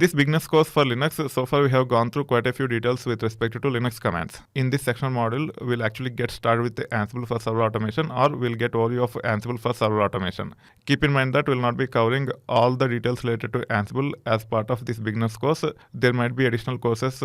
this beginner's course for Linux, so far we have gone through quite a few details with respect to Linux commands. In this sectional module, we'll actually get started with the Ansible for server automation, or we'll get overview of Ansible for server automation. Keep in mind that we'll not be covering all the details related to Ansible as part of this beginner's course. There might be additional courses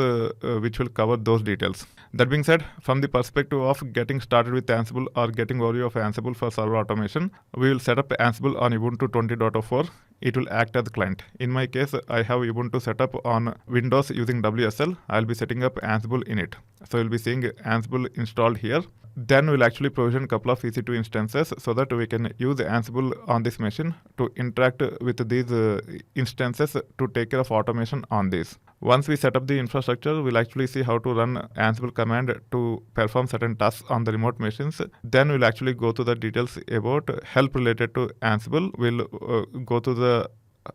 which will cover those details. That being said, from the perspective of getting started with Ansible or getting overview of Ansible for server automation, we will set up Ansible on Ubuntu 20.04. It will act as client. In my case, I have Ubuntu set up on Windows using WSL. I'll be setting up Ansible in it. So you'll be seeing Ansible installed here. Then we'll actually provision a couple of EC2 instances so that we can use Ansible on this machine to interact with these instances to take care of automation on these. Once we set up the infrastructure, we'll actually see how to run Ansible command to perform certain tasks on the remote machines. Then we'll actually go to the details about help related to Ansible. We'll go to the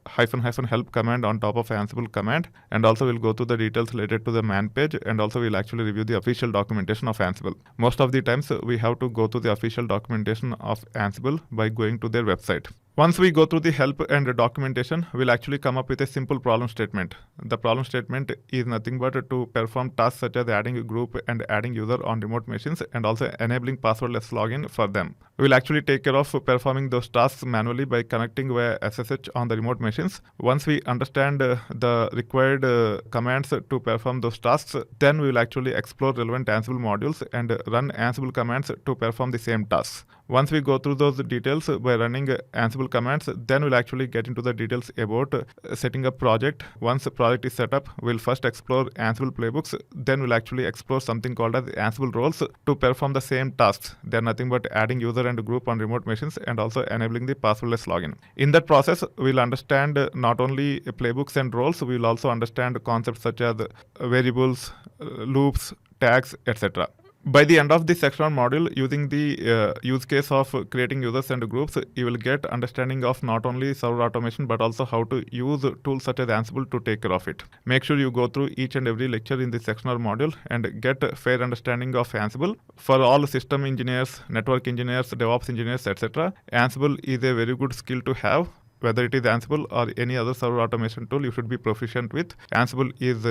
--help command on top of Ansible command, and also we'll go to the details related to the man page, and also we'll actually review the official documentation of Ansible. Most of the times we have to go to the official documentation of Ansible by going to their website. Once we go through the help and documentation, we'll actually come up with a simple problem statement. The problem statement is nothing but to perform tasks such as adding a group and adding user on remote machines, and also enabling passwordless login for them. We'll actually take care of performing those tasks manually by connecting via SSH on the remote machines. Once we understand the required commands to perform those tasks, then we will actually explore relevant Ansible modules and run Ansible commands to perform the same tasks. Once we go through those details by running Ansible commands, then we'll actually get into the details about setting up project. Once the project is set up, we'll first explore Ansible Playbooks. Then we'll actually explore something called as Ansible Roles to perform the same tasks. They're nothing but adding user and group on remote machines and also enabling the passwordless login. In that process, we'll understand not only playbooks and roles, we'll also understand concepts such as variables, loops, tags, etc. By the end of this sectional module, using the use case of creating users and groups, you will get understanding of not only server automation but also how to use tools such as Ansible to take care of it. Make sure you go through each and every lecture in this sectional module and get a fair understanding of Ansible. For all system engineers, network engineers, DevOps engineers, etc., Ansible is a very good skill to have. Whether it is Ansible or any other server automation tool, you should be proficient with. Ansible is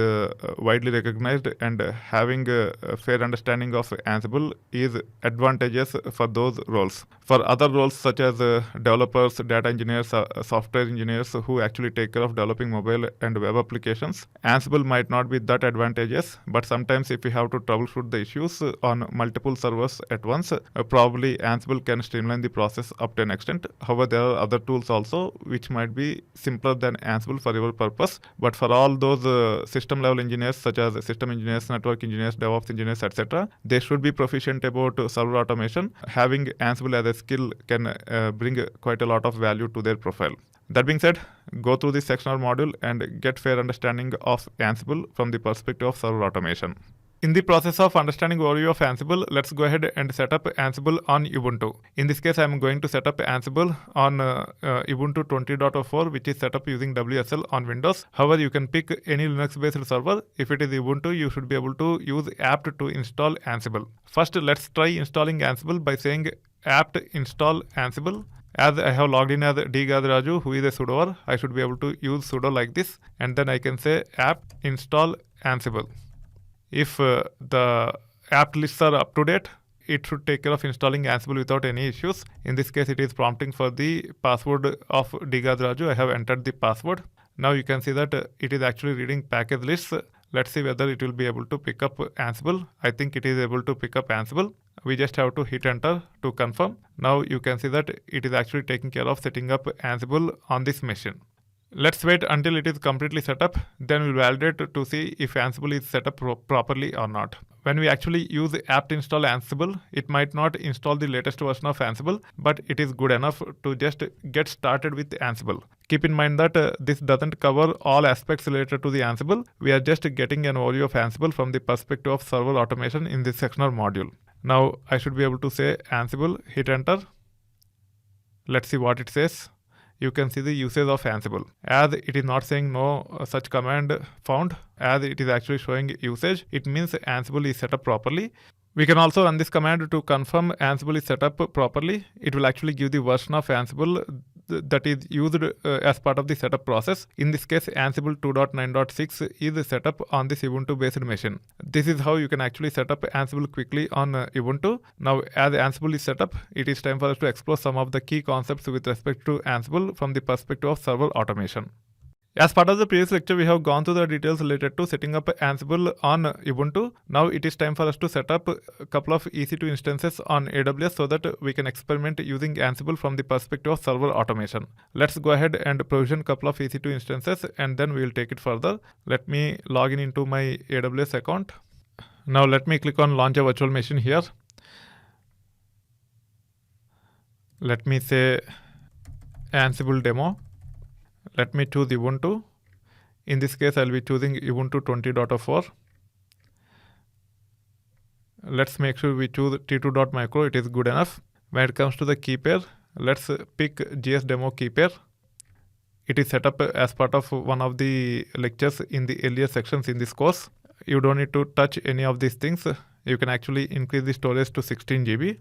widely recognized, and having a fair understanding of Ansible is advantageous for those roles. For other roles such as developers, data engineers, software engineers who actually take care of developing mobile and web applications, Ansible might not be that advantageous, but sometimes if we have to troubleshoot the issues on multiple servers at once, probably Ansible can streamline the process up to an extent. However, there are other tools also which might be simpler than Ansible for your purpose. But for all those system level engineers such as system engineers, network engineers, DevOps engineers, etc., they should be proficient about server automation. Having Ansible as a skill can bring quite a lot of value to their profile. That being said, go through this sectional module and get fair understanding of Ansible from the perspective of server automation. In the process of understanding overview of Ansible, let's go ahead and set up Ansible on Ubuntu. In this case, I'm going to set up Ansible on Ubuntu 20.04, which is set up using WSL on Windows. However, you can pick any Linux-based server. If it is Ubuntu, you should be able to use apt to install Ansible. First, let's try installing Ansible by saying apt install Ansible. As I have logged in as dgadraju, who is a sudoer, I should be able to use sudo like this, and then I can say apt install Ansible. If the apt lists are up to date, it should take care of installing Ansible without any issues. In this case, it is prompting for the password of dgadraju. I have entered the password. Now you can see that it is actually reading package lists. Let's see whether it will be able to pick up Ansible. I think it is able to pick up Ansible. We just have to hit enter to confirm. Now you can see that it is actually taking care of setting up Ansible on this machine. Let's wait until it is completely set up. Then we'll validate to see if Ansible is set up properly or not. When we actually use apt install Ansible, it might not install the latest version of Ansible, but it is good enough to just get started with Ansible. Keep in mind that this doesn't cover all aspects related to the Ansible. We are just getting an overview of Ansible from the perspective of server automation in this sectional module. Now I should be able to say Ansible, hit enter. Let's see what it says. You can see the usage of Ansible. As it is not saying no such command found, as it is actually showing usage, it means Ansible is set up properly. We can also run this command to confirm Ansible is set up properly. It will actually give the version of Ansible that is used as part of the setup process. In this case, Ansible 2.9.6 is set up on this Ubuntu based machine. This is how you can actually set up Ansible quickly on Ubuntu. Now, as Ansible is set up, it is time for us to explore some of the key concepts with respect to Ansible from the perspective of server automation. As part of the previous lecture, we have gone through the details related to setting up Ansible on Ubuntu. Now it is time for us to set up a couple of EC2 instances on AWS so that we can experiment using Ansible from the perspective of server automation. Let's go ahead and provision a couple of EC2 instances and then we will take it further. Let me log in into my AWS account. Now let me click on launch a virtual machine here. Let me say Ansible demo. Let me choose Ubuntu. In this case, I'll be choosing Ubuntu 20.04. Let's make sure we choose t2.micro. It is good enough. When it comes to the key pair, let's pick GS demo key pair. It is set up as part of one of the lectures in the earlier sections in this course. You don't need to touch any of these things. You can actually increase the storage to 16 GB.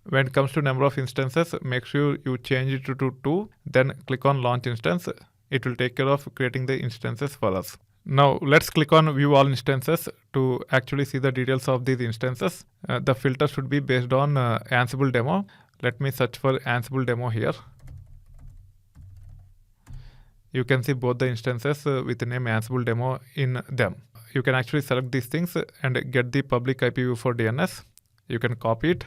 When it comes to number of instances, make sure you change it to 2, then click on launch instance. It will take care of creating the instances for us. Now let's click on view all instances to actually see the details of these instances. The filter should be based on Ansible demo. Let me search for Ansible demo here. You can see both the instances with the name Ansible demo in them. You can actually select these things and get the public IPv4 DNS. You can copy it.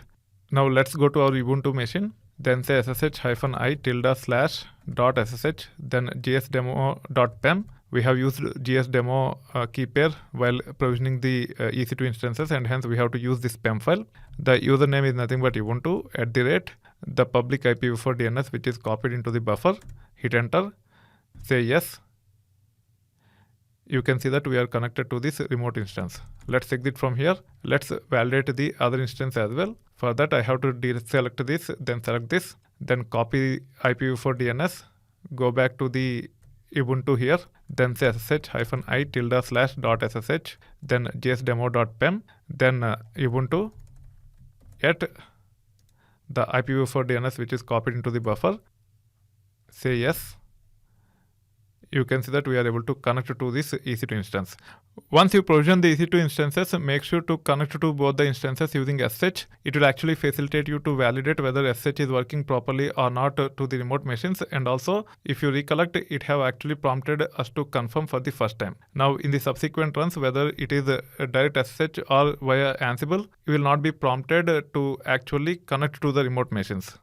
Now let's go to our Ubuntu machine, then say ssh-i-tilde/.ssh, then gsdemo.pem. We have used gsdemo key pair while provisioning the EC2 instances and hence we have to use this PEM file. The username is nothing but Ubuntu @ the public IPv4 DNS which is copied into the buffer. Hit enter, say yes. You can see that we are connected to this remote instance. Let's exit from here. Let's validate the other instance as well. For that, I have to deselect this, then select this, then copy IPv4 DNS, go back to the Ubuntu here, then say ssh-i-tilde/.ssh, then gsdemo.pem, then Ubuntu at the IPv4 DNS which is copied into the buffer. Say yes. You can see that we are able to connect to this EC2 instance. Once you provision the EC2 instances, make sure to connect to both the instances using SSH. It will actually facilitate you to validate whether SSH is working properly or not to the remote machines. And also, if you recollect, it have actually prompted us to confirm for the first time. Now, in the subsequent runs, whether it is a direct SSH or via Ansible, you will not be prompted to actually connect to the remote machines.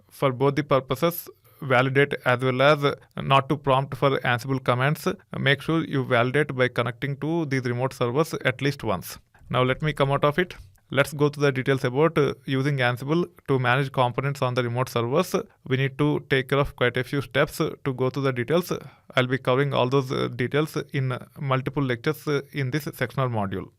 For both the purposes, validate as well as not to prompt for Ansible commands, make sure you validate by connecting to these remote servers at least once. Now let me come out of it. Let's go to the details about using Ansible to manage components on the remote servers. We need to take care of quite a few steps to go to the details. I'll be covering all those details in multiple lectures in this sectional module.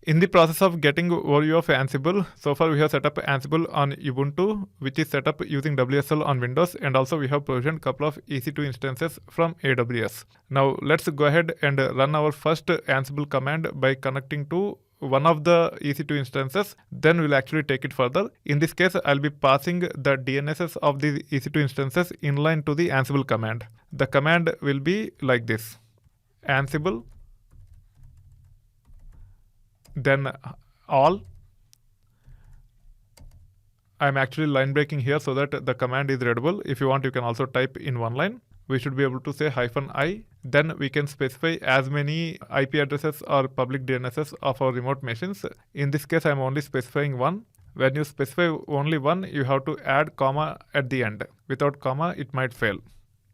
In the process of getting overview of Ansible, so far we have set up Ansible on Ubuntu, which is set up using WSL on Windows, and also we have provisioned a couple of EC2 instances from AWS. Now let's go ahead and run our first Ansible command by connecting to one of the EC2 instances, then we'll actually take it further. In this case, I'll be passing the DNSs of the EC2 instances inline to the Ansible command. The command will be like this: Ansible, then all. I'm actually line breaking here so that the command is readable. If you want, you can also type in one line. We should be able to say -i. Then we can specify as many IP addresses or public DNSs of our remote machines. In this case, I'm only specifying one. When you specify only one, you have to add comma at the end. Without comma, it might fail.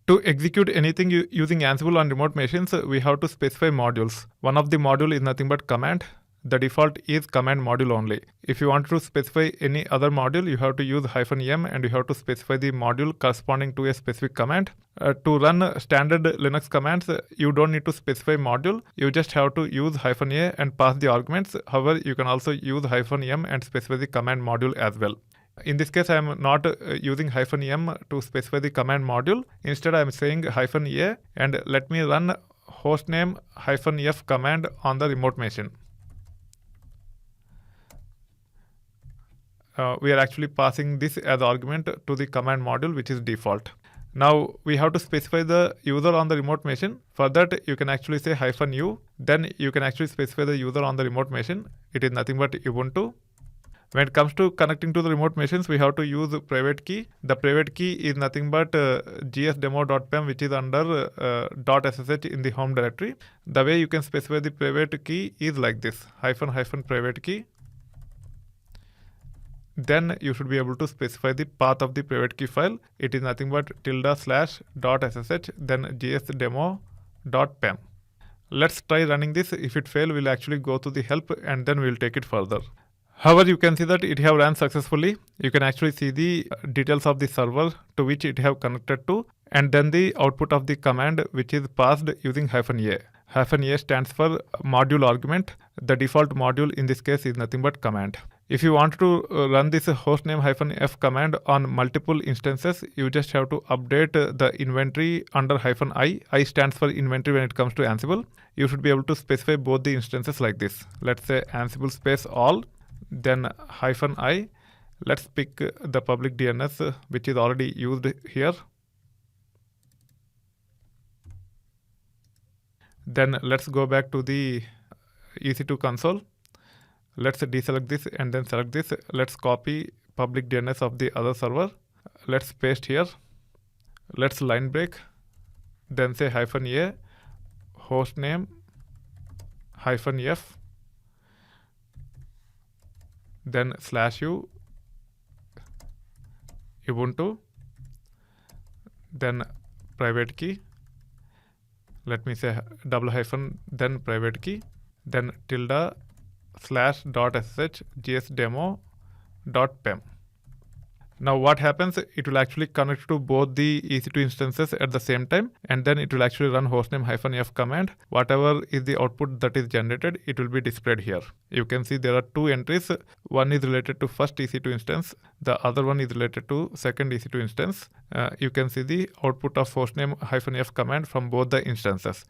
To execute anything using Ansible on remote machines, we have to specify modules. One of the module is nothing but command. The default is command module only. If you want to specify any other module, you have to use -m and you have to specify the module corresponding to a specific command. To run standard Linux commands, you don't need to specify module. You just have to use -a and pass the arguments. However, you can also use -m and specify the command module as well. In this case, I am not using -m to specify the command module. Instead, I am saying -a and let me run hostname -f command on the remote machine. we are actually passing this as argument to the command module, which is default. Now we have to specify the user on the remote machine. For that, you can actually say -u. Then you can actually specify the user on the remote machine. It is nothing but Ubuntu. When it comes to connecting to the remote machines, we have to use private key. The private key is nothing but gsdemo.pem, which is under .ssh in the home directory. The way you can specify the private key is like this: --private key. Then you should be able to specify the path of the private key file. It is nothing but ~/.ssh, then gsdemo.pem. Let's try running this. If it fails, we'll actually go to the help and then we'll take it further. However, you can see that it have ran successfully. You can actually see the details of the server to which it have connected to, and then the output of the command which is passed using -a. -a stands for module argument. The default module in this case is nothing but command. If you want to run this hostname -f command on multiple instances, you just have to update the inventory under -i. I stands for inventory when it comes to Ansible. You should be able to specify both the instances like this. Let's say Ansible space all, then -i. Let's pick the public DNS which is already used here. Then let's go back to the EC2 console. Let's deselect this and then select this. Let's copy public DNS of the other server. Let's paste here. Let's line break. Then say -a hostname -f, then /u Ubuntu, then private key. Let me say double hyphen, then private key, then ~/.sh gsdemo.pem. Now what happens, it will actually connect to both the EC2 instances at the same time, and then it will actually run hostname -f command. Whatever is the output that is generated, it will be displayed here. You can see there are two entries. One is related to first EC2 instance. The other one is related to second EC2 instance. You can see the output of hostname -f command from both the instances.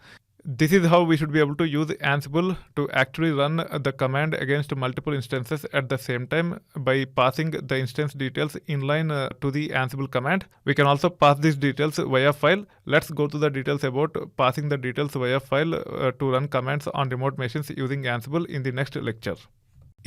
This is how we should be able to use Ansible to actually run the command against multiple instances at the same time by passing the instance details inline to the Ansible command. We can also pass these details via file. Let's go to the details about passing the details via file to run commands on remote machines using Ansible in the next lecture.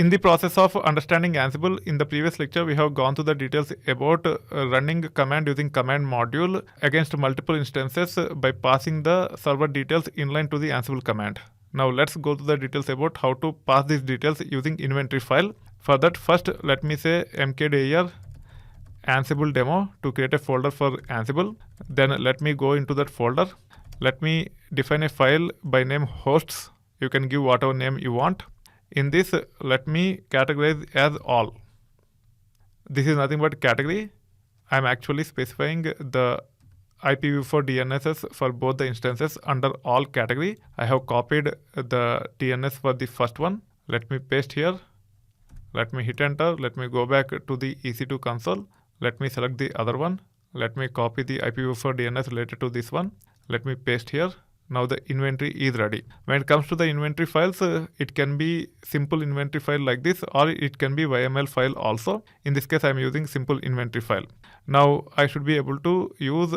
In the process of understanding Ansible, in the previous lecture, we have gone through the details about running command using command module against multiple instances by passing the server details inline to the Ansible command. Now let's go to the details about how to pass these details using inventory file. For that, first let me say mkdir Ansible demo to create a folder for Ansible. Then let me go into that folder. Let me define a file by name hosts. You can give whatever name you want. In this, let me categorize as all. This is nothing but category. I am actually specifying the IPv4 DNSs for both the instances under all category. I have copied the DNS for the first one. Let me paste here. Let me hit enter. Let me go back to the EC2 console. Let me select the other one. Let me copy the IPv4 DNS related to this one. Let me paste here. Now the inventory is ready. When it comes to the inventory files, it can be simple inventory file like this, or it can be YML file also. In this case, I am using simple inventory file. Now I should be able to use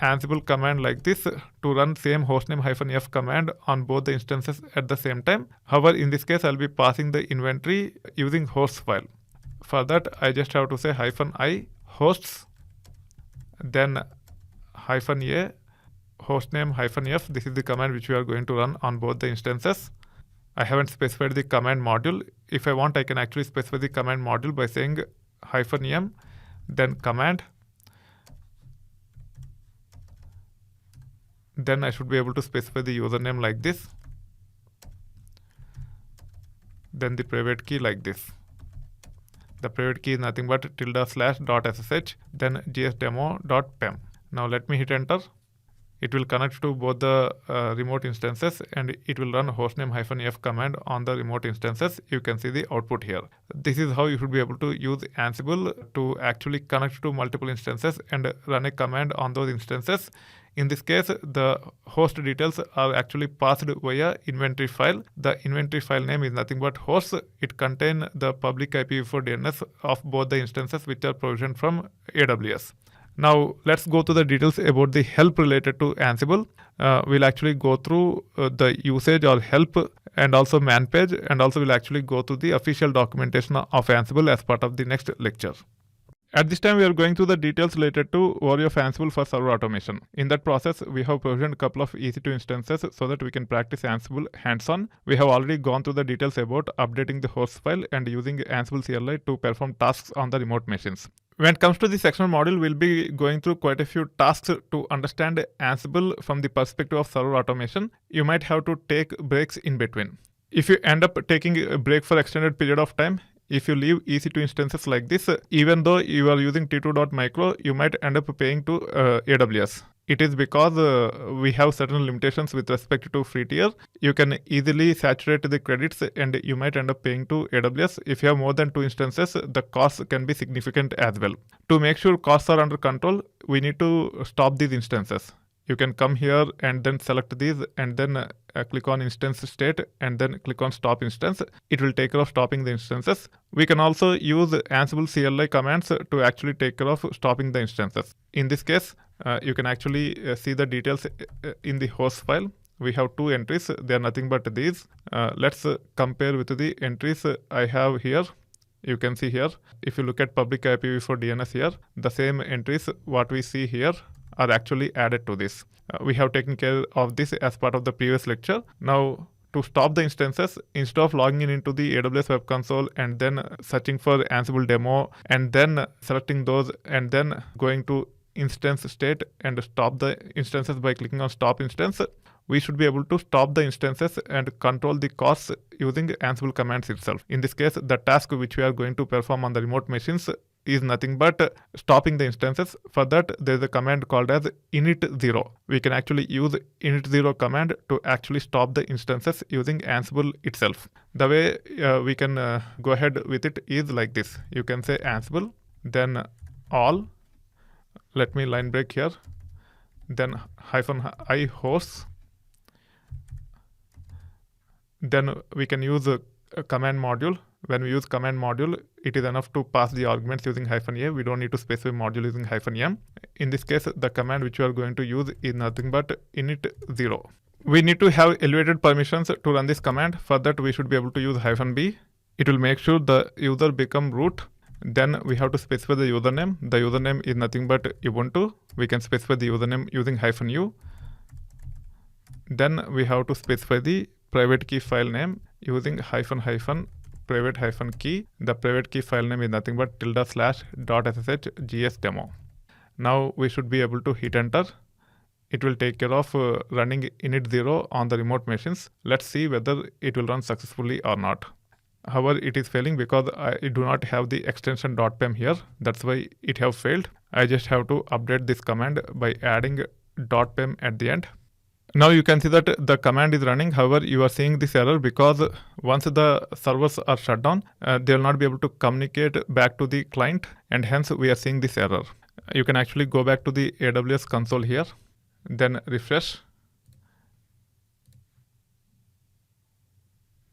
Ansible command like this to run same hostname -f command on both the instances at the same time. However, in this case, I'll be passing the inventory using hosts file. For that, I just have to say -i hosts, then -a hostname -f. This is the command which we are going to run on both the instances. I haven't specified the command module. If I want, I can actually specify the command module by saying -m, then command. Then I should be able to specify the username like this. Then the private key like this. The private key is nothing but ~/.ssh, then gsdemo.pem. Now let me hit enter. It will connect to both the remote instances, and it will run hostname -f command on the remote instances. You can see the output here. This is how you should be able to use Ansible to actually connect to multiple instances and run a command on those instances In this case, the host details are actually passed via inventory file. The inventory file name is nothing but hosts. It contains the public IPv4 DNS of both the instances which are provisioned from AWS. Now let's go to the details about the help related to Ansible. We'll actually go through the usage or help and also man page, and also we'll actually go to the official documentation of Ansible as part of the next lecture. At this time, we are going through the details related to overview of Ansible for server automation. In that process, we have provisioned a couple of EC2 instances so that we can practice Ansible hands-on. We have already gone through the details about updating the host file and using Ansible CLI to perform tasks on the remote machines. When it comes to the sectional module, we'll be going through quite a few tasks to understand Ansible from the perspective of server automation. You might have to take breaks in between. If you end up taking a break for extended period of time, if you leave EC2 instances like this, even though you are using T2.micro, you might end up paying to AWS. It is because we have certain limitations with respect to free tier. You can easily saturate the credits and you might end up paying to AWS. If you have more than 2 instances, the costs can be significant as well. To make sure costs are under control, we need to stop these instances. You can come here and then select these and then click on instance state and then click on stop instance. It will take care of stopping the instances. We can also use Ansible CLI commands to actually take care of stopping the instances. In this case, you can actually see the details in the host file. We have 2 entries. They are nothing but these. Let's compare with the entries I have here. You can see here, if you look at public IPv4 DNS here, the same entries what we see here are actually added to this. We have taken care of this as part of the previous lecture. Now, to stop the instances, instead of logging into the AWS Web Console and then searching for Ansible demo and then selecting those and then going to instance state and stop the instances by clicking on stop instance, we should be able to stop the instances and control the costs using Ansible commands itself. In this case, the task which we are going to perform on the remote machines is nothing but stopping the instances. For that, there is a command called as init0. We can actually use init0 command to actually stop the instances using Ansible itself. The way we can go ahead with it is like this. You can say Ansible, then all, let me line break here, then -i hosts. Then we can use a command module. When we use command module, it is enough to pass the arguments using -a. We don't need to specify module using -m. In this case, the command which we are going to use is nothing but init0. We need to have elevated permissions to run this command. For that, we should be able to use -b. It will make sure the user become root. Then we have to specify the username. The username is nothing but Ubuntu. We can specify the username using -u. Then we have to specify the private key file name using --, private -key. The private key file name is nothing but ~/.ssh gsdemo. Now we should be able to hit enter. It will take care of running init0 on the remote machines. Let's see whether it will run successfully or not. However, it is failing because I do not have the extension .pem here. That's why it have failed. I just have to update this command by adding .pem at the end. Now you can see that the command is running. However, you are seeing this error because once the servers are shut down, they will not be able to communicate back to the client, and hence we are seeing this error. You can actually go back to the AWS console here, then refresh.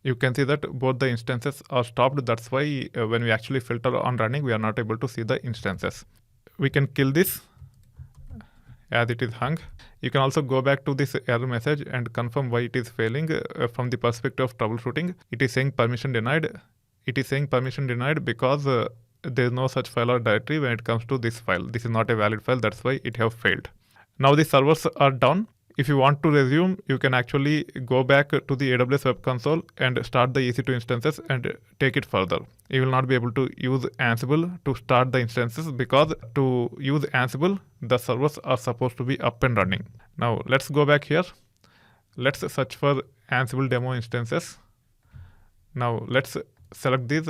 You can see that both the instances are stopped. That's why when we actually filter on running, we are not able to see the instances. We can kill this as it is hung. You can also go back to this error message and confirm why it is failing from the perspective of troubleshooting. It is saying permission denied. It is saying permission denied because there is no such file or directory when it comes to this file. This is not a valid file. That's why it have failed. Now the servers are down. If you want to resume, you can actually go back to the AWS Web Console and start the EC2 instances and take it further. You will not be able to use Ansible to start the instances because to use Ansible, the servers are supposed to be up and running. Now let's go back here. Let's search for Ansible demo instances. Now let's select these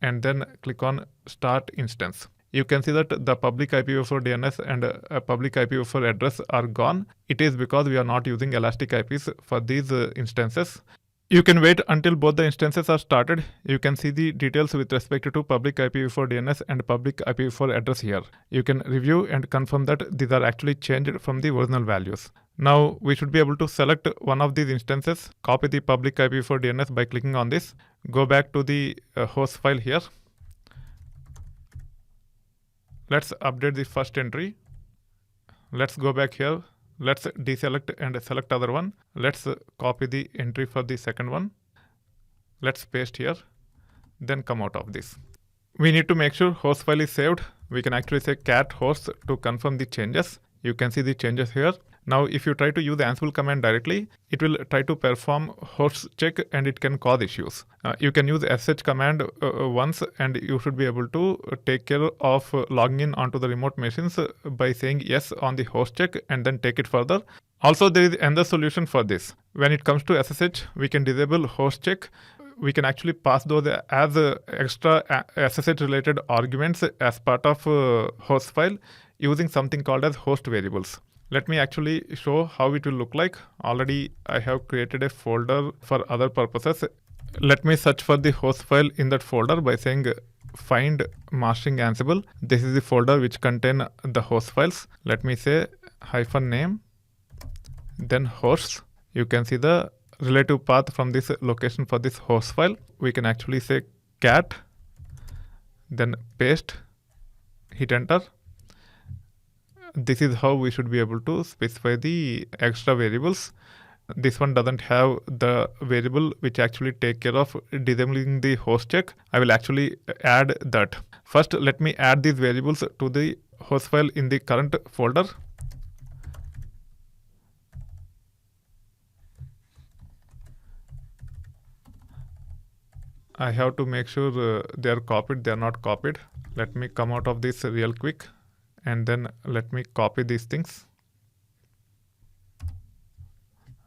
and then click on start instance. You can see that the public IPv4 DNS and public IPv4 address are gone. It is because we are not using elastic IPs for these instances. You can wait until both the instances are started. You can see the details with respect to public IPv4 DNS and public IPv4 address here. You can review and confirm that these are actually changed from the original values. Now we should be able to select one of these instances, copy the public IPv4 DNS by clicking on this, go back to the host file here. Let's update the first entry. Let's go back here. Let's deselect and select other one. Let's copy the entry for the second one. Let's paste here, then come out of this. We need to make sure host file is saved. We can actually say cat host to confirm the changes. You can see the changes here. Now, if you try to use the Ansible command directly, it will try to perform host check and it can cause issues. You can use sh command once and you should be able to take care of logging in onto the remote machines by saying yes on the host check and then take it further. Also, there is another solution for this. When it comes to SSH, we can disable host check. We can actually pass those as extra SSH related arguments as part of host file using something called as host variables. Let me actually show how it will look like. Already I have created a folder for other purposes. Let me search for the host file in that folder by saying find mastering Ansible. This is the folder which contain the host files. Let me say -name, then hosts. You can see the relative path from this location for this host file. We can actually say cat, then paste, hit enter. This is how we should be able to specify the extra variables. This one doesn't have the variable which actually take care of disabling the host check. I will actually add that. First, let me add these variables to the host file in the current folder. I have to make sure they are copied, they are not copied. Let me come out of this real quick and then let me copy these things.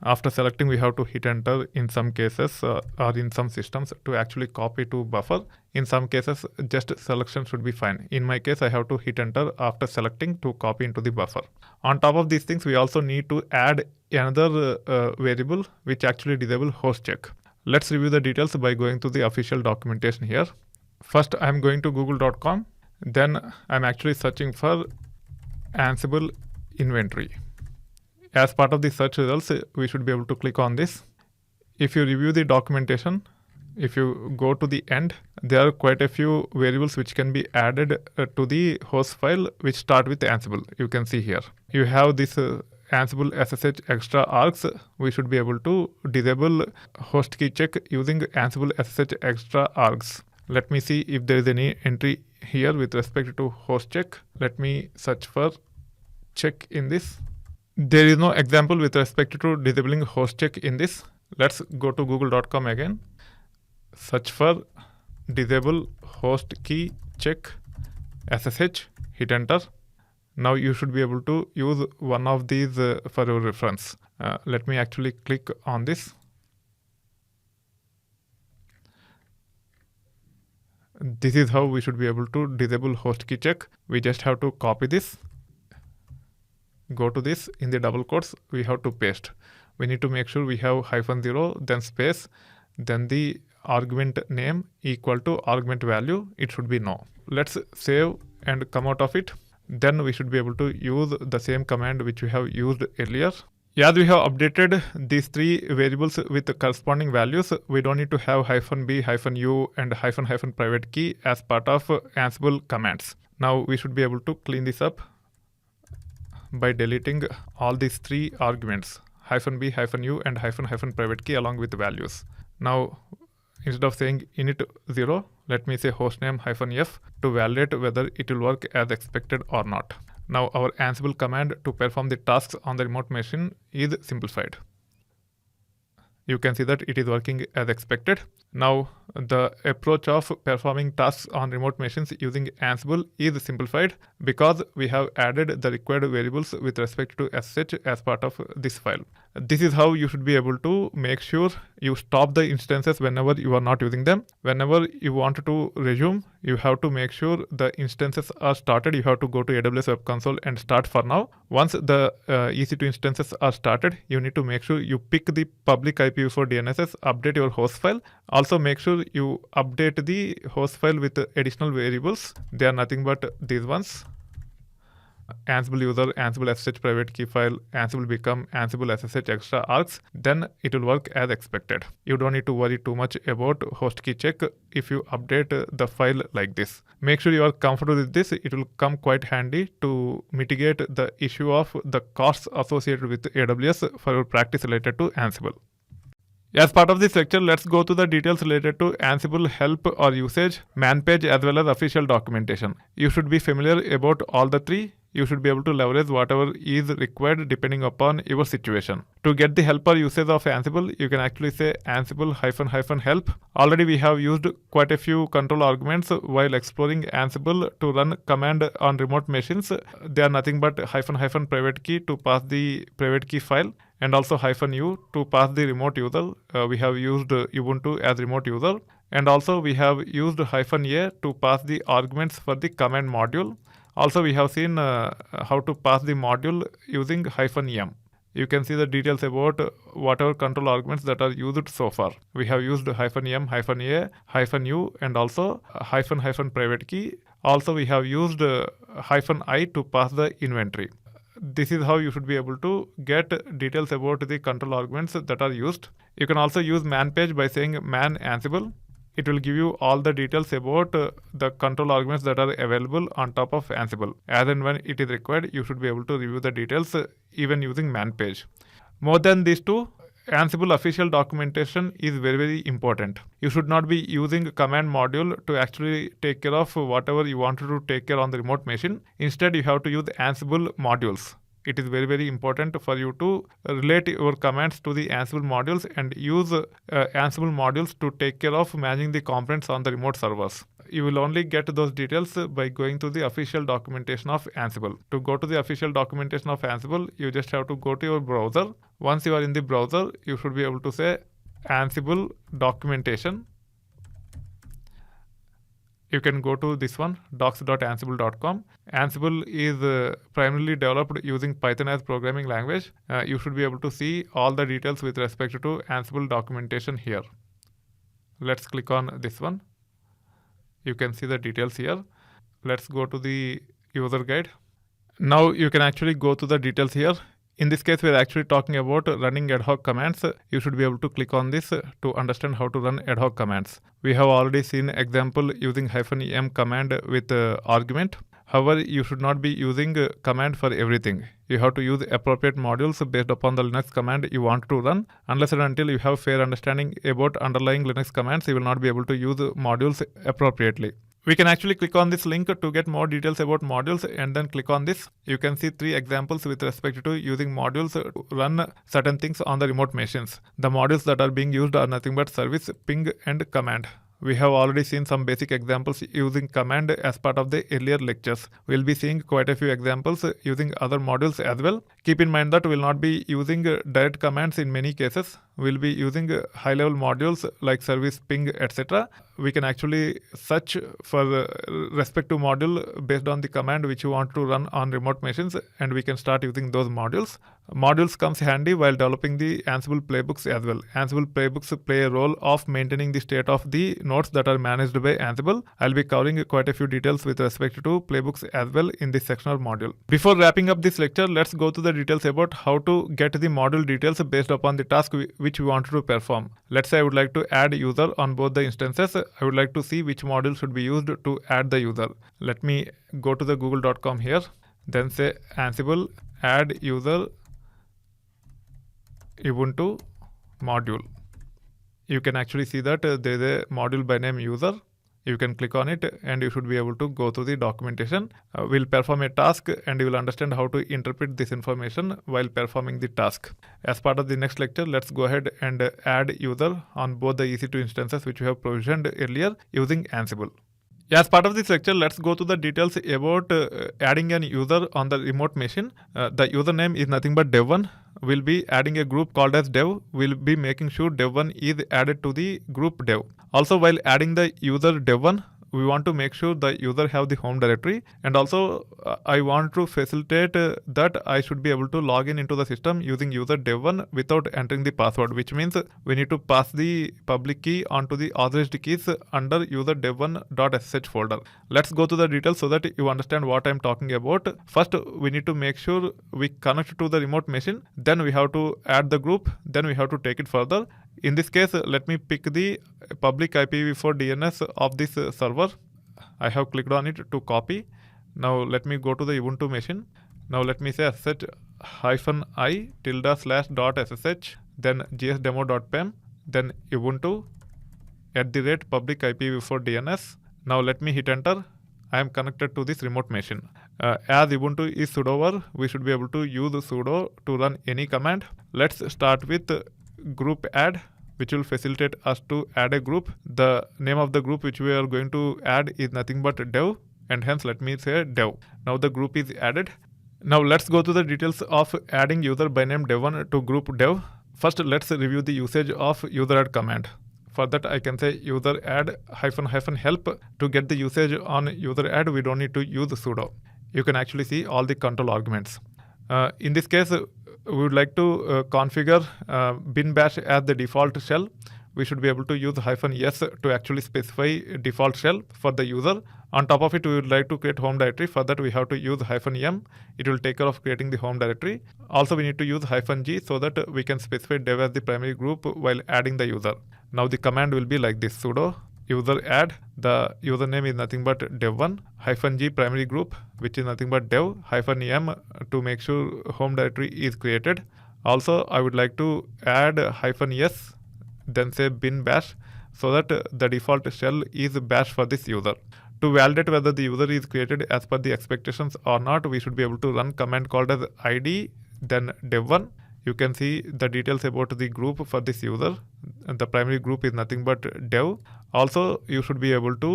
After selecting, we have to hit enter in some cases or in some systems to actually copy to buffer. In some cases, just selection should be fine. In my case, I have to hit enter after selecting to copy into the buffer. On top of these things, we also need to add another variable which actually disable host check. Let's review the details by going to the official documentation here. First, I'm going to google.com. Then I'm actually searching for Ansible inventory. As part of the search results, we should be able to click on this. If you review the documentation, if you go to the end, there are quite a few variables which can be added to the host file which start with Ansible. You can see here. You have this Ansible SSH extra args. We should be able to disable host key check using Ansible SSH extra args. Let me see if there is any entry here with respect to host check. Let me search for check in this. There is no example with respect to disabling host check in this. Let's go to google.com again. Search for disable host key check SSH. Hit enter. Now you should be able to use one of these for your reference. Let me actually click on this. This is how we should be able to disable host key check. We just have to copy this. Go to this, in the double quotes, we have to paste. We need to make sure we have -0, then space, then the argument name equal to argument value. It should be no. Let's save and come out of it. Then we should be able to use the same command which we have used earlier. As we have updated these three variables with the corresponding values, we don't need to have -b, -u, and -- private key as part of Ansible commands. Now we should be able to clean this up by deleting all these three arguments, -b, -u, and -- private key along with the values. Now, instead of saying init 0, let me say hostname -f to validate whether it will work as expected or not. Now our Ansible command to perform the tasks on the remote machine is simplified. You can see that it is working as expected. Now the approach of performing tasks on remote machines using Ansible is simplified because we have added the required variables with respect to SSH as part of this file. This is how you should be able to make sure you stop the instances whenever you are not using them. Whenever you want to resume, you have to make sure the instances are started. You have to go to AWS Web Console and start for now. Once the EC2 instances are started, you need to make sure you pick the public IPv4 DNSs, update your host file. Also make sure you update the host file with additional variables. They are nothing but these ones: Ansible user, Ansible SSH private key file, Ansible become, Ansible SSH extra args. Then it will work as expected. You don't need to worry too much about host key check if you update the file like this. Make sure you are comfortable with this. It will come quite handy to mitigate the issue of the costs associated with AWS for your practice related to Ansible. As part of this lecture, let's go to the details related to Ansible help or usage, man page, as well as official documentation. You should be familiar about all the three. You should be able to leverage whatever is required depending upon your situation. To get the help or usage of Ansible, you can actually say Ansible --help. Already we have used quite a few control arguments while exploring Ansible to run command on remote machines. They are nothing but --, private key to pass the private key file, and also -u to pass the remote user. We have used Ubuntu as remote user, and also we have used -a to pass the arguments for the command module. Also, we have seen how to pass the module using -m. You can see the details about whatever control arguments that are used so far. We have used -m, -a, -u, and also --, private key. Also, we have used -i to pass the inventory. This is how you should be able to get details about the control arguments that are used. You can also use man page by saying man Ansible. It will give you all the details about the control arguments that are available on top of Ansible. As and when it is required, you should be able to review the details even using man page. More than these two, Ansible official documentation is very important. You should not be using command module to actually take care of whatever you wanted to take care on the remote machine. Instead, you have to use Ansible modules. It is very important for you to relate your commands to the Ansible modules and use Ansible modules to take care of managing the components on the remote servers. You will only get those details by going to the official documentation of Ansible. To go to the official documentation of Ansible, you just have to go to your browser. Once you are in the browser, you should be able to say Ansible documentation. You can go to this one, docs.ansible.com. Ansible is primarily developed using Python as programming language. You should be able to see all the details with respect to Ansible documentation here. Let's click on this one. You can see the details here. Let's go to the user guide. Now you can actually go to the details here. In this case, we're actually talking about running ad hoc commands. You should be able to click on this to understand how to run ad hoc commands. We have already seen example using -em command with argument. However, you should not be using command for everything. You have to use appropriate modules based upon the Linux command you want to run. Unless and until you have fair understanding about underlying Linux commands, you will not be able to use modules appropriately. We can actually click on this link to get more details about modules and then click on this. You can see 3 examples with respect to using modules to run certain things on the remote machines. The modules that are being used are nothing but service, ping, and command. We have already seen some basic examples using command as part of the earlier lectures. We'll be seeing quite a few examples using other modules as well. Keep in mind that we'll not be using direct commands in many cases. We'll be using high-level modules like service, ping, etc. We can actually search for respective module based on the command which you want to run on remote machines, and we can start using those modules. Modules comes handy while developing the Ansible Playbooks as well. Ansible Playbooks play a role of maintaining the state of the nodes that are managed by Ansible. I'll be covering quite a few details with respect to Playbooks as well in this section of module. Before wrapping up this lecture, let's go to the details about how to get the module details based upon the task which we wanted to perform. Let's say I would like to add user on both the instances. I would like to see which module should be used to add the user. Let me go to the google.com here, then say Ansible add user Ubuntu module. You can actually see that there is a module by name user. You can click on it and you should be able to go through the documentation. We'll perform a task and you will understand how to interpret this information while performing the task. As part of the next lecture, let's go ahead and add user on both the EC2 instances which we have provisioned earlier using Ansible. As part of this lecture, let's go to the details about adding an user on the remote machine. The username is nothing but dev1. We'll be adding a group called as dev. We'll be making sure dev1 is added to the group dev. Also, while adding the user dev1, we want to make sure the user have the home directory, and also I want to facilitate that I should be able to log in into the system using user dev1 without entering the password, which means we need to pass the public key onto the authorized keys under user dev1.sh folder. Let's go to the details so that you understand what I'm talking about. First, we need to make sure we connect to the remote machine, then we have to add the group, then we have to take it further. In this case, let me pick the public IPv4 DNS of this server. I have clicked on it to copy. Now let me go to the Ubuntu machine. Now let me say ssh -i /.ssh, then gsdemo.pem, then Ubuntu @public IPv4 DNS. Now let me hit enter. I am connected to this remote machine. As Ubuntu is sudo var, we should be able to use sudo to run any command. Let's start with group add, which will facilitate us to add a group. The name of the group which we are going to add is nothing but dev, and hence let me say dev. Now the group is added. Now let's go to the details of adding user by name dev1 to group dev. First, let's review the usage of user add command. For that, I can say user add --help. To get the usage on user add, we don't need to use sudo. You can actually see all the control arguments. In this case, we would like to configure bin bash as the default shell. We should be able to use -s to actually specify default shell for the user. On top of it, we would like to create home directory. For that, we have to use -m. It will take care of creating the home directory. Also, we need to use -g so that we can specify dev as the primary group while adding the user. Now the command will be like this: sudo user add, the username is nothing but dev1, -g primary group, which is nothing but dev, -m to make sure home directory is created. Also, I would like to add -s, then say bin bash, so that the default shell is bash for this user. To validate whether the user is created as per the expectations or not, we should be able to run command called as id, then dev1. You can see the details about the group for this user. The primary group is nothing but dev. Also, you should be able to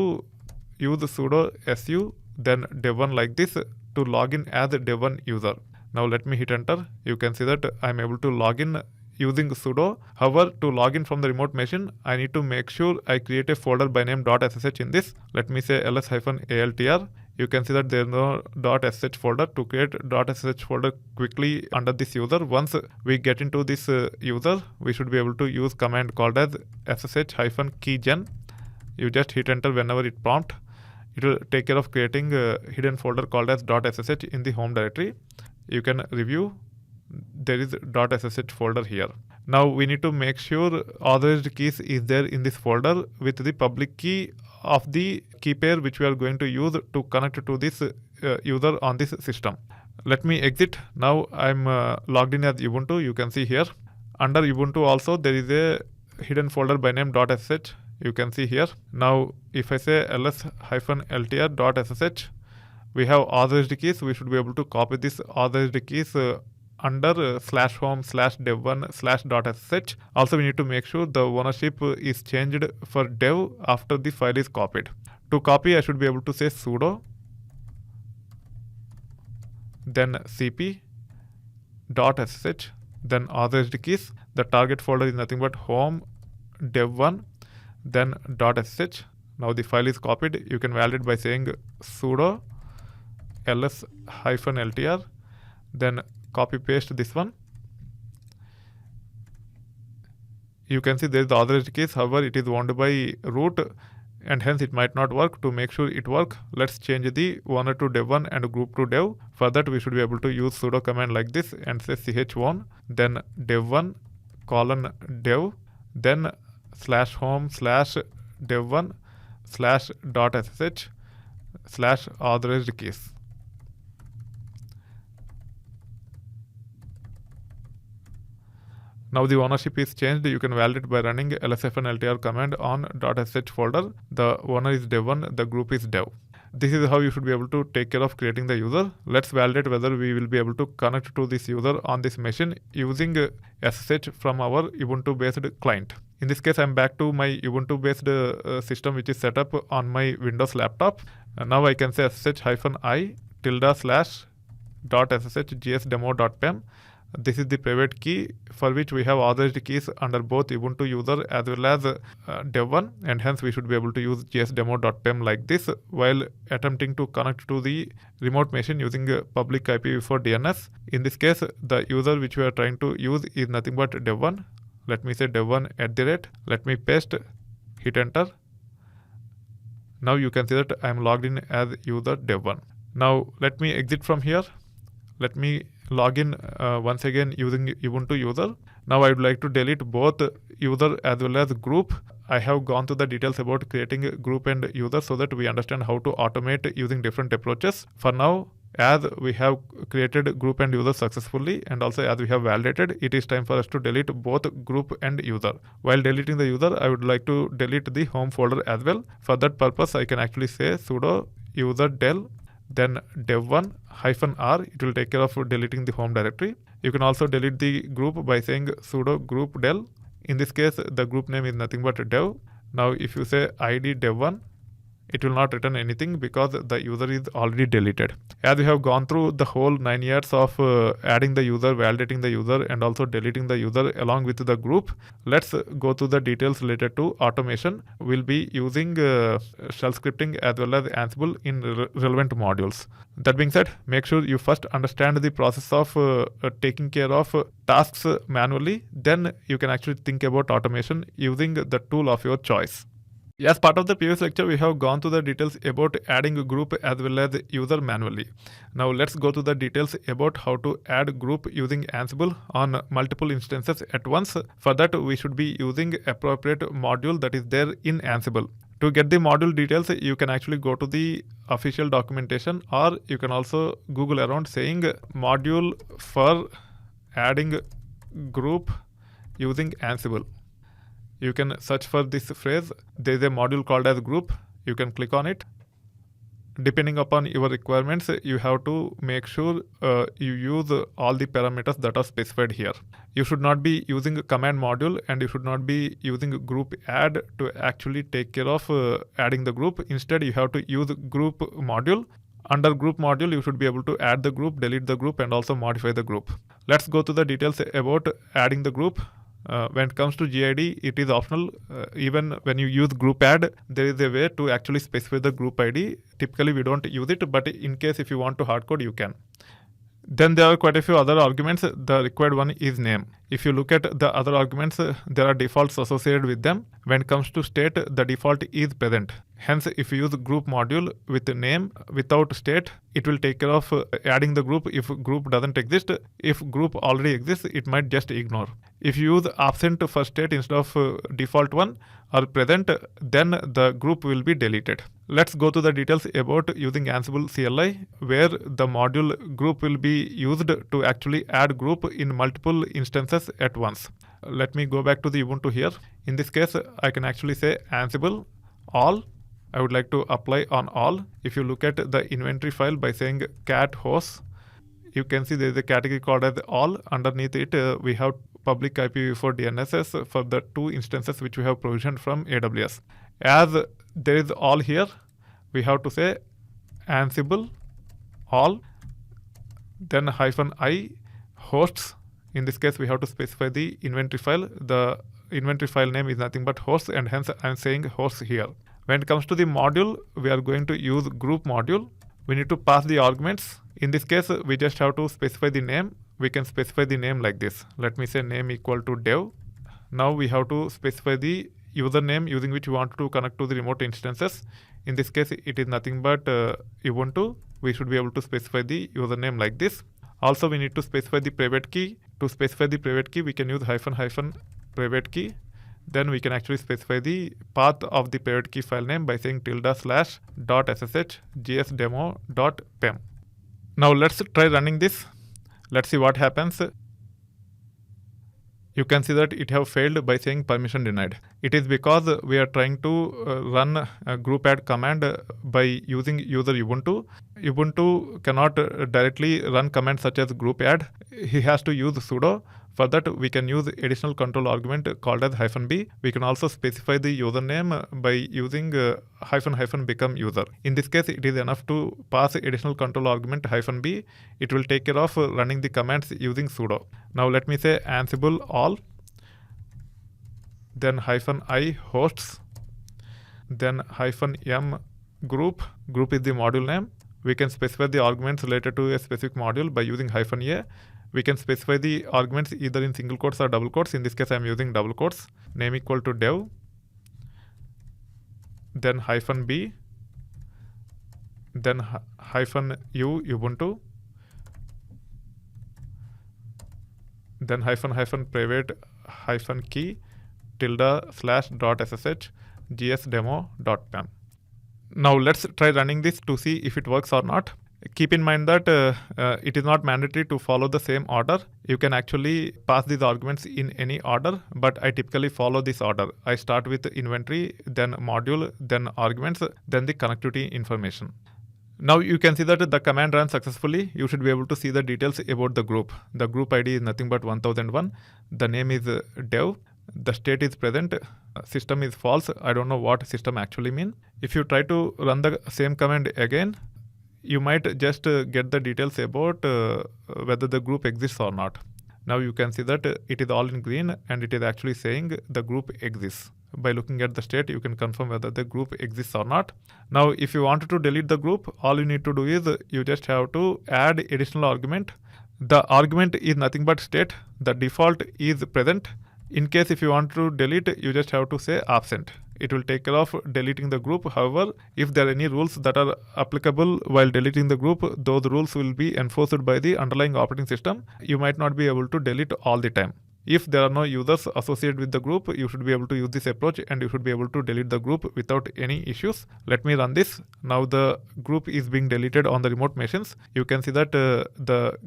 use sudo su, then dev1 like this to log in as a dev1 user. Now let me hit enter. You can see that I'm able to log in using sudo. However, to log in from the remote machine, I need to make sure I create a folder by name .ssh in this. Let me say ls-altr. You can see that there is no .sh folder. To create .sh folder quickly under this user, once we get into this user, we should be able to use command called as ssh-keygen. You just hit enter whenever it prompt. It will take care of creating a hidden folder called as .ssh in the home directory. You can review. There is .ssh folder here. Now we need to make sure authorized keys is there in this folder with the public key of the key pair which we are going to use to connect to this user on this system. Let me exit. Now I'm logged in as Ubuntu. You can see here. Under Ubuntu also there is a hidden folder by name .sh. You can see here. Now if I say ls-altr.sh, we have authorized keys. We should be able to copy this authorized keys under /home/dev1/.sh. Also, we need to make sure the ownership is changed for dev after the file is copied. To copy, I should be able to say sudo, then cp.sh, then authorized keys. The target folder is nothing but home dev1, then .sh. Now the file is copied. You can validate by saying sudo ls-altr, then copy paste this one. You can see there is the authorized keys. However, it is owned by root and hence it might not work. To make sure it works, let's change the owner to dev1 and group to dev. For that, we should be able to use sudo command like this and say chown, then dev1:dev, then /home/dev1/.sh/authorized keys. Now the ownership is changed. You can validate by running lsfn-ltr command on .sh folder. The owner is dev1, the group is dev. This is how you should be able to take care of creating the user. Let's validate whether we will be able to connect to this user on this machine using SSH from our Ubuntu based client. In this case, I'm back to my Ubuntu based system which is set up on my Windows laptop. Now I can say ssh-i /.ssh/gsdemo.pem. This is the private key for which we have authorized keys under both Ubuntu user as well as dev1, and hence we should be able to use gsdemo.pem like this while attempting to connect to the remote machine using public IPv4 DNS. In this case, the user which we are trying to use is nothing but dev1. Let me say dev1 @ let me paste, hit enter. Now you can see that I am logged in as user dev1. Now let me exit from here. Let me log in once again using Ubuntu user. Now I would like to delete both user as well as group. I have gone through the details about creating group and user so that we understand how to automate using different approaches. For now, as we have created group and user successfully, and also as we have validated, it is time for us to delete both group and user. While deleting the user, I would like to delete the home folder as well. For that purpose, I can actually say sudo user del, then dev1-r. It will take care of deleting the home directory. You can also delete the group by saying sudo group del. In this case, the group name is nothing but dev. Now if you say id dev1, it will not return anything because the user is already deleted. As we have gone through the whole 9 years of adding the user, validating the user, and also deleting the user along with the group, let's go through the details related to automation. We'll be using shell scripting as well as Ansible in relevant modules. That being said, make sure you first understand the process of taking care of tasks manually. Then you can actually think about automation using the tool of your choice. As part of the previous lecture, we have gone through the details about adding a group as well as user manually. Now let's go to the details about how to add group using Ansible on multiple instances at once. For that, we should be using appropriate module that is there in Ansible. To get the module details, you can actually go to the official documentation, or you can also Google around saying module for adding group using Ansible. You can search for this phrase. There is a module called as group. You can click on it. Depending upon your requirements, you have to make sure you use all the parameters that are specified here. You should not be using a command module, and you should not be using group add to actually take care of adding the group. Instead, you have to use group module. Under group module, you should be able to add the group, delete the group, and also modify the group. Let's go to the details about adding the group. When it comes to GID, it is optional. Even when you use group add, there is a way to actually specify the group ID. Typically, we don't use it, but in case if you want to hardcode, you can. Then there are quite a few other arguments. The required one is name. If you look at the other arguments, there are defaults associated with them. When it comes to state, the default is present. Hence, if you use group module with name without state, it will take care of adding the group if group doesn't exist. If group already exists, it might just ignore. If you use absent for state instead of default one or present, then the group will be deleted. Let's go to the details about using Ansible CLI, where the module group will be used to actually add group in multiple instances at once. Let me go back to the Ubuntu here. In this case, I can actually say Ansible all. I would like to apply on all. If you look at the inventory file by saying cat hosts, you can see there is a category called as all. Underneath it, we have public IPv4 DNSs for the 2 instances which we have provisioned from AWS. As there is all here, we have to say Ansible all, then -i hosts. In this case, we have to specify the inventory file. The inventory file name is nothing but hosts, and hence I am saying hosts here. When it comes to the module, we are going to use group module. We need to pass the arguments. In this case, we just have to specify the name. We can specify the name like this. Let me say name equal to dev. Now we have to specify the username using which we want to connect to the remote instances. In this case, it is nothing but Ubuntu. We should be able to specify the username like this. Also, we need to specify the private key. To specify the private key, we can use -- private key. Then we can actually specify the path of the private key file name by saying ~/.ssh/gsdemo.pem. Now let's try running this. Let's see what happens. you can see that it have failed by saying permission denied. It is because we are trying to run a group add command by using user Ubuntu. Ubuntu cannot directly run commands such as group add. He has to use sudo. For that, we can use additional control argument called as -b. We can also specify the username by using -- become user. In this case, it is enough to pass additional control argument -b. It will take care of running the commands using sudo. Now let me say Ansible all, then -i hosts, then -m group. Group is the module name. We can specify the arguments related to a specific module by using -a. We can specify the arguments either in single quotes or double quotes. In this case, I am using double quotes. Name equal to dev, then -b, then -u Ubuntu, then -private -key ~/.ssh gsdemo.pem. Now let's try running this to see if it works or not. Keep in mind that it is not mandatory to follow the same order. You can actually pass these arguments in any order, but I typically follow this order. I start with inventory, then module, then arguments, then the connectivity information. Now you can see that the command ran successfully. You should be able to see the details about the group. The group ID is nothing but 1001. The name is dev. The state is present. System is false. I don't know what system actually mean. If you try to run the same command again, you might just get the details about whether the group exists or not. Now you can see that it is all in green and it is actually saying the group exists. By looking at the state, you can confirm whether the group exists or not. Now, if you wanted to delete the group, all you need to do is you just have to add additional argument. The argument is nothing but state. The default is present. In case if you want to delete, you just have to say absent. It will take care of deleting the group. However, if there are any rules that are applicable while deleting the group, those rules will be enforced by the underlying operating system. You might not be able to delete all the time. If there are no users associated with the group, you should be able to use this approach and you should be able to delete the group without any issues. Let me run this. Now the group is being deleted on the remote machines. You can see that the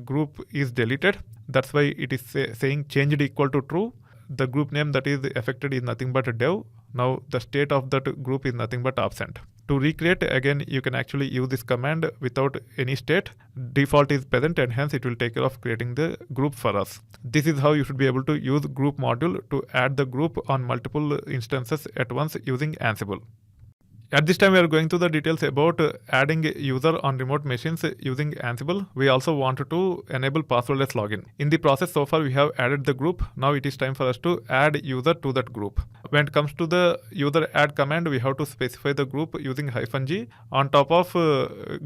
group is deleted. That's why it is saying changed equal to true. The group name that is affected is nothing but a dev. Now the state of that group is nothing but absent. To recreate, again, you can actually use this command without any state. Default is present and hence it will take care of creating the group for us. This is how you should be able to use group module to add the group on multiple instances at once using Ansible. At this time, we are going through the details about adding a user on remote machines using Ansible. We also wanted to enable passwordless login. In the process, so far we have added the group. Now it is time for us to add user to that group. When it comes to the user add command, we have to specify the group using -g. On top of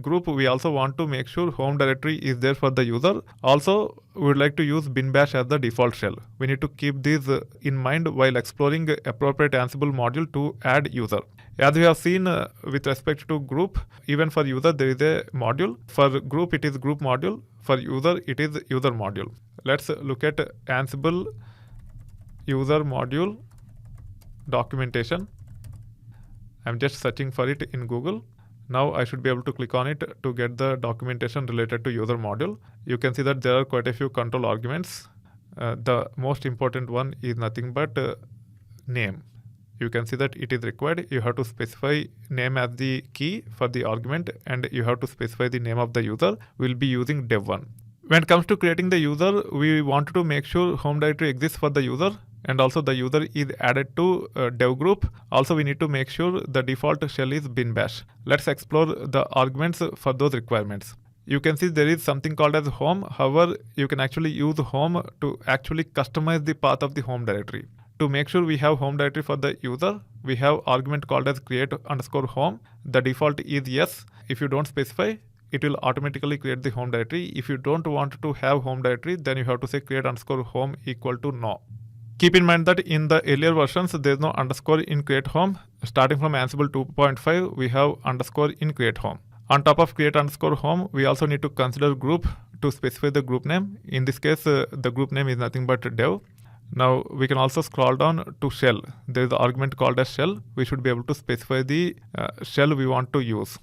group, we also want to make sure home directory is there for the user. Also, we would like to use bin bash as the default shell. We need to keep these in mind while exploring appropriate Ansible module to add user. As we have seen with respect to group, even for user there is a module. For group it is group module. For user it is user module. Let's look at Ansible user module documentation. I'm just searching for it in Google. Now I should be able to click on it to get the documentation related to user module. You can see that there are quite a few control arguments. The most important one is nothing but name. You can see that it is required. You have to specify name as the key for the argument and you have to specify the name of the user. We'll be using dev1. When it comes to creating the user, we want to make sure home directory exists for the user and also the user is added to dev group. Also, we need to make sure the default shell is bin bash. Let's explore the arguments for those requirements. You can see there is something called as home. However, you can actually use home to actually customize the path of the home directory. To make sure we have home directory for the user, we have argument called as create_home. The default is yes. If you don't specify, it will automatically create the home directory. If you don't want to have home directory, then you have to say create_home equal to no. Keep in mind that in the earlier versions, there is no underscore in create home. Starting from Ansible 2.5, we have underscore in create home. On top of create_home, we also need to consider group to specify the group name. In this case, the group name is nothing but dev. Now we can also scroll down to shell. There is an argument called as shell. We should be able to specify the shell we want to use.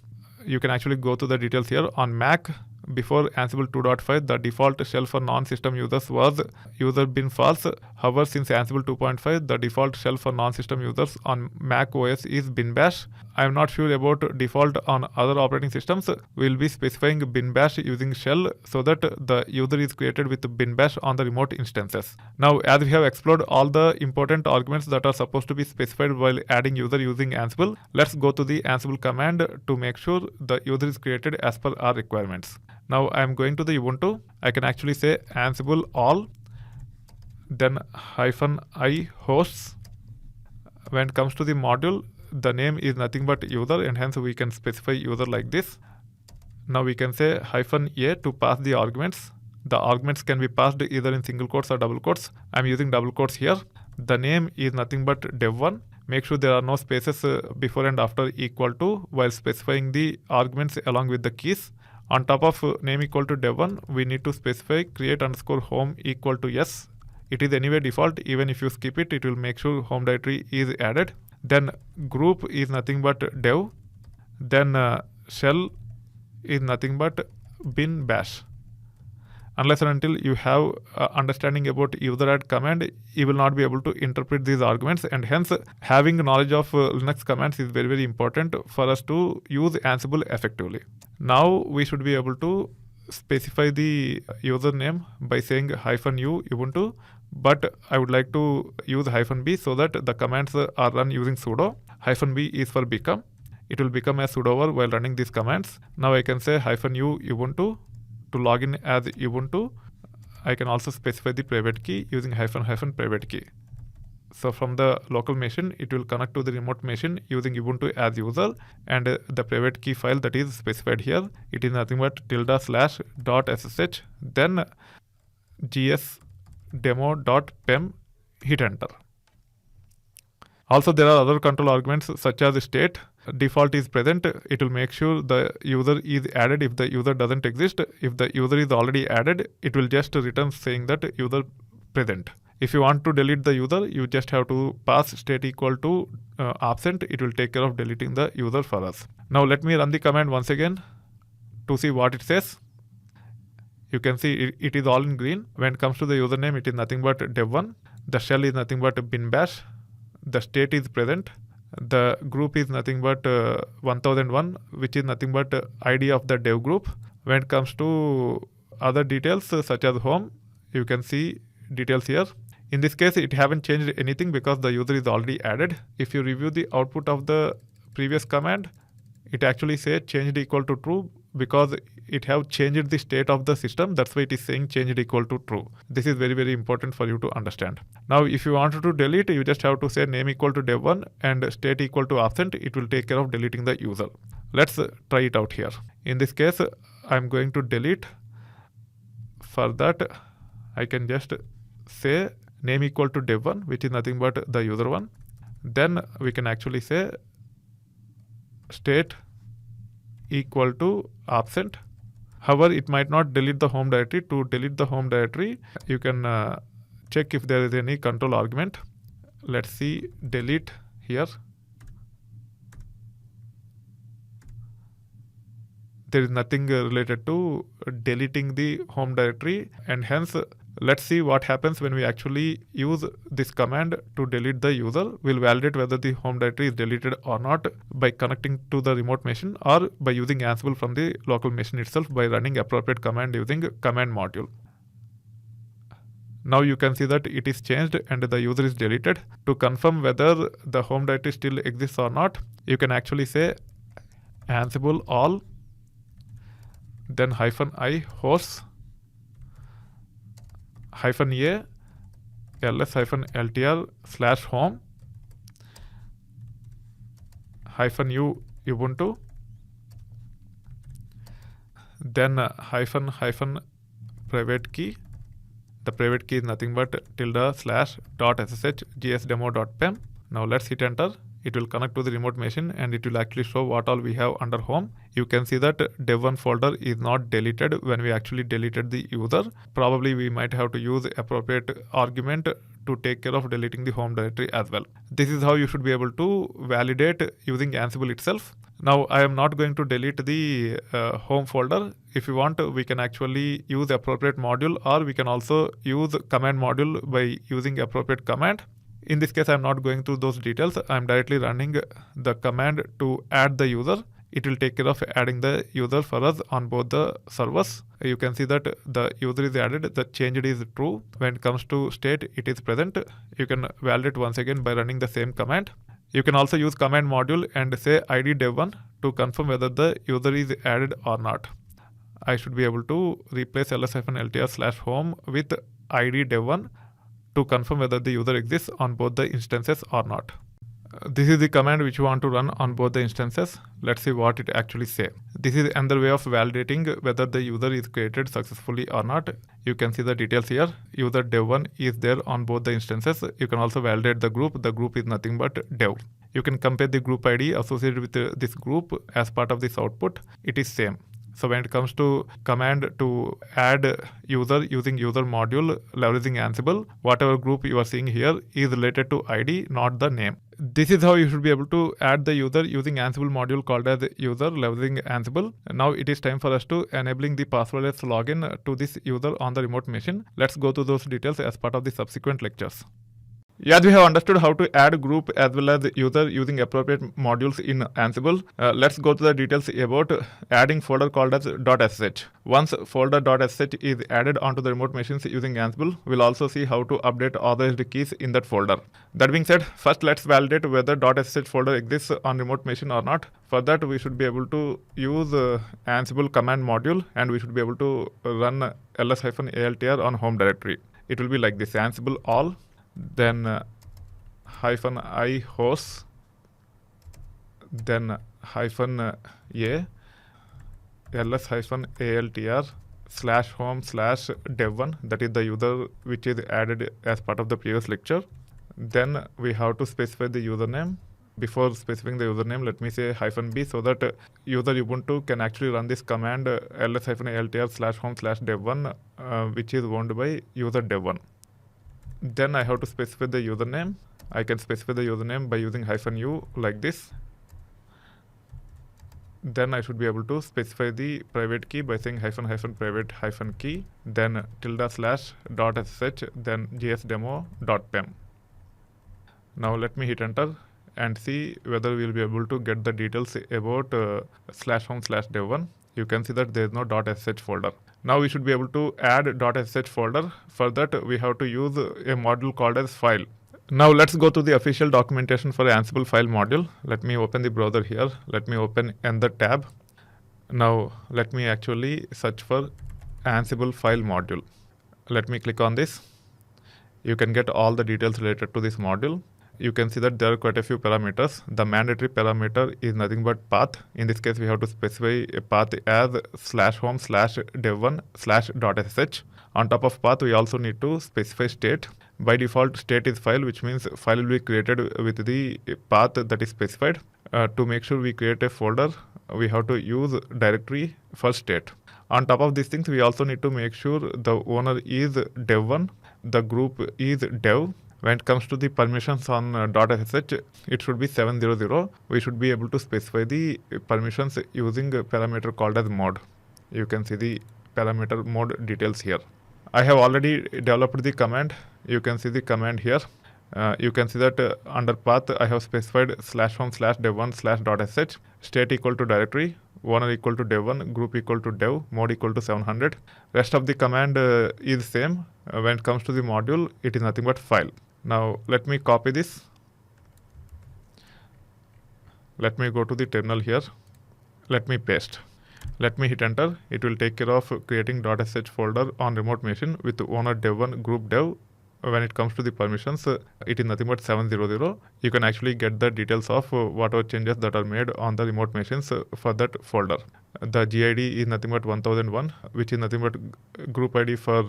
You can actually go to the details here. On Mac, before Ansible 2.5, the default shell for non-system users was user bin false. However, since Ansible 2.5, the default shell for non-system users on Mac OS is bin bash. I am not sure about default on other operating systems. We will be specifying bin bash using shell so that the user is created with bin bash on the remote instances. Now, as we have explored all the important arguments that are supposed to be specified while adding user using Ansible, let's go to the Ansible command to make sure the user is created as per our requirements. Now I am going to the Ubuntu. I can actually say Ansible all, then -i hosts. When it comes to the module, the name is nothing but user, and hence we can specify user like this. Now we can say -a to pass the arguments. The arguments can be passed either in single quotes or double quotes. I am using double quotes here. The name is nothing but dev1. Make sure there are no spaces before and after equal to while specifying the arguments along with the keys. On top of name equal to dev1, we need to specify create_home equal to yes. It is anyway default. Even if you skip it, it will make sure home directory is added. Then group is nothing but dev. Then shell is nothing but bin bash. Unless and until you have understanding about user add command, you will not be able to interpret these arguments, and hence having knowledge of Linux commands is very, very important for us to use Ansible effectively. Now we should be able to specify the username by saying -u Ubuntu, but I would like to use -b so that the commands are run using sudo. -b is for become. It will become a sudo while running these commands. Now I can say -u Ubuntu. To log in as Ubuntu, I can also specify the private key using -- private key. So from the local machine, it will connect to the remote machine using Ubuntu as user, and the private key file that is specified here, it is nothing but ~/.ssh, then gsdemo.pem, hit enter. Also, there are other control arguments such as state. Default is present. It will make sure the user is added if the user doesn't exist. If the user is already added, it will just return saying that user present. If you want to delete the user, you just have to pass state equal to absent. It will take care of deleting the user for us. Now let me run the command once again to see what it says. You can see it is all in green. When it comes to the username, it is nothing but dev1. The shell is nothing but bin bash. The state is present. The group is nothing but 1001, which is nothing but ID of the dev group. When it comes to other details such as home, you can see details here. In this case, it haven't changed anything because the user is already added. If you review the output of the previous command, it actually says changed equal to true because it have changed the state of the system. That's why it is saying changed equal to true. This is very, very important for you to understand. Now, if you wanted to delete, you just have to say name equal to dev1 and state equal to absent. It will take care of deleting the user. Let's try it out here. In this case, I'm going to delete. For that, I can just say name equal to dev1, which is nothing but the user one. Then we can actually say state equal to absent. However, it might not delete the home directory. To delete the home directory, you can check if there is any control argument. Let's see delete here. There is nothing related to deleting the home directory, and hence let's see what happens when we actually use this command to delete the user. We'll validate whether the home directory is deleted or not by connecting to the remote machine or by using Ansible from the local machine itself by running appropriate command using command module. Now you can see that it is changed and the user is deleted. To confirm whether the home directory still exists or not, you can actually say Ansible all, then -i hosts -a ls-ltr/home -u Ubuntu, then -private key. The private key is nothing but ~/.ssh gsdemo.pem. Now let's hit enter. It will connect to the remote machine and it will actually show what all we have under home. You can see that dev1 folder is not deleted when we actually deleted the user. Probably we might have to use appropriate argument to take care of deleting the home directory as well. This is how you should be able to validate using Ansible itself. Now I am not going to delete the home folder. If you want, we can actually use appropriate module, or we can also use command module by using appropriate command. In this case, I'm not going through those details. I'm directly running the command to add the user. It will take care of adding the user for us on both the servers. You can see that the user is added, the changed is true. When it comes to state, it is present. You can validate once again by running the same command. You can also use command module and say id dev1 to confirm whether the user is added or not. I should be able to replace ls-ltr/home with id dev1 to confirm whether the user exists on both the instances or not. This is the command which you want to run on both the instances. Let's see what it actually says. This is another way of validating whether the user is created successfully or not. You can see the details here. User dev1 is there on both the instances. You can also validate the group. The group is nothing but dev. You can compare the group ID associated with this group as part of this output. It is same. So when it comes to command to add user using user module leveraging Ansible, whatever group you are seeing here is related to ID, not the name. This is how you should be able to add the user using Ansible module called as user leveraging Ansible. Now it is time for us to enabling the passwordless login to this user on the remote machine. Let's go to those details as part of the subsequent lectures. As we have understood how to add group as well as user using appropriate modules in Ansible, let's go to the details about adding folder called as .sh. Once folder.sh is added onto the remote machines using Ansible, we'll also see how to update authorized keys in that folder. That being said, first let's validate whether .sh folder exists on remote machine or not. For that, we should be able to use Ansible command module, and we should be able to run ls-altr on home directory. It will be like this: Ansible all, then -i host, then -a ls-altr/home/dev1, that is the user which is added as part of the previous lecture. Then we have to specify the username. Before specifying the username, let me say -b so that user Ubuntu can actually run this command ls-altr/home/dev1 which is owned by user dev1. Then I have to specify the username. I can specify the username by using -u like this. Then I should be able to specify the private key by saying --private -key, then ~/.sh, then gsdemo.pem. Now let me hit enter and see whether we'll be able to get the details about /home/dev1. You can see that there is no .sh folder. Now we should be able to add .sh folder. For that, we have to use a module called as file. Now let's go to the official documentation for Ansible file module. Let me open the browser here. Let me open Enter tab. Now let me actually search for Ansible file module. Let me click on this. You can get all the details related to this module. You can see that there are quite a few parameters. The mandatory parameter is nothing but path. In this case, we have to specify a path as /home/dev1/.sh. On top of path, we also need to specify state. By default, state is file, which means file will be created with the path that is specified. To make sure we create a folder, we have to use directory for state. On top of these things, we also need to make sure the owner is dev1, the group is dev. When it comes to the permissions on .sh, it should be 700. We should be able to specify the permissions using a parameter called as mode. You can see the parameter mode details here. I have already developed the command. You can see the command here. You can see that under path, I have specified /home/dev1/.sh, state equal to directory, owner equal to dev1, group equal to dev, mode equal to 700. Rest of the command is same. When it comes to the module, it is nothing but file. Now let me copy this. Let me go to the terminal here. Let me paste. Let me hit enter. It will take care of creating .sh folder on remote machine with owner dev1, group dev. When it comes to the permissions, it is nothing but 700. You can actually get the details of whatever changes that are made on the remote machines for that folder. The GID is nothing but 1001, which is nothing but group ID for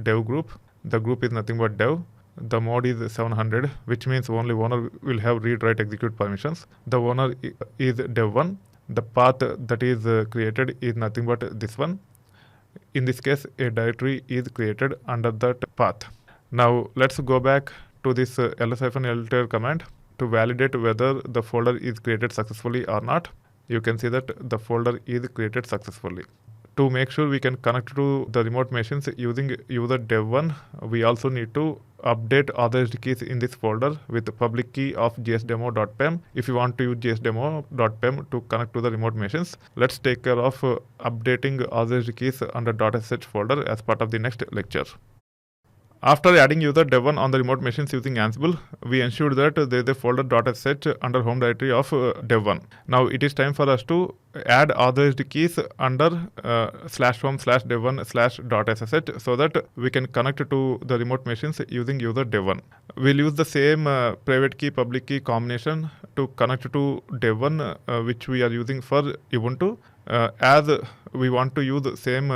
dev group. The group is nothing but dev. The mode is 700, which means only owner will have read, write, execute permissions. The owner is dev1. The path that is created is nothing but this one. In this case, a directory is created under that path. Now let's go back to this ls-altr command to validate whether the folder is created successfully or not. you can see that the folder is created successfully. To make sure we can connect to the remote machines using user dev1, we also need to update authorized keys in this folder with the public key of gsdemo.pem. If you want to use gsdemo.pem to connect to the remote machines, let's take care of updating authorized keys under .sh folder as part of the next lecture. After adding user dev1 on the remote machines using Ansible, we ensured that there is a folder .sh under home directory of dev1. Now it is time for us to add authorized keys under /home/dev1/.sh so that we can connect to the remote machines using user dev1. We'll use the same private key public key combination to connect to dev1 which we are using for Ubuntu. As we want to use the same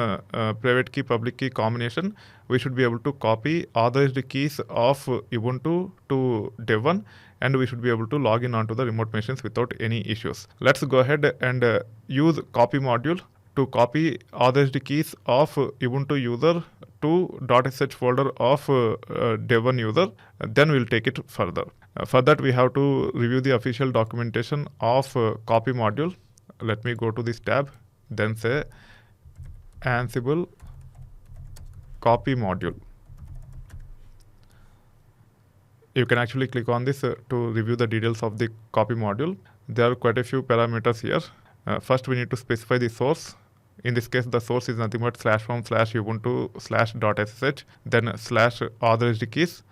private key public key combination, we should be able to copy authorized keys of Ubuntu to dev1, and we should be able to log in onto the remote machines without any issues. Let's go ahead and use copy module to copy authorized keys of Ubuntu user to .sh folder of dev1 user. Then we'll take it further. For that, we have to review the official documentation of copy module. Let me go to this tab, then say Ansible copy module. You can actually click on this to review the details of the copy module. There are quite a few parameters here. First, we need to specify the source. In this case, the source is nothing but /home/ubuntu/.sh, then /authorized keys.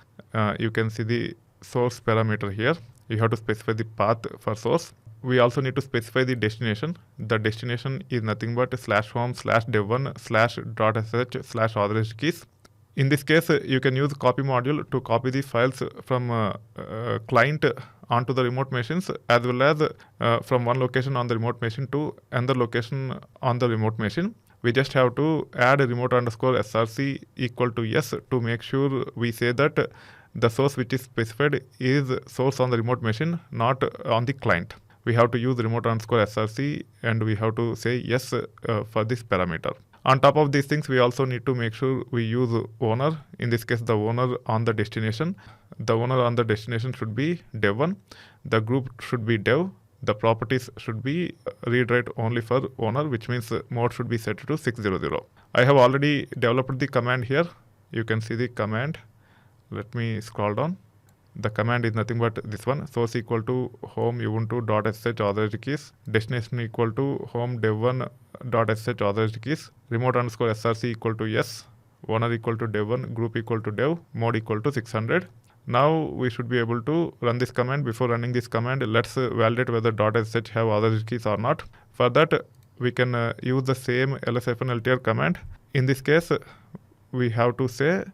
You can see the source parameter here. You have to specify the path for source. We also need to specify the destination. The destination is nothing but /home/dev1/.sh/authorized keys. In this case, you can use copy module to copy the files from client onto the remote machines, as well as from one location on the remote machine to another location on the remote machine. We just have to add a remote_src equal to yes to make sure we say that the source which is specified is source on the remote machine, not on the client. We have to use remote_src and we have to say yes for this parameter. On top of these things, we also need to make sure we use owner. In this case, the owner on the destination. The owner on the destination should be dev1. The group should be dev. The properties should be read-write only for owner, which means mode should be set to 600. I have already developed the command here. You can see the command. Let me scroll down. The command is nothing but this one: source equal to home ubuntu.sh authorized keys, destination equal to home dev1.sh authorized keys, remote_src equal to yes, owner equal to dev1, group equal to dev, mode equal to 600. Now we should be able to run this command. Before running this command, let's validate whether .sh have authorized keys or not. For that, we can use the same ls-ltr command. In this case, we have to say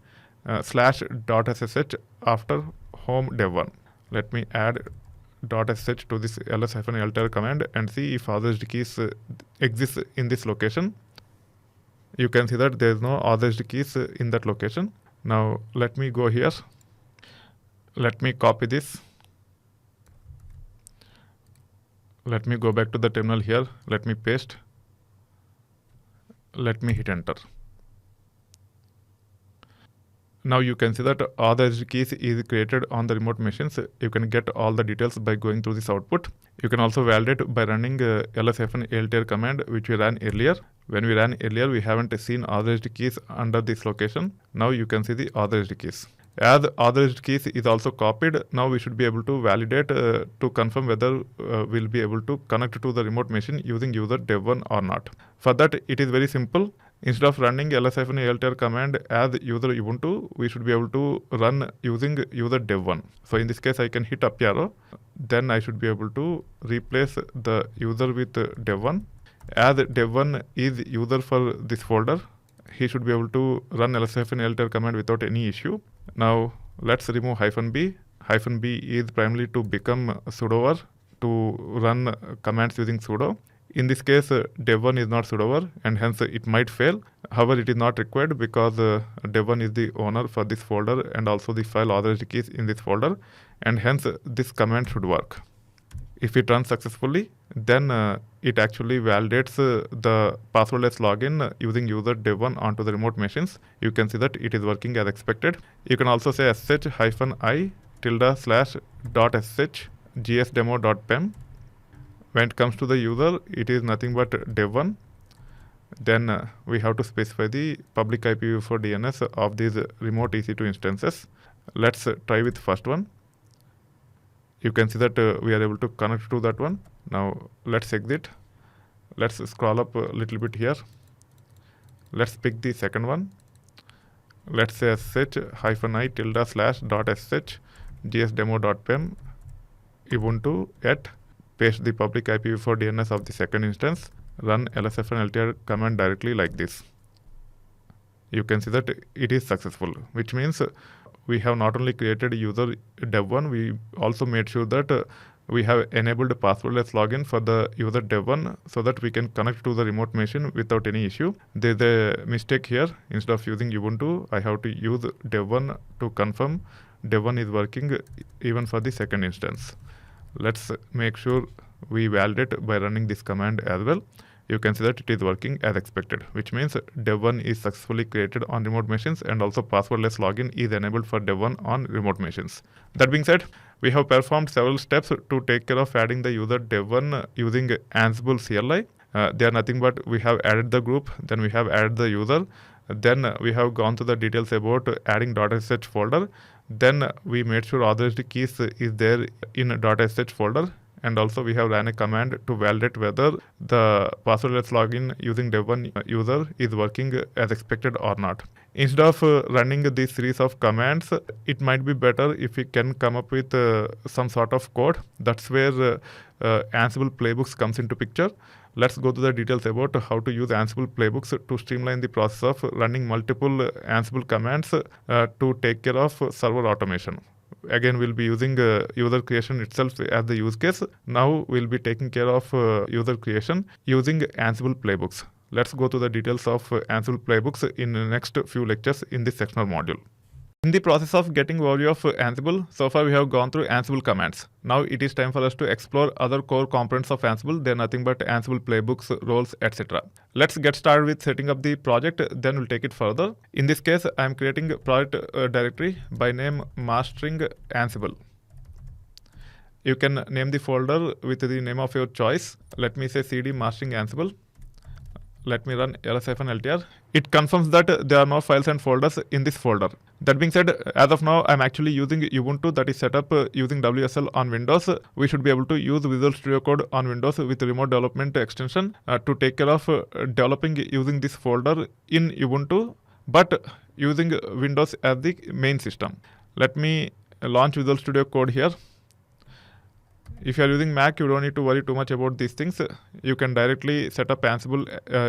/.ssh after home dev1. Let me add .sh to this ls-ltr command and see if authorized keys exist in this location. You can see that there is no authorized keys in that location. Now let me go here. Let me copy this. Let me go back to the terminal here. Let me paste. Let me hit enter. Now you can see that authorized keys is created on the remote machines. You can get all the details by going through this output. You can also validate by running ls-ltr command, which we ran earlier. When we ran earlier, we haven't seen authorized keys under this location. Now you can see the authorized keys. As authorized keys is also copied, now we should be able to validate to confirm whether we'll be able to connect to the remote machine using user dev1 or not. For that, it is very simple. Instead of running ls-ltr command as user Ubuntu, we should be able to run using user dev1. So in this case, I can hit up arrow. Then I should be able to replace the user with dev1. As dev1 is user for this folder, he should be able to run ls-ltr command without any issue. Now let's remove -b. -b is primarily to become sudoer, to run commands using sudo. In this case, dev1 is not sudoer and hence it might fail. However, it is not required because dev1 is the owner for this folder and also the file authorized keys in this folder, and hence this command should work. If it runs successfully, then it actually validates the passwordless login using user dev1 onto the remote machines. You can see that it is working as expected. You can also say sh-i ~/.sh gsdemo.pem. When it comes to the user, it is nothing but dev1. Then we have to specify the public IPv4 DNS of these remote EC2 instances. Let's try with first one. You can see that we are able to connect to that one. Now let's exit. Let's scroll up a little bit here. Let's pick the second one. Let's say sh-i /.sh gsdemo.pem Ubuntu at paste the public IPv4 DNS of the second instance. Run lsfn ltr command directly like this. You can see that it is successful, which means we have not only created user dev1, we also made sure that we have enabled passwordless login for the user dev1 so that we can connect to the remote machine without any issue. There's a mistake here. Instead of using Ubuntu, I have to use dev1 to confirm dev1 is working even for the second instance. Let's make sure we validate by running this command as well. You can see that it is working as expected, which means dev1 is successfully created on remote machines, and also passwordless login is enabled for dev1 on remote machines. That being said, we have performed several steps to take care of adding the user dev1 using Ansible CLI. They are nothing but we have added the group, then we have added the user, then we have gone to the details about adding .sh folder, then we made sure authorized keys is there in .sh folder, and also we have ran a command to validate whether the passwordless login using dev1 user is working as expected or not. Instead of running this series of commands, it might be better if we can come up with some sort of code. That's where Ansible Playbooks comes into picture. Let's go to the details about how to use Ansible Playbooks to streamline the process of running multiple Ansible commands to take care of server automation. Again, we'll be using user creation itself as the use case. Now we'll be taking care of user creation using Ansible Playbooks. Let's go to the details of Ansible Playbooks in the next few lectures in this sectional module. In the process of getting overview of Ansible, so far we have gone through Ansible commands. Now it is time for us to explore other core components of Ansible. They are nothing but Ansible playbooks, roles, etc. Let's get started with setting up the project, then we'll take it further. In this case, I am creating a project directory by name mastering Ansible. You can name the folder with the name of your choice. Let me say cd mastering Ansible. Let me run ls-ltr. It confirms that there are no files and folders in this folder. That being said, as of now, I'm actually using Ubuntu that is set up using WSL on Windows. We should be able to use Visual Studio Code on Windows with remote development extension to take care of developing using this folder in Ubuntu, but using Windows as the main system. Let me launch Visual Studio Code here. If you are using Mac, you don't need to worry too much about these things. You can directly set up Ansible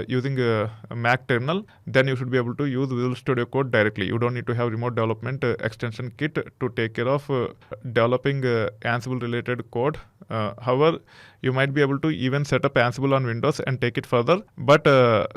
using a Mac terminal. Then you should be able to use Visual Studio Code directly. You don't need to have remote development extension kit to take care of developing Ansible related code. However, you might be able to even set up Ansible on Windows and take it further. But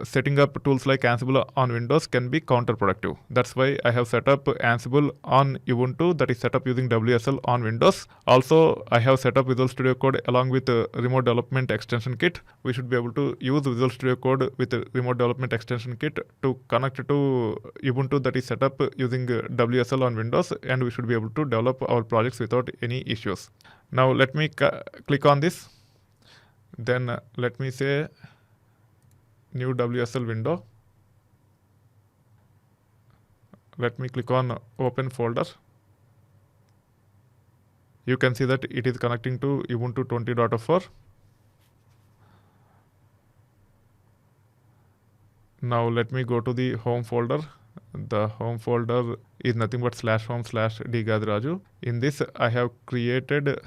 setting up tools like Ansible on Windows can be counterproductive. That's why I have set up Ansible on Ubuntu that is set up using WSL on Windows. Also, I have set up Visual Studio Code along with remote development extension kit. We should be able to use Visual Studio Code with remote development extension kit to connect to Ubuntu that is set up using WSL on Windows, and we should be able to develop our projects without any issues. Now let me click on this. Then let me say new WSL window. Let me click on open folder. You can see that it is connecting to Ubuntu 20.04. Now let me go to the home folder. The home folder is nothing but /home/dgadraju. In this, I have created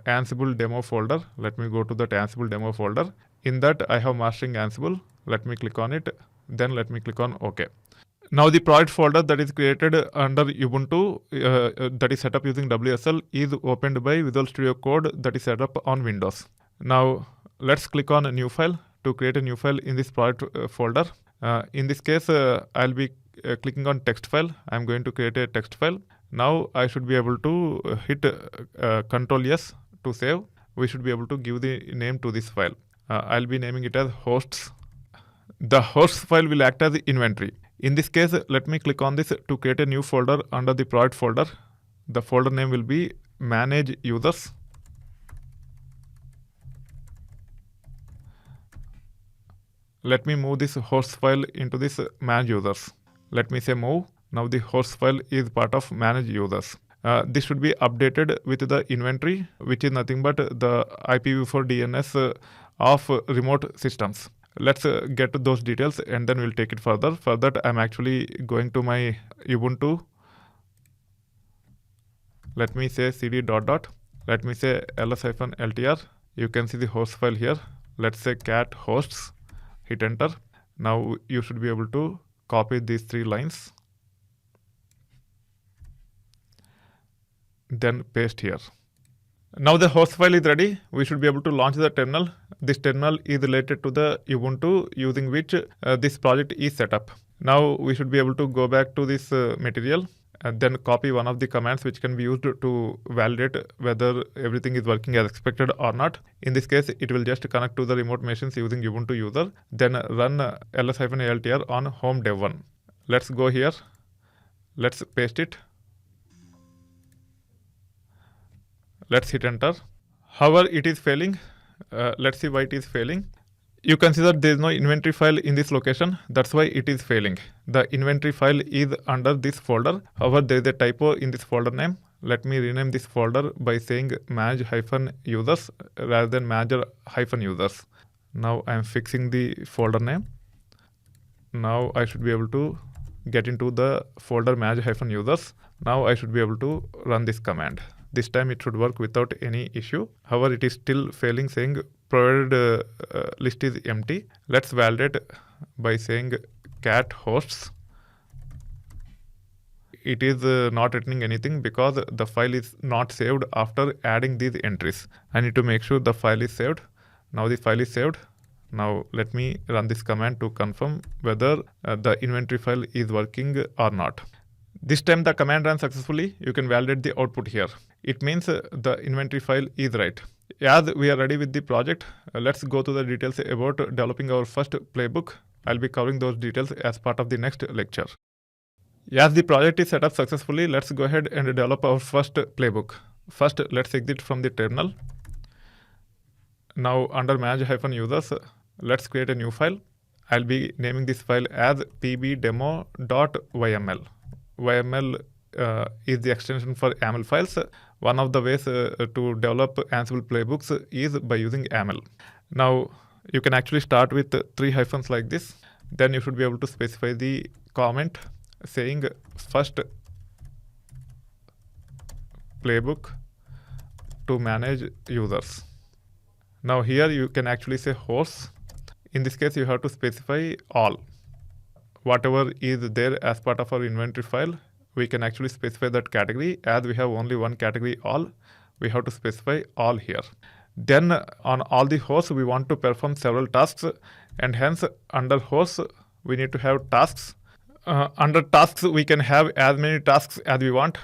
Ansible demo folder. Let me go to that Ansible demo folder. In that, I have mastering Ansible. Let me click on it. Then let me click on OK. Now the project folder that is created under Ubuntu that is set up using WSL is opened by Visual Studio Code that is set up on Windows. Now let's click on a new file to create a new file in this project folder. In this case, I'll be clicking on text file. I'm going to create a text file. Now I should be able to hit Ctrl S to save. We should be able to give the name to this file. I'll be naming it as hosts. The hosts file will act as the inventory. In this case, let me click on this to create a new folder under the project folder. The folder name will be manage users. Let me move this host file into this manage users. Let me say move. Now the host file is part of manage users. This should be updated with the inventory, which is nothing but the IPv4 DNS of remote systems. Let's get to those details and then we'll take it further. For that, I'm actually going to my Ubuntu. Let me say cd dot dot. Let me say ls-ltr. You can see the host file here. Let's say cat hosts. Hit enter. Now you should be able to copy these 3 lines. Then paste here. Now the host file is ready. We should be able to launch the terminal. This terminal is related to the Ubuntu using which this project is set up. Now we should be able to go back to this material and then copy one of the commands which can be used to validate whether everything is working as expected or not. In this case, it will just connect to the remote machines using Ubuntu user, then run ls-altr on home dev1. Let's go here. Let's paste it. Let's hit enter. However, it is failing. Let's see why it is failing. You can see that there is no inventory file in this location. That's why it is failing. The inventory file is under this folder. However, there is a typo in this folder name. Let me rename this folder by saying manage-users rather than manager-users. Now I am fixing the folder name. Now I should be able to get into the folder manage-users. Now I should be able to run this command. This time it should work without any issue. However, it is still failing, saying provided list is empty. Let's validate by saying cat hosts. It is not returning anything because the file is not saved after adding these entries. I need to make sure the file is saved. Now the file is saved. Now let me run this command to confirm whether the inventory file is working or not. This time the command ran successfully. You can validate the output here. It means the inventory file is right. As we are ready with the project, let's go to the details about developing our first playbook. I'll be covering those details as part of the next lecture. As the project is set up successfully, let's go ahead and develop our first playbook. First, let's exit from the terminal. Now under manage-users, let's create a new file. I'll be naming this file as pbdemo.yml. YML is the extension for YAML files. One of the ways to develop Ansible playbooks is by using YAML. Now you can actually start with 3 hyphens like this. Then you should be able to specify the comment saying first playbook to manage users. Now here you can actually say hosts. In this case, you have to specify all. Whatever is there as part of our inventory file, we can actually specify that category. As we have only one category all, we have to specify all here. Then on all the hosts, we want to perform several tasks, and hence under hosts, we need to have tasks. Under tasks, we can have as many tasks as we want.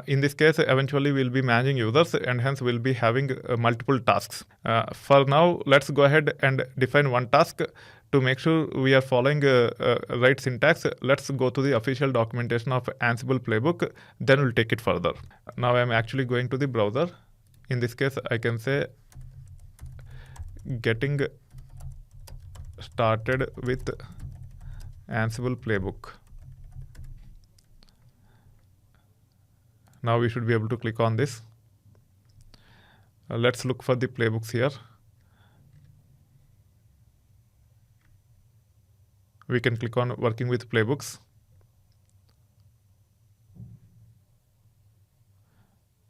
In this case, eventually we'll be managing users and hence we'll be having multiple tasks. For now, let's go ahead and define one task. To make sure we are following right syntax, let's go to the official documentation of Ansible Playbook, then we'll take it further. Now I'm actually going to the browser. In this case, I can say getting started with Ansible Playbook. Now we should be able to click on this. Let's look for the playbooks here. We can click on working with playbooks.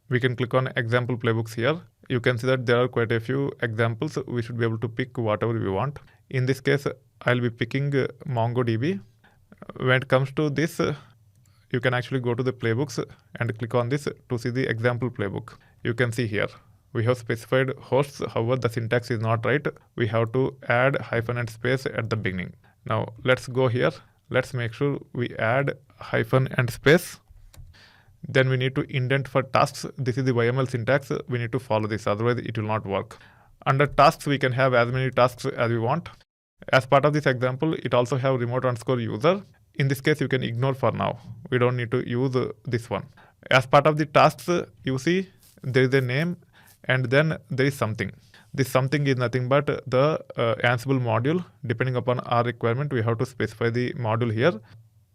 We can click on example playbooks here. You can see that there are quite a few examples. We should be able to pick whatever we want. In this case, I'll be picking MongoDB. When it comes to this, you can actually go to the playbooks and click on this to see the example playbook. You can see here, we have specified hosts. However, the syntax is not right. We have to add hyphen and space at the beginning. Now let's go here. Let's make sure we add hyphen and space. Then we need to indent for tasks. This is the YML syntax. We need to follow this, otherwise it will not work. Under tasks, we can have as many tasks as we want. As part of this example, it also have remote_user. In this case, you can ignore for now. We don't need to use this one. As part of the tasks, you see there is a name and then there is something. This something is nothing but the Ansible module. Depending upon our requirement, we have to specify the module here.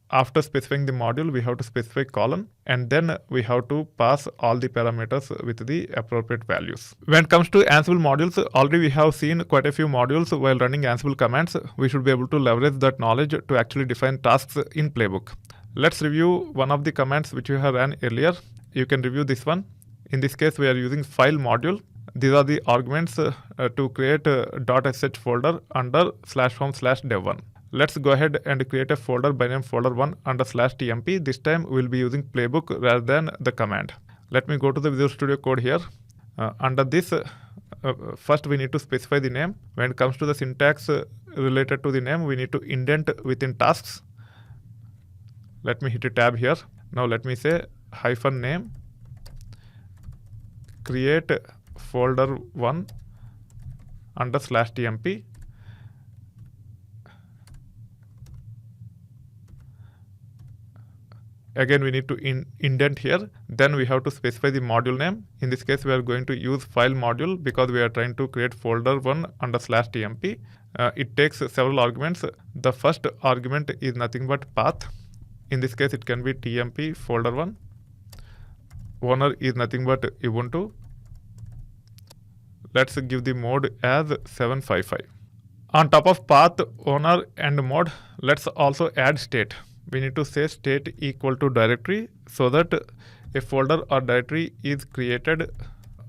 After specifying the module, we have to specify colon, and then we have to pass all the parameters with the appropriate values. When it comes to Ansible modules, already we have seen quite a few modules while running Ansible commands. We should be able to leverage that knowledge to actually define tasks in Playbook. Let's review one of the commands which we have ran earlier. You can review this one. In this case, we are using file module. These are the arguments to create a .sh folder under /home/dev1. Let's go ahead and create a folder by name folder1 under /tmp. This time we'll be using Playbook rather than the command. Let me go to the Visual Studio Code here. Under this, first we need to specify the name. When it comes to the syntax related to the name, we need to indent within tasks. Let me hit a tab here. Now let me say -name create folder1 under /tmp. Again, we need to indent here. Then we have to specify the module name. In this case, we are going to use file module because we are trying to create folder1 under /tmp. It takes several arguments. The first argument is nothing but path. In this case, it can be tmp folder1. Owner is nothing but Ubuntu. Let's give the mode as 755. On top of path, owner, and mode, let's also add state. We need to say state equal to directory so that a folder or directory is created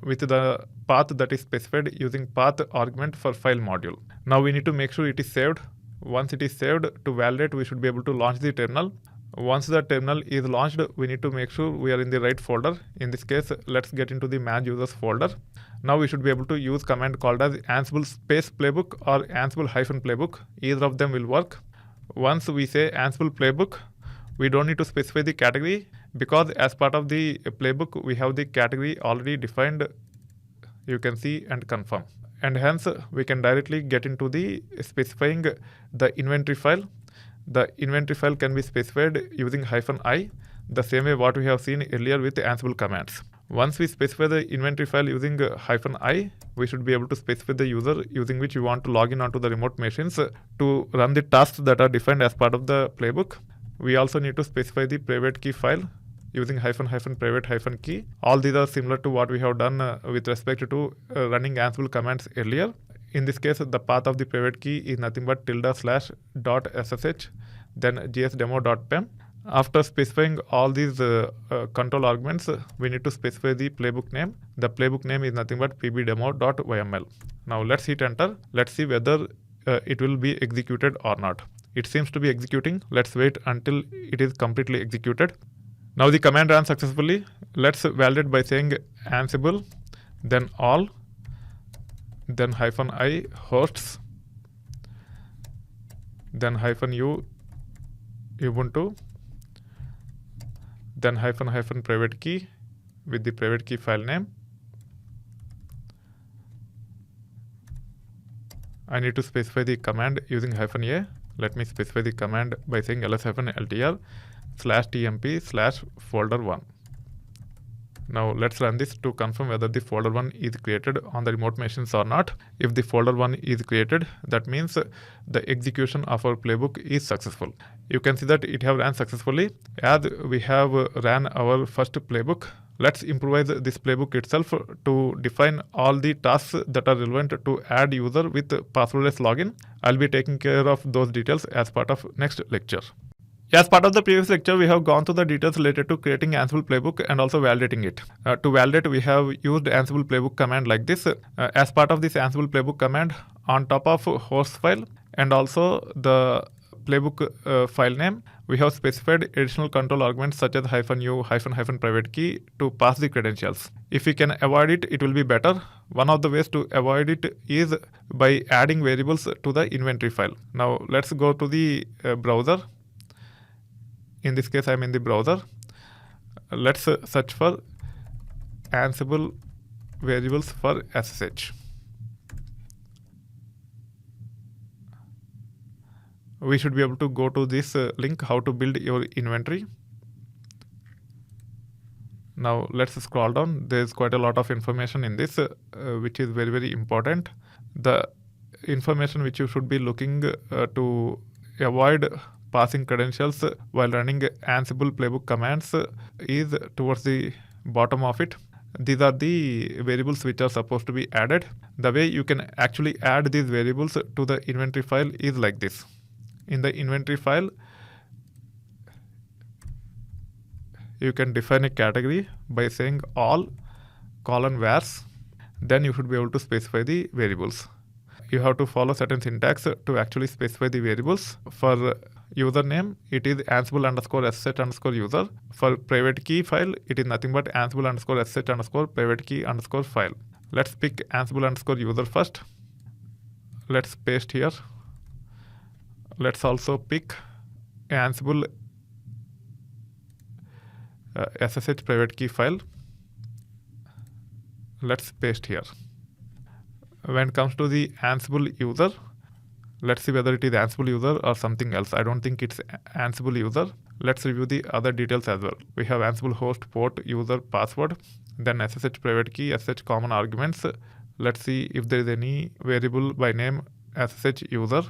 with the path that is specified using path argument for file module. Now we need to make sure it is saved. Once it is saved, to validate, we should be able to launch the terminal. Once the terminal is launched, we need to make sure we are in the right folder. In this case, let's get into the Mange users folder. Now we should be able to use command called as Ansible Playbook or Ansible Playbook. Either of them will work. Once we say Ansible Playbook, we don't need to specify the category because as part of the playbook, we have the category already defined. You can see and confirm. And hence, we can directly get into the specifying the inventory file. The inventory file can be specified using -i, the same way what we have seen earlier with the Ansible commands. Once we specify the inventory file using -i, we should be able to specify the user using which we want to log in onto the remote machines to run the tasks that are defined as part of the playbook. We also need to specify the private key file using -private key. All these are similar to what we have done with respect to running Ansible commands earlier. In this case, the path of the private key is nothing but ~/.ssh, then gsdemo.pem. After specifying all these control arguments, we need to specify the playbook name. The playbook name is nothing but pbdemo.yml. Now let's hit enter. Let's see whether it will be executed or not. It seems to be executing. Let's wait until it is completely executed. Now the command ran successfully. Let's validate by saying Ansible, then all, then -i hosts, then -u Ubuntu, then --private key with the private key file name. I need to specify the command using -a. Let me specify the command by saying ls-ltr /tmp/folder1. Now let's run this to confirm whether the folder1 is created on the remote machines or not. If the folder1 is created, that means the execution of our playbook is successful. You can see that it have ran successfully as we have ran our first playbook. Let's improvise this playbook itself to define all the tasks that are relevant to add user with passwordless login. I'll be taking care of those details as part of next lecture. As part of the previous lecture, we have gone through the details related to creating Ansible Playbook and also validating it. To validate, we have used Ansible Playbook command like this. As part of this Ansible Playbook command, on top of host file and also the playbook file name, we have specified additional control arguments such as -u, -private key to pass the credentials. If we can avoid it, it will be better. One of the ways to avoid it is by adding variables to the inventory file. Now let's go to the browser. In this case, I'm in the browser. Let's search for Ansible variables for SSH. We should be able to go to this link, how to build your inventory. Now let's scroll down. There is quite a lot of information in this, which is very, very important. The information which you should be looking to avoid passing credentials while running Ansible Playbook commands is towards the bottom of it. These are the variables which are supposed to be added. The way you can actually add these variables to the inventory file is like this. In the inventory file, you can define a category by saying all vars. Then you should be able to specify the variables. You have to follow certain syntax to actually specify the variables. For username, it is Ansible _ssh _user. For private key file, it is nothing but Ansible _ssh private key file. Let's pick Ansible user first. Let's paste here. Let's also pick Ansible SSH private key file. Let's paste here. When it comes to the Ansible user, let's see whether it is Ansible user or something else. I don't think it's Ansible user. Let's review the other details as well. We have Ansible host, port, user, password, then SSH private key, SSH common arguments. Let's see if there is any variable by name SSH user.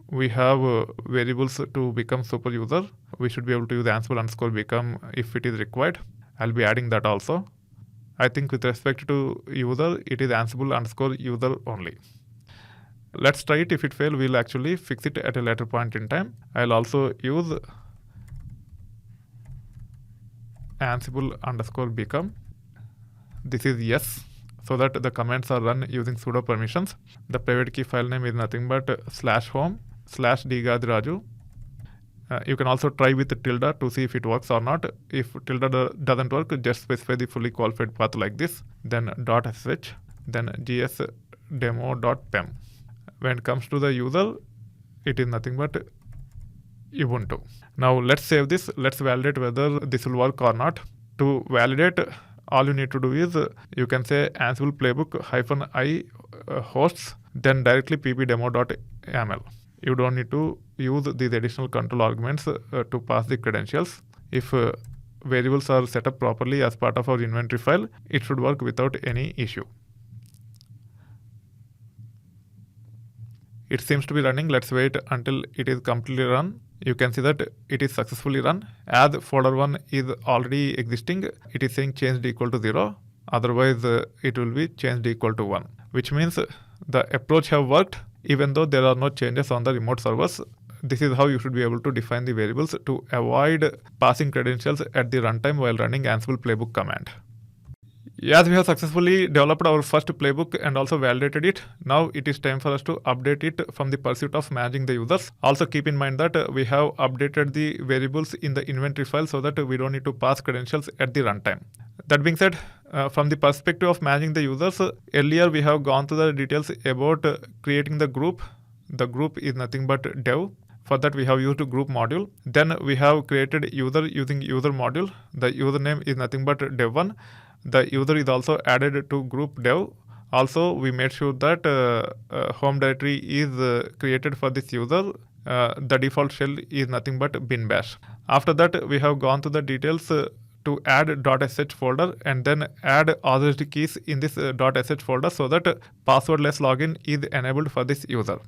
We have variables to become super user. We should be able to use Ansible _become if it is required. I'll be adding that also. I think with respect to user, it is Ansible user only. Let's try it. If it fails, we'll actually fix it at a later point in time. I'll also use Ansible _become. This is yes, so that the commands are run using sudo permissions. The private key file name is nothing but /home/dgadiraju. You can also try with tilde to see if it works or not. If tilde doesn't work, just specify the fully qualified path like this, then .sh, then gsdemo.pem. When it comes to the user, it is nothing but Ubuntu. Now let's save this. Let's validate whether this will work or not. To validate, all you need to do is you can say Ansible Playbook -i hosts, then directly pbdemo.yaml. You don't need to use these additional control arguments to pass the credentials. If variables are set up properly as part of our inventory file, it should work without any issue. It seems to be running. Let's wait until it is completely run. You can see that it is successfully run. As folder 1 is already existing, it is saying changed equal to 0. Otherwise, it will be changed equal to 1, which means the approach have worked even though there are no changes on the remote servers. This is how you should be able to define the variables to avoid passing credentials at the runtime while running Ansible Playbook command. As we have successfully developed our first playbook and also validated it, now it is time for us to update it from the pursuit of managing the users. Also keep in mind that we have updated the variables in the inventory file so that we don't need to pass credentials at the runtime. That being said, from the perspective of managing the users, earlier we have gone through the details about creating the group. The group is nothing but dev. For that we have used group module. Then we have created user using user module. The username is nothing but dev1. The user is also added to group dev. Also, we made sure that home directory is created for this user. The default shell is nothing but bin bash. After that, we have gone to the details to add .sh folder and then add authorized keys in this .sh folder so that passwordless login is enabled for this user.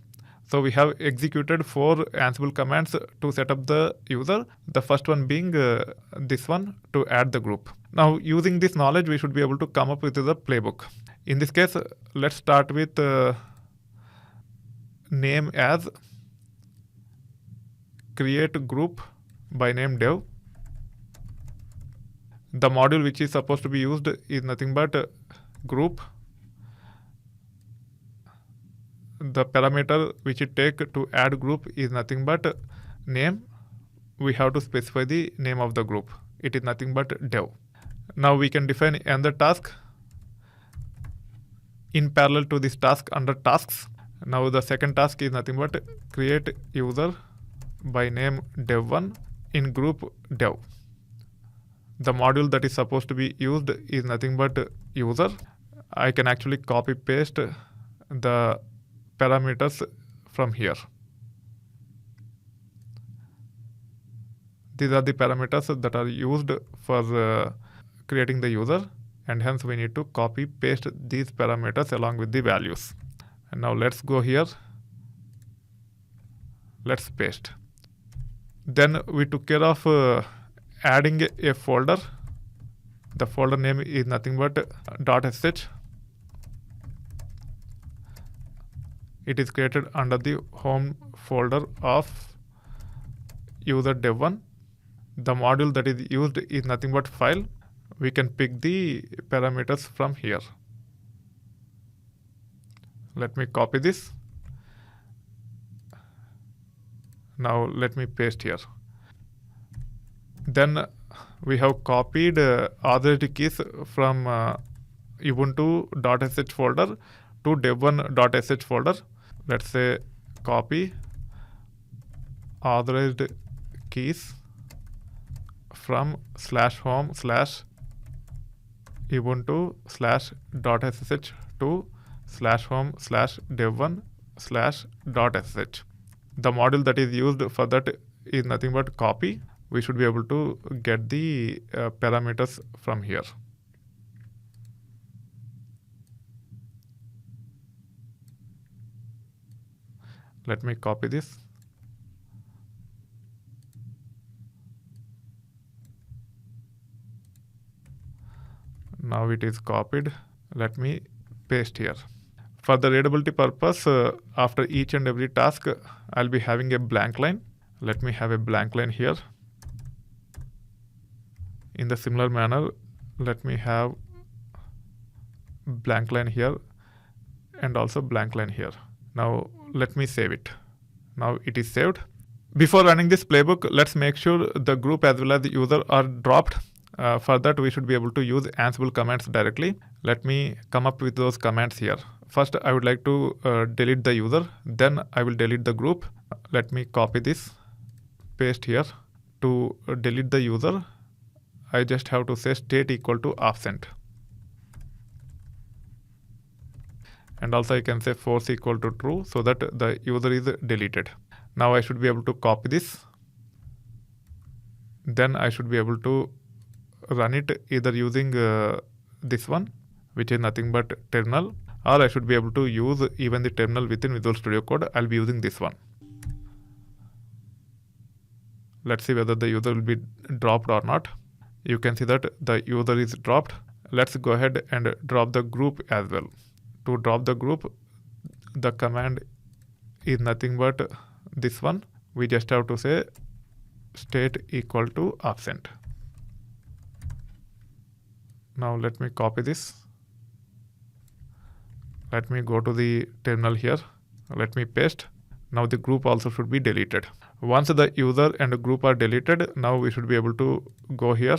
So we have executed 4 Ansible commands to set up the user. The first one being this one to add the group. Now using this knowledge, we should be able to come up with the playbook. In this case, let's start with name as create group by name dev. The module which is supposed to be used is nothing but group. The parameter which it take to add group is nothing but name. We have to specify the name of the group. It is nothing but dev. Now we can define another task in parallel to this task under tasks. Now the second task is nothing but create user by name dev1 in group dev. The module that is supposed to be used is nothing but user. I can actually copy paste the parameters from here. These are the parameters that are used for creating the user, and hence we need to copy paste these parameters along with the values. And now let's go here. Let's paste. Then we took care of adding a folder. The folder name is nothing but .sh. It is created under the home folder of user dev1. The module that is used is nothing but file. We can pick the parameters from here. Let me copy this. Now let me paste here. Then we have copied authorized keys from ubuntu.sh folder to dev1.sh folder. Let's say copy authorized keys from /home/ubuntu/.sh to /home/dev1/.sh. The module that is used for that is nothing but copy. We should be able to get the parameters from here. Let me copy this. Now it is copied. Let me paste here. For the readability purpose, after each and every task, I'll be having a blank line. Let me have a blank line here. In the similar manner, let me have blank line here and also blank line here. Now let me save it. Now it is saved. Before running this playbook, let's make sure the group as well as the user are dropped. For that, we should be able to use Ansible commands directly. Let me come up with those commands here. First, I would like to delete the user. Then I will delete the group. Let me copy this, paste here. To delete the user, I just have to say state equal to absent. And also I can say force equal to true so that the user is deleted. Now I should be able to copy this. Then I should be able to run it either using this one, which is nothing but terminal, or I should be able to use even the terminal within Visual Studio Code. I'll be using this one. Let's see whether the user will be dropped or not. You can see that the user is dropped. Let's go ahead and drop the group as well. To drop the group, the command is nothing but this one. We just have to say state equal to absent. Now let me copy this. Let me go to the terminal here. Let me paste. Now the group also should be deleted. Once the user and the group are deleted, now we should be able to go here.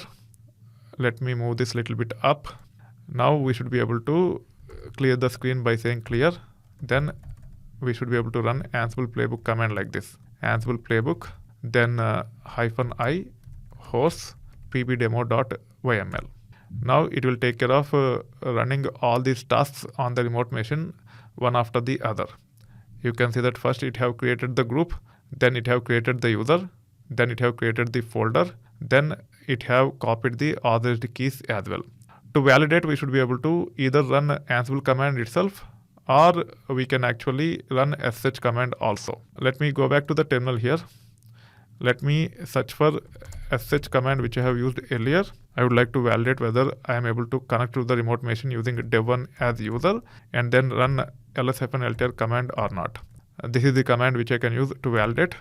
Let me move this little bit up. Now we should be able to clear the screen by saying clear. Then we should be able to run Ansible Playbook command like this. Ansible Playbook, then -i host pbdemo.yml. Now it will take care of running all these tasks on the remote machine one after the other. You can see that first it have created the group, then it have created the user, then it have created the folder, then it have copied the authorized keys as well. To validate, we should be able to either run Ansible command itself, or we can actually run sh command also. Let me go back to the terminal here. Let me search for sh command which I have used earlier. I would like to validate whether I am able to connect to the remote machine using dev1 as user and then run ls-ltr command or not. This is the command which I can use to validate.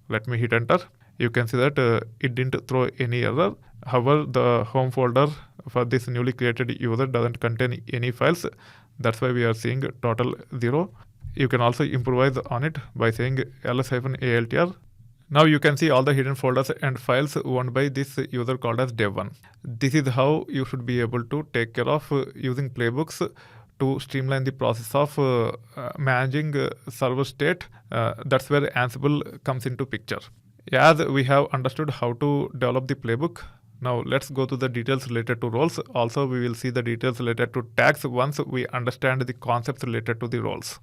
Let me hit enter. You can see that it didn't throw any error. However, the home folder for this newly created user doesn't contain any files. That's why we are seeing total 0. You can also improvise on it by saying ls-altr. Now you can see all the hidden folders and files owned by this user called as dev1. This is how you should be able to take care of using playbooks to streamline the process of managing server state. That's where Ansible comes into picture. As we have understood how to develop the playbook, now let's go to the details related to roles. Also, we will see the details related to tags once we understand the concepts related to the roles.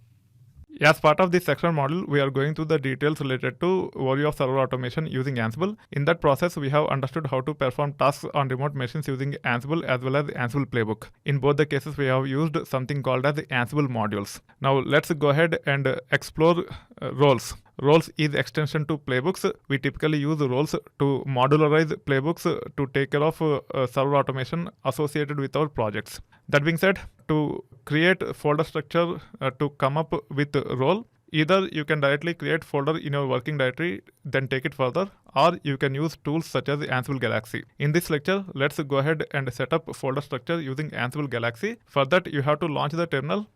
As part of this section module, we are going through the details related to overview of server automation using Ansible. In that process, we have understood how to perform tasks on remote machines using Ansible as well as Ansible Playbook. In both the cases, we have used something called as Ansible modules. Now let's go ahead and explore roles. Roles is extension to playbooks. We typically use roles to modularize playbooks to take care of server automation associated with our projects. That being said, to create folder structure to come up with role, either you can directly create folder in your working directory, then take it further, or you can use tools such as Ansible Galaxy. In this lecture, let's go ahead and set up folder structure using Ansible Galaxy. For that, you have to launch the terminal.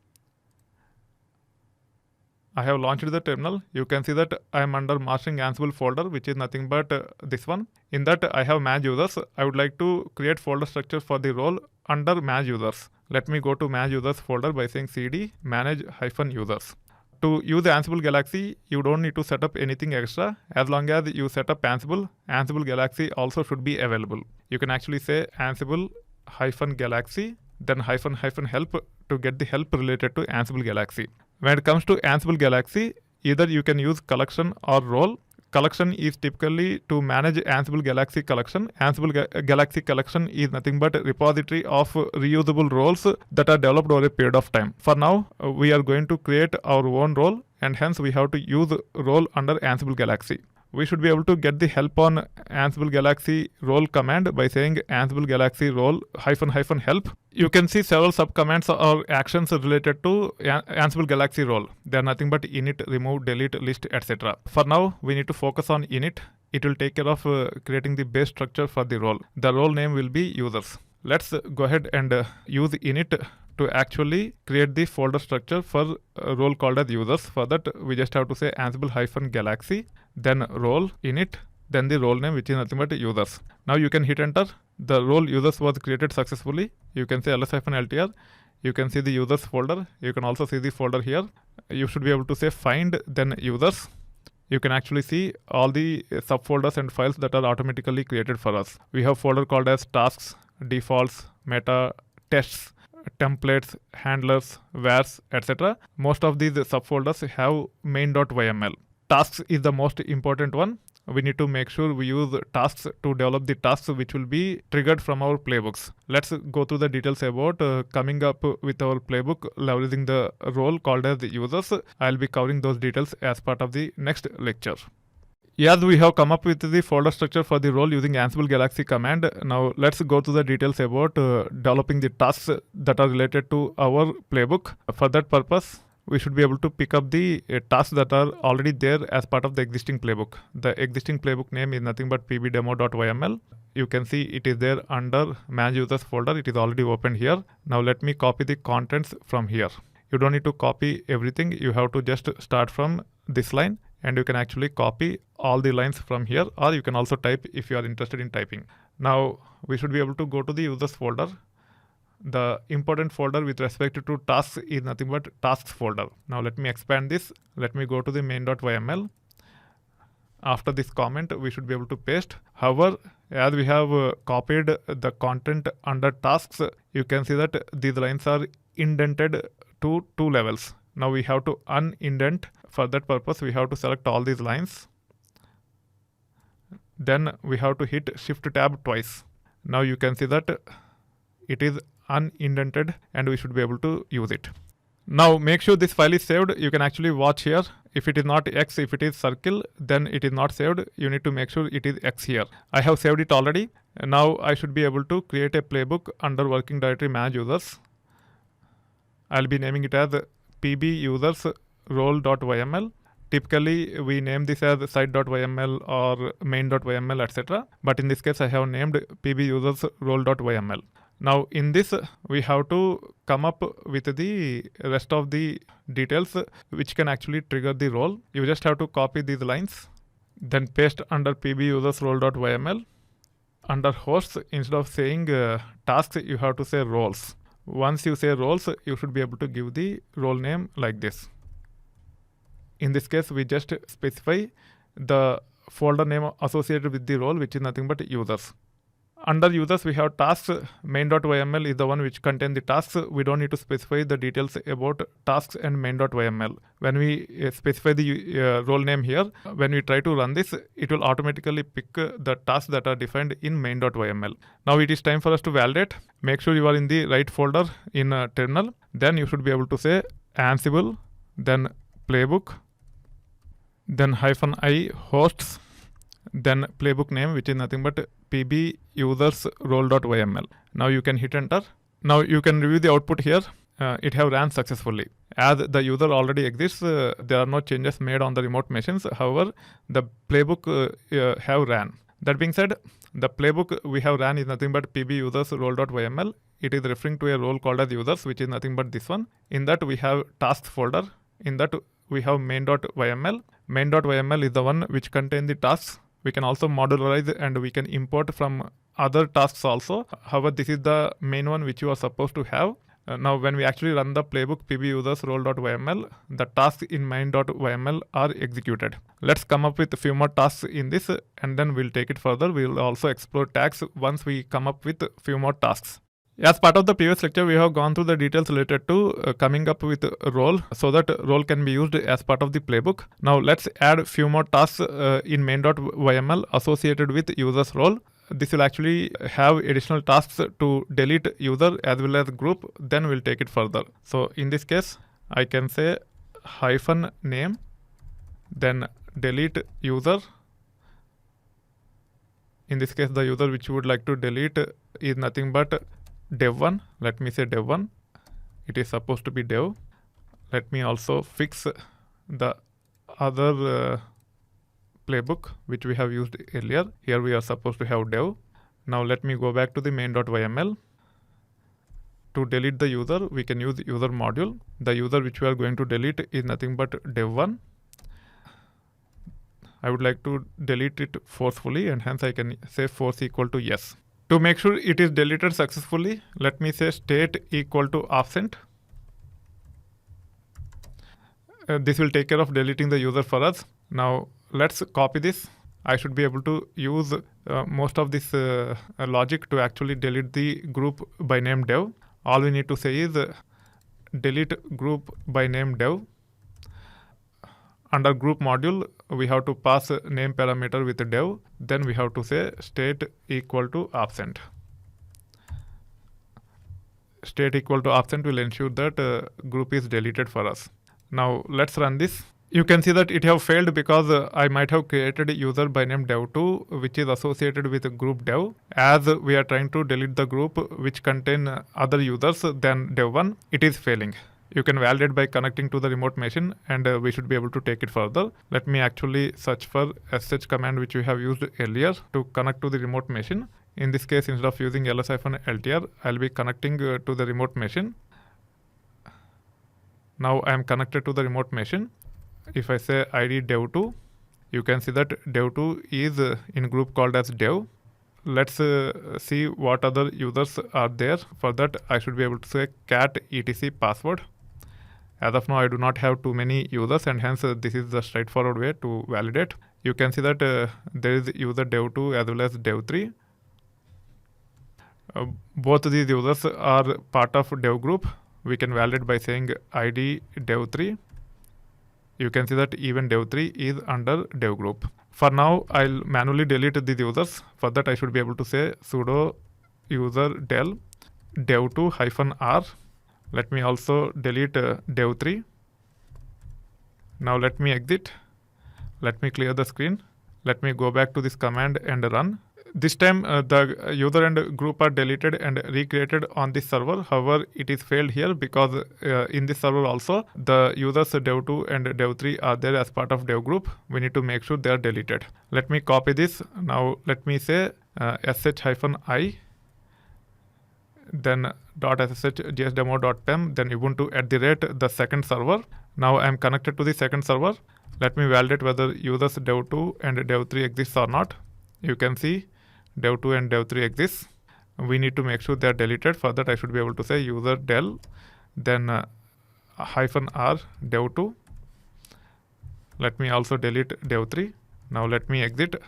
I have launched the terminal. You can see that I am under mastering Ansible folder, which is nothing but this one. In that I have Mange users. I would like to create folder structure for the role under Mange users. Let me go to Mange users folder by saying cd manage-users. To use Ansible Galaxy, you don't need to set up anything extra. As long as you set up Ansible, Ansible Galaxy also should be available. You can actually say Ansible-Galaxy, then --help to get the help related to Ansible Galaxy. When it comes to Ansible Galaxy, either you can use collection or role. Collection is typically to manage Ansible Galaxy collection. Ansible Galaxy collection is nothing but a repository of reusable roles that are developed over a period of time. For now, we are going to create our own role, and hence we have to use role under Ansible Galaxy. We should be able to get the help on Ansible Galaxy role command by saying Ansible Galaxy role --help. You can see several subcommands or actions related to Ansible Galaxy role. They are nothing but init, remove, delete, list, etc. For now, we need to focus on init. It will take care of creating the base structure for the role. The role name will be users. Let's go ahead and use init to actually create the folder structure for a role called as users. For that, we just have to say Ansible-Galaxy, then role init, then the role name, which is nothing but users. Now you can hit enter. The role users was created successfully. You can say ls-ltr. You can see the users folder. You can also see the folder here. You should be able to say find then users. You can actually see all the subfolders and files that are automatically created for us. We have folder called as tasks, defaults, meta, tests, templates, handlers, vars, etc. Most of these subfolders have main.yml. Tasks is the most important one. We need to make sure we use tasks to develop the tasks which will be triggered from our playbooks. Let's go through the details about coming up with our playbook leveraging the role called as users. I'll be covering those details as part of the next lecture. Yes, we have come up with the folder structure for the role using Ansible Galaxy command. Now let's go to the details about developing the tasks that are related to our playbook. For that purpose, we should be able to pick up the tasks that are already there as part of the existing playbook. The existing playbook name is nothing but pbdemo.yml. You can see it is there under Mange users folder. It is already opened here. Now let me copy the contents from here. You don't need to copy everything. You have to just start from this line, and you can actually copy all the lines from here, or you can also type if you are interested in typing. Now we should be able to go to the users folder. The important folder with respect to tasks is nothing but tasks folder. Now let me expand this. Let me go to the main.yml. After this comment, we should be able to paste. However, as we have copied the content under tasks, you can see that these lines are indented to 2 levels. Now we have to unindent. For that purpose, we have to select all these lines. Then we have to hit Shift Tab twice. Now you can see that it is unindented and we should be able to use it. Now make sure this file is saved. You can actually watch here. If it is not X, if it is circle, then it is not saved. You need to make sure it is X here. I have saved it already. Now I should be able to create a playbook under working directory Mange users. I'll be naming it as pb users role.yml. Typically, we name this as site.yml or main.yml, etc. But in this case, I have named pb users role.yml. Now in this, we have to come up with the rest of the details which can actually trigger the role. You just have to copy these lines, then paste under pb users role.yml. Under hosts, instead of saying tasks, you have to say roles. Once you say roles, you should be able to give the role name like this. In this case, we just specify the folder name associated with the role, which is nothing but users. Under users, we have tasks. Main.yml is the one which contains the tasks. We don't need to specify the details about tasks and main.yml. When we specify the role name here, when we try to run this, it will automatically pick the tasks that are defined in main.yml. Now it is time for us to validate. Make sure you are in the right folder in terminal. Then you should be able to say Ansible, then Playbook, then -i hosts, then playbook name, which is nothing but pb users role.yml. Now you can hit enter. Now you can review the output here. It have ran successfully. As the user already exists, there are no changes made on the remote machines. However, the playbook have ran. That being said, the playbook we have ran is nothing but pb users role.yml. It is referring to a role called as users, which is nothing but this one. In that we have tasks folder. In that we have main.yml. Main.yml is the one which contains the tasks. We can also modularize and we can import from other tasks also. However, this is the main one which you are supposed to have. Now, when we actually run the playbook pb users role.yml, the tasks in main.yml are executed. Let's come up with a few more tasks in this and then we'll take it further. We'll also explore tags once we come up with a few more tasks. As part of the previous lecture, we have gone through the details related to coming up with a role so that role can be used as part of the playbook. Now let's add a few more tasks in main.yml associated with users role. This will actually have additional tasks to delete user as well as group. Then we'll take it further. So in this case, I can say -name, then delete user. In this case, the user which you would like to delete is nothing but dev1. Let me say dev1. It is supposed to be dev. Let me also fix the other playbook which we have used earlier. Here we are supposed to have dev. Now let me go back to the main.yml. To delete the user, we can use user module. The user which we are going to delete is nothing but dev1. I would like to delete it forcefully and hence I can say force equal to yes. To make sure it is deleted successfully, let me say state equal to absent. This will take care of deleting the user for us. Now let's copy this. I should be able to use most of this logic to actually delete the group by name dev. All we need to say is delete group by name dev. Under group module, we have to pass name parameter with dev. Then we have to say state equal to absent. State equal to absent will ensure that group is deleted for us. Now let's run this. You can see that it have failed because I might have created a user by name dev2 which is associated with group dev. As we are trying to delete the group which contain other users than dev1, it is failing. You can validate by connecting to the remote machine and we should be able to take it further. Let me actually search for sh command which we have used earlier to connect to the remote machine. In this case, instead of using ls-ltr, I'll be connecting to the remote machine. Now I am connected to the remote machine. If I say id dev2, you can see that dev2 is in group called as dev. Let's see what other users are there. For that, I should be able to say cat etc password. As of now, I do not have too many users and hence this is the straightforward way to validate. You can see that there is user dev2 as well as dev3. Both these users are part of dev group. We can validate by saying id dev3. You can see that even dev3 is under dev group. For now, I'll manually delete these users. For that, I should be able to say sudo user del dev2 -r. Let me also delete dev3. Now let me exit. Let me clear the screen. Let me go back to this command and run. This time the user and group are deleted and recreated on this server. However, it is failed here because in this server also the users dev2 and dev3 are there as part of dev group. We need to make sure they are deleted. Let me copy this. Now let me say sh-i, then .ssh gsdemo.pem, then Ubuntu @ the second server. Now I am connected to the second server. Let me validate whether users dev2 and dev3 exists or not. You can see dev2 and dev3 exists. We need to make sure they are deleted. For that, I should be able to say user del, then -r dev2. Let me also delete dev3. Now let me exit.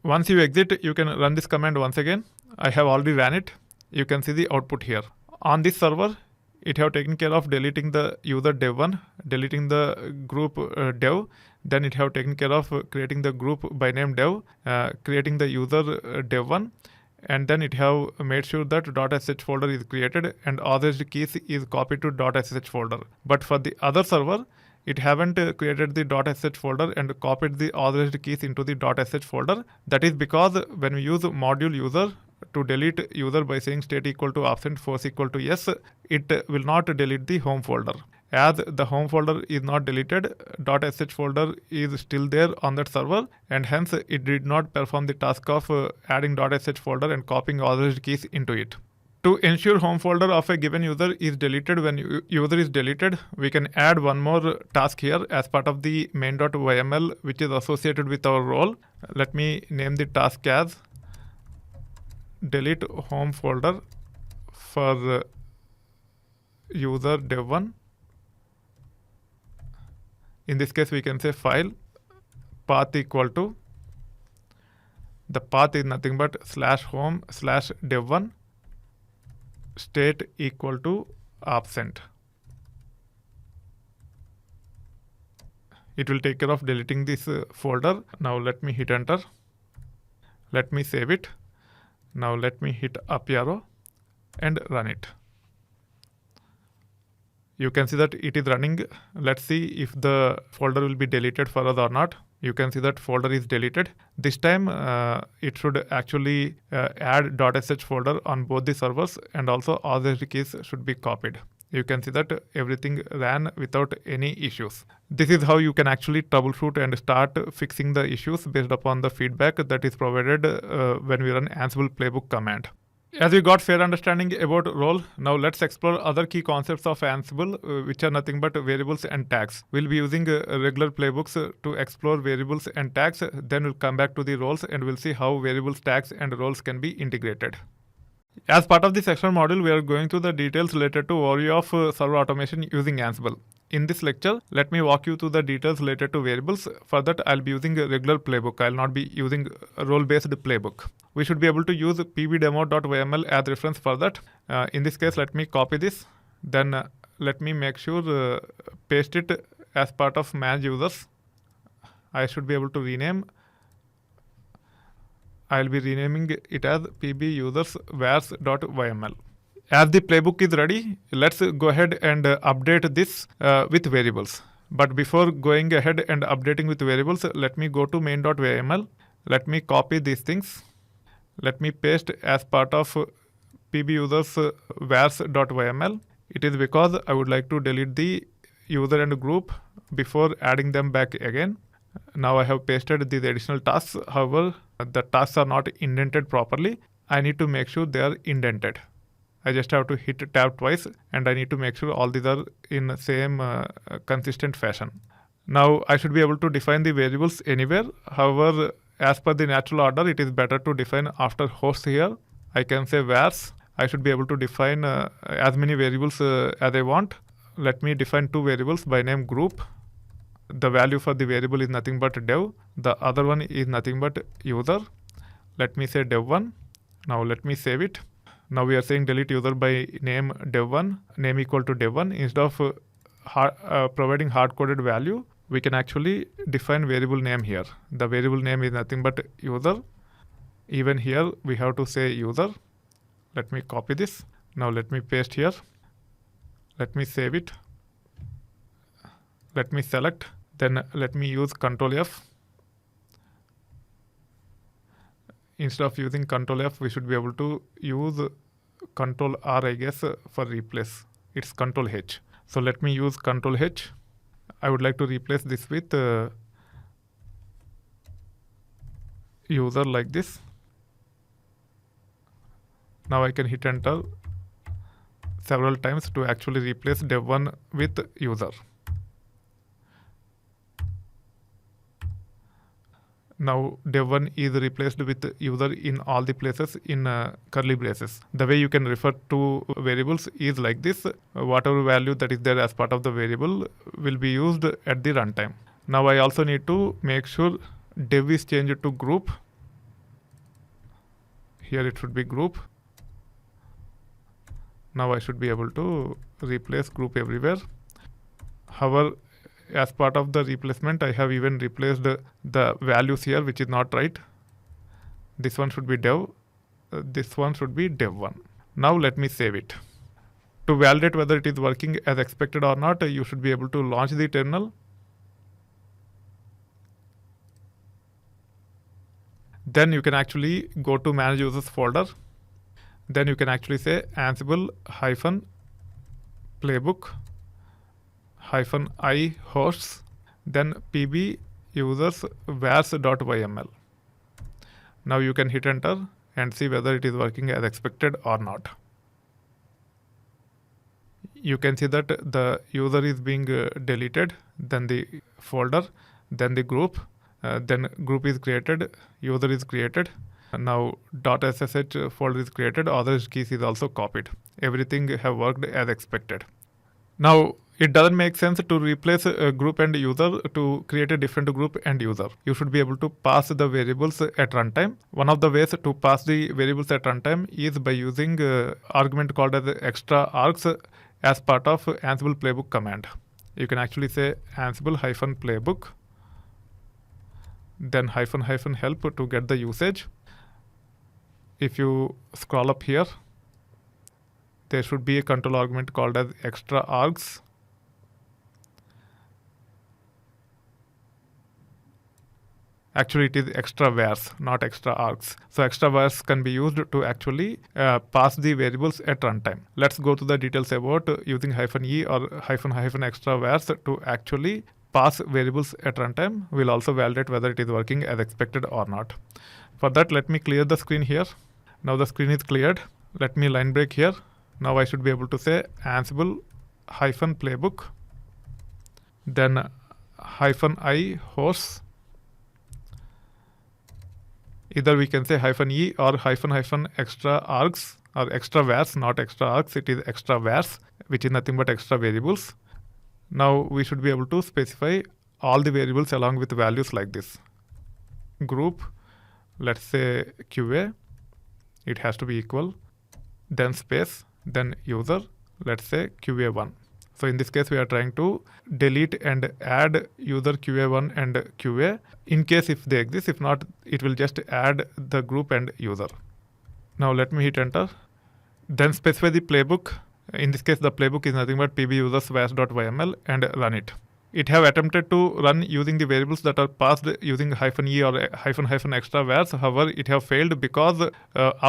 Once you exit, you can run this command once again. I have already ran it. You can see the output here. On this server, it have taken care of deleting the user dev1, deleting the group dev. Then it have taken care of creating the group by name dev, creating the user dev1, and then it have made sure that .sh folder is created and authorized keys is copied to .sh folder. But for the other server, it haven't created the .sh folder and copied the authorized keys into the .sh folder. That is because when we use module user to delete user by saying state equal to absent force equal to yes, it will not delete the home folder. As the home folder is not deleted, .sh folder is still there on that server, and hence it did not perform the task of adding .sh folder and copying authorized keys into it. To ensure home folder of a given user is deleted when user is deleted, we can add one more task here as part of the main.yml, which is associated with our role. Let me name the task as delete home folder for user dev1. In this case, we can say file path equal to, the path is nothing but /home/dev1 state equal to absent. It will take care of deleting this folder. Now let me hit enter. Let me save it. Now let me hit up arrow and run it. You can see that it is running. Let's see if the folder will be deleted for us or not. You can see that folder is deleted. This time it should actually add .sh folder on both the servers, and also all the keys should be copied. You can see that everything ran without any issues. This is how you can actually troubleshoot and start fixing the issues based upon the feedback that is provided when we run Ansible Playbook command. As we got fair understanding about role, now let's explore other key concepts of Ansible, which are nothing but variables and tags. We'll be using regular playbooks to explore variables and tags. Then we'll come back to the roles and we'll see how variables, tags, and roles can be integrated. As part of the section module, we are going through the details related to overview of server automation using Ansible. In this lecture, let me walk you through the details related to variables. For that, I'll be using a regular playbook. I'll not be using a role-based playbook. We should be able to use pbdemo.yml as reference for that. In this case, let me copy this. Then let me make sure paste it as part of Mange users. I should be able to rename. I'll be renaming it as pbusers vars.yml. As the playbook is ready, let's go ahead and update this with variables. But before going ahead and updating with variables, let me go to main.yml. Let me copy these things. Let me paste as part of pbusers vars.yml. It is because I would like to delete the user and group before adding them back again. Now I have pasted these additional tasks. However, the tasks are not indented properly. I need to make sure they are indented. I just have to hit tab twice, and I need to make sure all these are in the same consistent fashion. Now I should be able to define the variables anywhere. However, as per the natural order, it is better to define after hosts here. I can say vars. I should be able to define as many variables as I want. Let me define two variables by name group. The value for the variable is nothing but dev. The other one is nothing but user. Let me say dev1. Now let me save it. Now we are saying delete user by name dev1, name equal to dev1. Instead of providing hard-coded value, we can actually define variable name here. The variable name is nothing but user. Even here, we have to say user. Let me copy this. Now let me paste here. Let me save it. Let me select. Then let me use Control F. Instead of using Control F, we should be able to use Control R, I guess, for replace. It's Control H. So let me use Control H. I would like to replace this with user like this. Now I can hit enter several times to actually replace dev1 with user. Now dev1 is replaced with user in all the places in curly braces. The way you can refer to variables is like this. Whatever value that is there as part of the variable will be used at the runtime. Now I also need to make sure dev is changed to group. here it should be group. Now I should be able to replace group everywhere. However, as part of the replacement, I have even replaced the values here, which is not right. This one should be dev. This one should be dev1. Now let me save it. To validate whether it is working as expected or not, you should be able to launch the terminal. Then you can actually go to manage users folder. Then you can actually say Ansible-Playbook -i hosts, then pb users vars.yml. Now you can hit enter and see whether it is working as expected or not. You can see that the user is being deleted, then the folder, then the group, then group is created, user is created. Now .ssh folder is created, authorized keys is also copied. Everything have worked as expected. Now it doesn't make sense to replace a group and user to create a different group and user. You should be able to pass the variables at runtime. One of the ways to pass the variables at runtime is by using argument called as extra args as part of Ansible Playbook command. You can actually say Ansible-Playbook, then --help to get the usage. If you scroll up here, there should be a control argument called as extra args. Actually, it is extra vars, not extra args. So extra vars can be used to actually pass the variables at runtime. Let's go to the details about using -e or --extra vars to actually pass variables at runtime. We'll also validate whether it is working as expected or not. For that, let me clear the screen here. Now the screen is cleared. Let me line break here. Now I should be able to say Ansible-Playbook, then -i hosts. Either we can say -e or --extra args or extra vars, not extra args, it is extra vars, which is nothing but extra variables. Now we should be able to specify all the variables along with values like this. Group, let's say QA, it has to be equal, then space, then user, let's say QA1. So in this case, we are trying to delete and add user QA1 and QA in case if they exist. If not, it will just add the group and user. Now let me hit enter. Then specify the playbook. In this case, the playbook is nothing but pb users vars.yml and run it. It have attempted to run using the variables that are passed using -e or --extra vars. However, it have failed because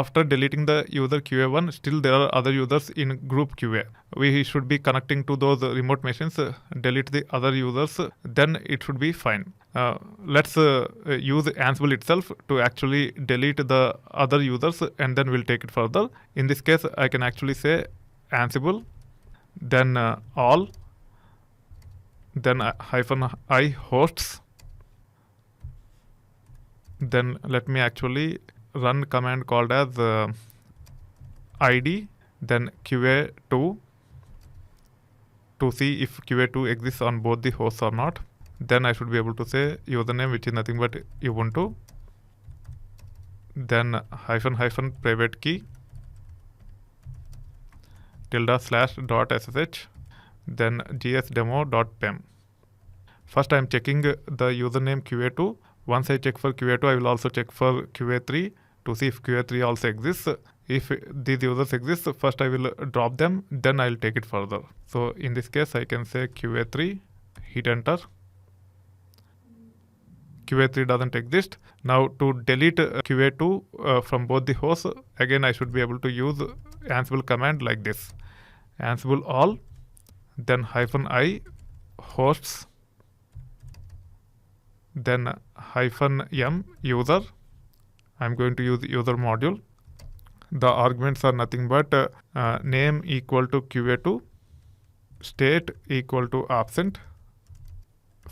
after deleting the user QA1, still there are other users in group QA. We should be connecting to those remote machines, delete the other users, then it should be fine. Let's use Ansible itself to actually delete the other users and then we'll take it further. In this case, I can actually say Ansible, then all, then -i hosts. Then let me actually run command called as id, then QA2 to see if QA2 exists on both the hosts or not. Then I should be able to say username, which is nothing but Ubuntu, then --private key ~/.sh, then gsdemo.pem. First I am checking the username QA2. Once I check for QA2, I will also check for QA3 to see if QA3 also exists. If these users exist, first I will drop them, then I will take it further. So in this case, I can say QA3, hit enter. QA3 doesn't exist. Now to delete QA2 from both the hosts, again I should be able to use Ansible command like this. Ansible all, then -i hosts, then -m user. I'm going to use user module. The arguments are nothing but name equal to QA2, state equal to absent,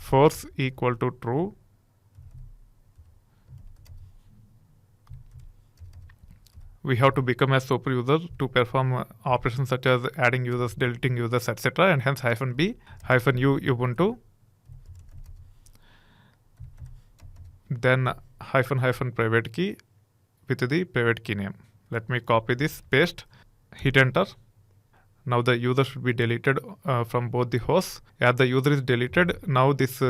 force equal to true, we have to become a super user to perform operations such as adding users, deleting users, etc. And hence -b, -u Ubuntu, then --private key, with the private key name. Let me copy this, paste, hit enter. Now the user should be deleted from both the hosts. As the user is deleted, now this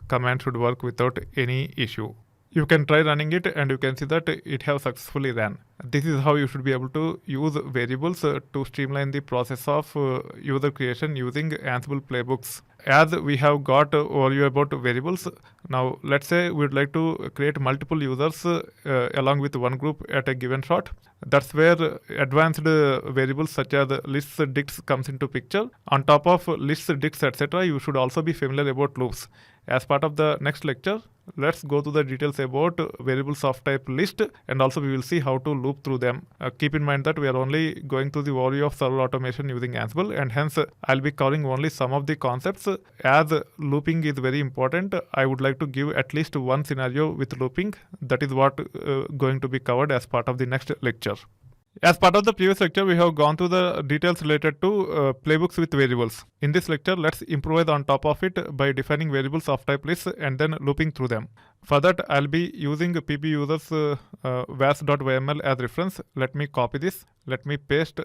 command should work without any issue. You can try running it and you can see that it has successfully ran. This is how you should be able to use variables to streamline the process of user creation using Ansible Playbooks. As we have got overview about variables, now let's say we would like to create multiple users along with one group at a given shot. That's where advanced variables such as lists, dicts comes into picture. On top of lists, dicts, etc., you should also be familiar about loops. As part of the next lecture, let's go to the details about variables of type list, and also we will see how to loop through them. Keep in mind that we are only going through the overview of server automation using Ansible, and hence I'll be covering only some of the concepts. As looping is very important, I would like to give at least one scenario with looping. That is what going to be covered as part of the next lecture. As part of the previous lecture, we have gone through the details related to playbooks with variables. In this lecture, let's improvise on top of it by defining variables of type lists and then looping through them. For that, I'll be using pb users vars.yml as reference. Let me copy this. Let me paste.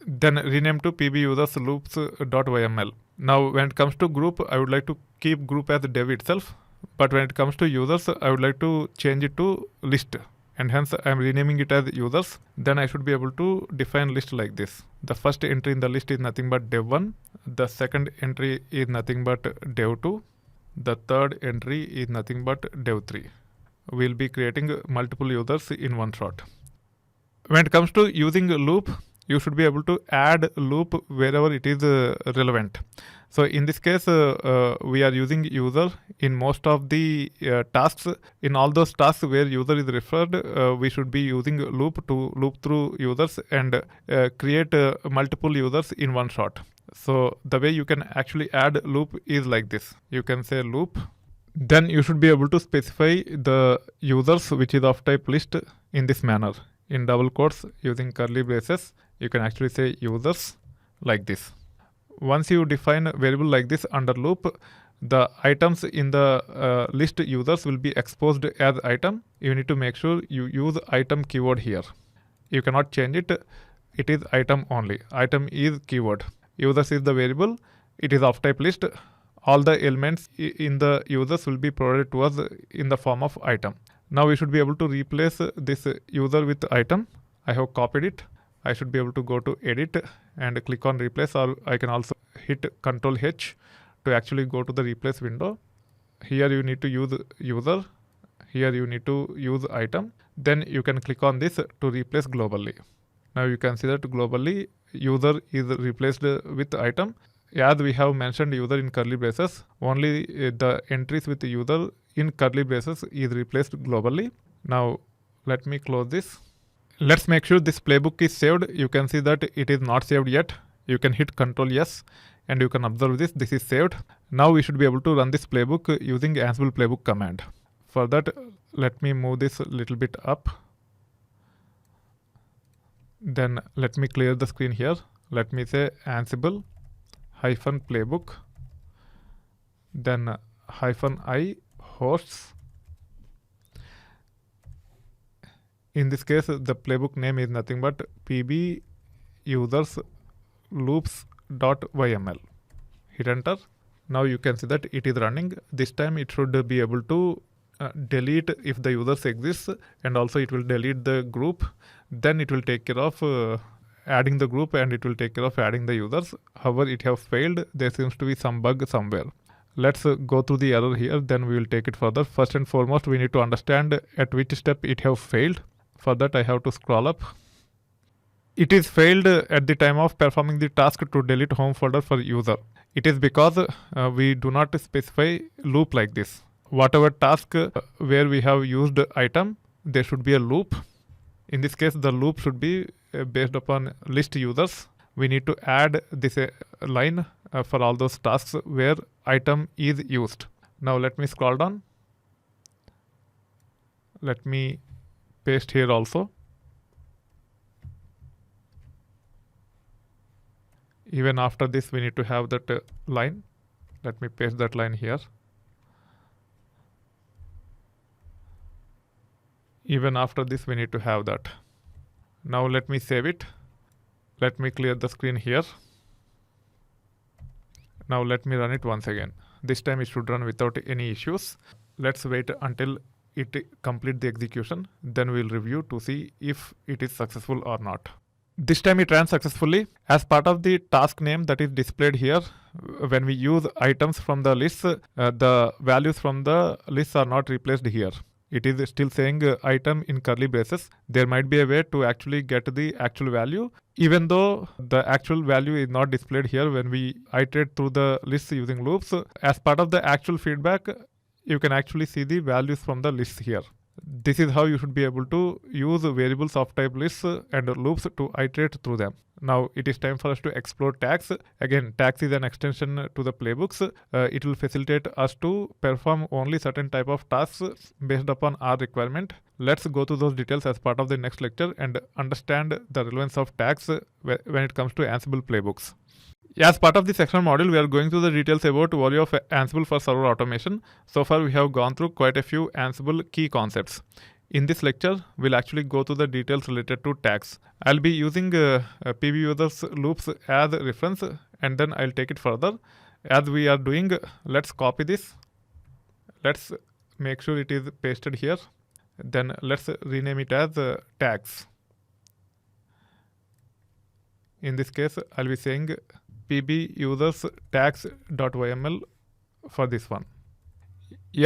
Then rename to pb users loops.yml. Now, when it comes to group, I would like to keep group as dev itself. But when it comes to users, I would like to change it to list. And hence I am renaming it as users. Then I should be able to define list like this. The first entry in the list is nothing but dev1. The second entry is nothing but dev2. The third entry is nothing but dev3. We'll be creating multiple users in one shot. When it comes to using a loop, you should be able to add loop wherever it is relevant. So in this case, we are using user in most of the tasks. In all those tasks where user is referred, we should be using loop to loop through users and create multiple users in one shot. So the way you can actually add loop is like this. You can say loop. Then you should be able to specify the users which is of type list in this manner. In double quotes using curly braces, you can actually say users like this. Once you define a variable like this under loop, the items in the list users will be exposed as item. You need to make sure you use item keyword here. You cannot change it. It is item only. Item is keyword. Users is the variable. It is of type list. All the elements in the users will be provided to us in the form of item. Now we should be able to replace this user with item. I have copied it. I should be able to go to edit and click on replace, or I can also hit Ctrl H to actually go to the replace window. Here you need to use user. Here you need to use item. Then you can click on this to replace globally. Now you can see that globally user is replaced with item. As we have mentioned user in curly braces, only the entries with the user in curly braces is replaced globally. Now let me close this. Let's make sure this playbook is saved. You can see that it is not saved yet. You can hit Ctrl S and you can observe this. This is saved. Now we should be able to run this playbook using Ansible Playbook command. For that, let me move this a little bit up. Then let me clear the screen here. Let me say Ansible -playbook, then -i hosts. In this case, the playbook name is nothing but pb users loops.yml. Hit enter. Now you can see that it is running. This time it should be able to delete if the users exists, and also it will delete the group. Then it will take care of adding the group, and it will take care of adding the users. However, it has failed. There seems to be some bug somewhere. Let's go through the error here, then we will take it further. First and foremost, we need to understand at which step it has failed. For that, I have to scroll up. It is failed at the time of performing the task to delete home folder for user. It is because we do not specify loop like this. Whatever task where we have used item, there should be a loop. In this case, the loop should be based upon list users. We need to add this line for all those tasks where item is used. Now let me scroll down. Let me paste here also. Even after this, we need to have that line. Let me paste that line here. Even after this, we need to have that. Now let me save it. Let me clear the screen here. Now let me run it once again. This time it should run without any issues. Let's wait until it complete the execution. Then we'll review to see if it is successful or not. This time it ran successfully. As part of the task name that is displayed here, when we use items from the list, the values from the list are not replaced here. It is still saying item in curly braces. There might be a way to actually get the actual value, even though the actual value is not displayed here when we iterate through the list using loops. As part of the actual feedback, you can actually see the values from the list here. This is how you should be able to use variables of type lists and loops to iterate through them. Now it is time for us to explore tags. Again, tags is an extension to the playbooks. It will facilitate us to perform only certain type of tasks based upon our requirement. Let's go to those details as part of the next lecture and understand the relevance of tags when it comes to Ansible playbooks. As part of the section module, we are going through the details about value of Ansible for server automation. So far, we have gone through quite a few Ansible key concepts. In this lecture, we'll actually go through the details related to tags. I'll be using PB users loops as reference, and then I'll take it further. As we are doing, let's copy this. Let's make sure it is pasted here. Then let's rename it as tags. In this case, I'll be saying PB users tags.yml for this one.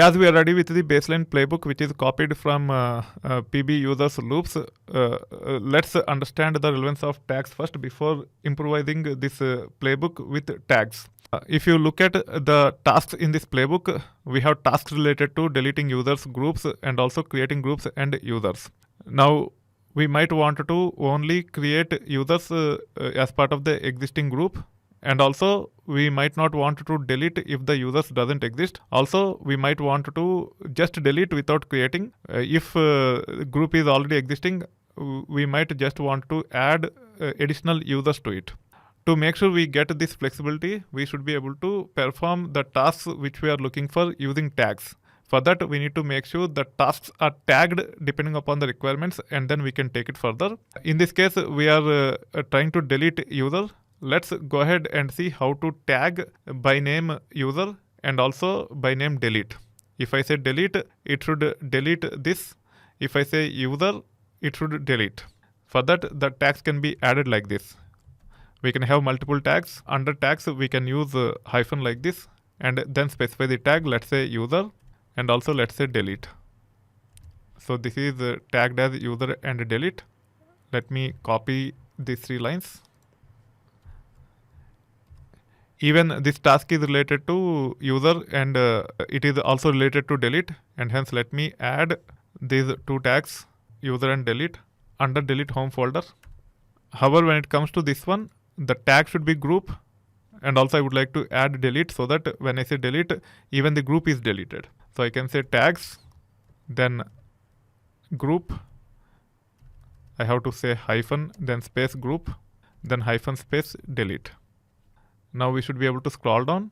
As we are ready with the baseline playbook, which is copied from PB users loops, let's understand the relevance of tags first before improvising this playbook with tags. If you look at the tasks in this playbook, we have tasks related to deleting users, groups, and also creating groups and users. Now, we might want to only create users as part of the existing group. And also, we might not want to delete if the users doesn't exist. Also, we might want to just delete without creating. If group is already existing, we might just want to add additional users to it. To make sure we get this flexibility, we should be able to perform the tasks which we are looking for using tags. For that, we need to make sure the tasks are tagged depending upon the requirements, and then we can take it further. In this case, we are trying to delete user. Let's go ahead and see how to tag by name user and also by name delete. If I say delete, it should delete this. If I say user, it should delete. For that, the tags can be added like this. We can have multiple tags. Under tags, we can use hyphen like this and then specify the tag. Let's say user and also let's say delete. So this is tagged as user and delete. Let me copy these 3 lines. Even this task is related to user and it is also related to delete, and hence let me add these 2 tags, user and delete, under delete home folder. However, when it comes to this one, the tag should be group, and also I would like to add delete so that when I say delete, even the group is deleted. So I can say tags, then group, I have to say hyphen, then space group, then hyphen space delete. Now we should be able to scroll down.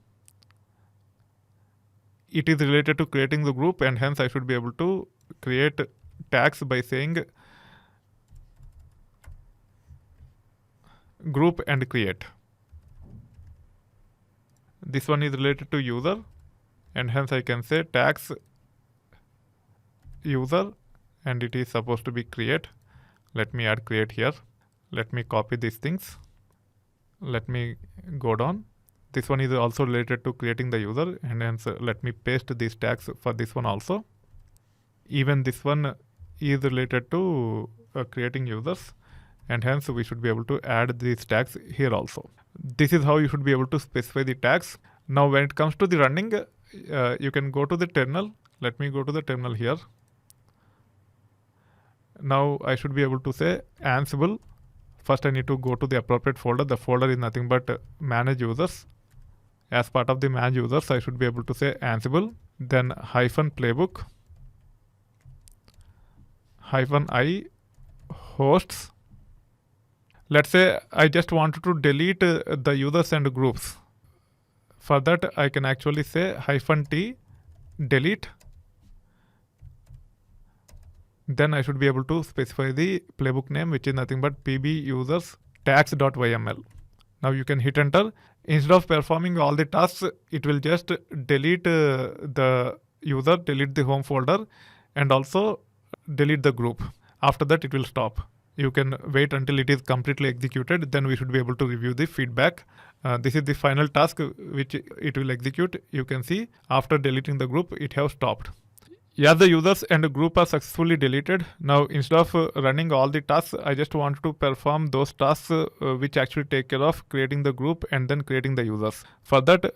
It is related to creating the group, and hence I should be able to create tags by saying group and create. This one is related to user, and hence I can say tags user, and it is supposed to be create. Let me add create here. Let me copy these things. Let me go down. This one is also related to creating the user, and hence let me paste these tags for this one also. Even this one is related to creating users, and hence we should be able to add these tags here also. This is how you should be able to specify the tags. Now when it comes to the running, you can go to the terminal. Let me go to the terminal here. Now I should be able to say Ansible. First I need to go to the appropriate folder. The folder is nothing but manage users. As part of the manage users, I should be able to say Ansible, then hyphen playbook, hyphen I hosts. Let's say I just wanted to delete the users and groups. For that, I can actually say hyphen T delete Then I should be able to specify the playbook name, which is nothing but pb users tags.yml. Now you can hit enter. Instead of performing all the tasks, it will just delete the user, delete the home folder, and also delete the group. After that, it will stop. You can wait until it is completely executed. Then we should be able to review the feedback. This is the final task which it will execute. You can see after deleting the group, it has stopped. Yeah, the users and the group are successfully deleted. Now, instead of running all the tasks, I just want to perform those tasks which actually take care of creating the group and then creating the users. For that,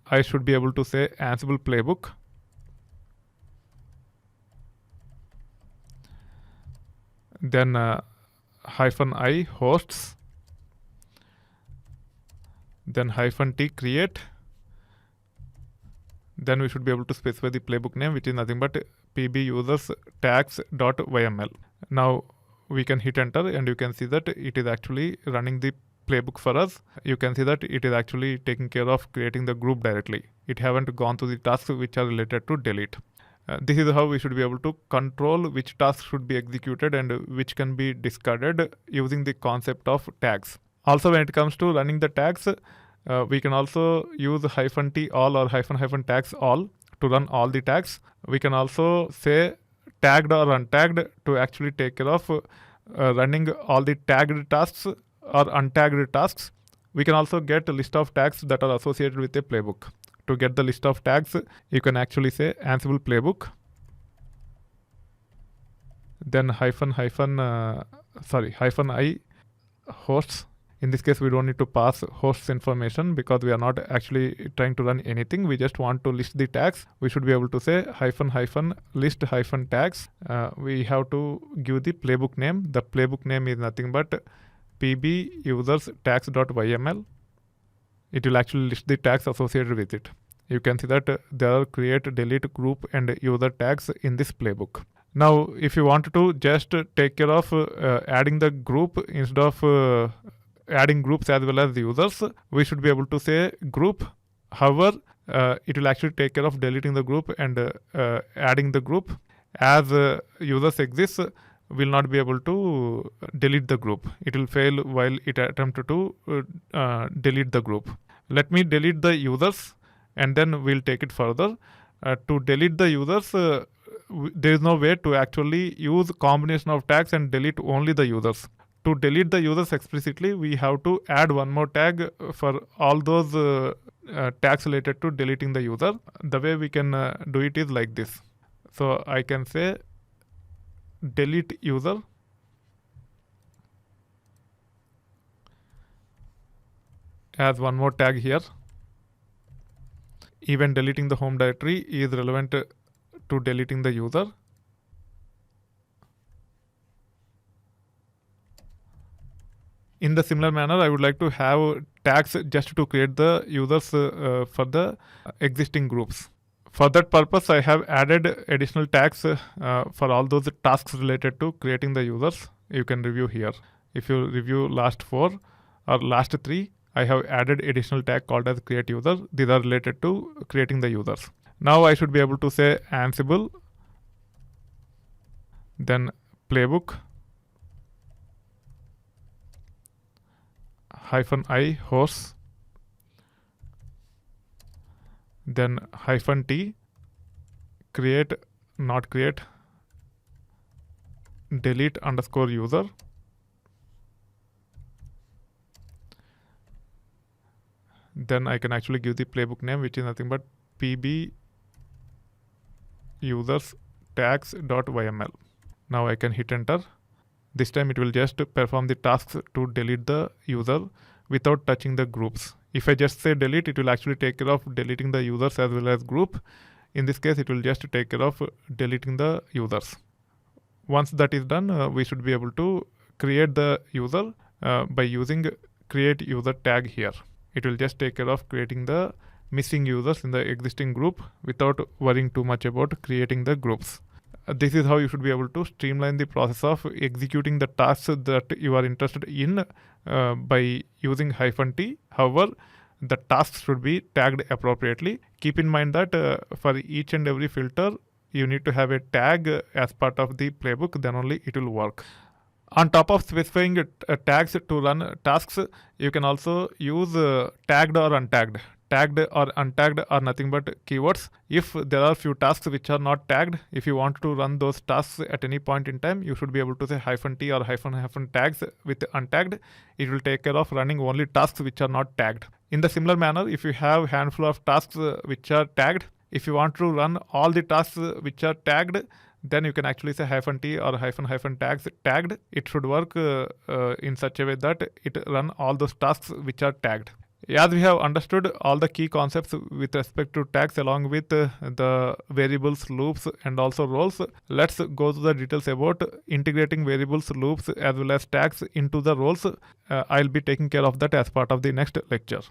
I should be able to say Ansible Playbook. Then -i hosts. Then -t create. Then we should be able to specify the playbook name, which is nothing but pb users tags.yml. Now we can hit enter and you can see that it is actually running the playbook for us. You can see that it is actually taking care of creating the group directly. It haven't gone to the tasks which are related to delete. This is how we should be able to control which tasks should be executed and which can be discarded using the concept of tags. Also, when it comes to running the tags, we can also use -t all or -- tags all to run all the tags. We can also say tagged or untagged to actually take care of running all the tagged tasks or untagged tasks. We can also get a list of tags that are associated with a playbook. To get the list of tags, you can actually say Ansible Playbook. Then -i hosts. In this case, we don't need to pass hosts information because we are not actually trying to run anything. We just want to list the tags. We should be able to say -list -tags. We have to give the playbook name. The playbook name is nothing but pb users tags.yml. It will actually list the tags associated with it. You can see that there are create, delete, group, and user tags in this playbook. Now, if you want to just take care of adding the group instead of adding groups as well as the users, we should be able to say group. However, it will actually take care of deleting the group and adding the group. As users exist, will not be able to delete the group. It will fail while it attempts to delete the group. Let me delete the users and then we'll take it further. To delete the users, there is no way to actually use combination of tags and delete only the users. To delete the users explicitly, we have to add one more tag for all those tags related to deleting the user. The way we can do it is like this. So I can say delete user as one more tag here. Even deleting the home directory is relevant to deleting the user. In the similar manner, I would like to have tags just to create the users for the existing groups. For that purpose, I have added additional tags for all those tasks related to creating the users. You can review here. If you review last 4 or last 3, I have added additional tag called as create user. These are related to creating the users. Now I should be able to say Ansible, then playbook, -i hosts, then -t create, not create, delete _user, then I can actually give the playbook name, which is nothing but pb users tags.yml. Now I can hit enter. This time it will just perform the tasks to delete the user without touching the groups. If I just say delete, it will actually take care of deleting the users as well as group. In this case, it will just take care of deleting the users. Once that is done, we should be able to create the user by using create user tag here. It will just take care of creating the missing users in the existing group without worrying too much about creating the groups. This is how you should be able to streamline the process of executing the tasks that you are interested in by using -t. However, the tasks should be tagged appropriately. Keep in mind that for each and every filter, you need to have a tag as part of the playbook, then only it will work. On top of specifying tags to run tasks, you can also use tagged or untagged. Tagged or untagged are nothing but keywords. If there are few tasks which are not tagged, if you want to run those tasks at any point in time, you should be able to say -t or - tags with untagged. It will take care of running only tasks which are not tagged. In the similar manner, if you have handful of tasks which are tagged, if you want to run all the tasks which are tagged, then you can actually say -t or - tags tagged. It should work in such a way that it run all those tasks which are tagged. As we have understood all the key concepts with respect to tags along with the variables, loops, and also roles, let's go to the details about integrating variables, loops, as well as tags into the roles. I'll be taking care of that as part of the next lecture.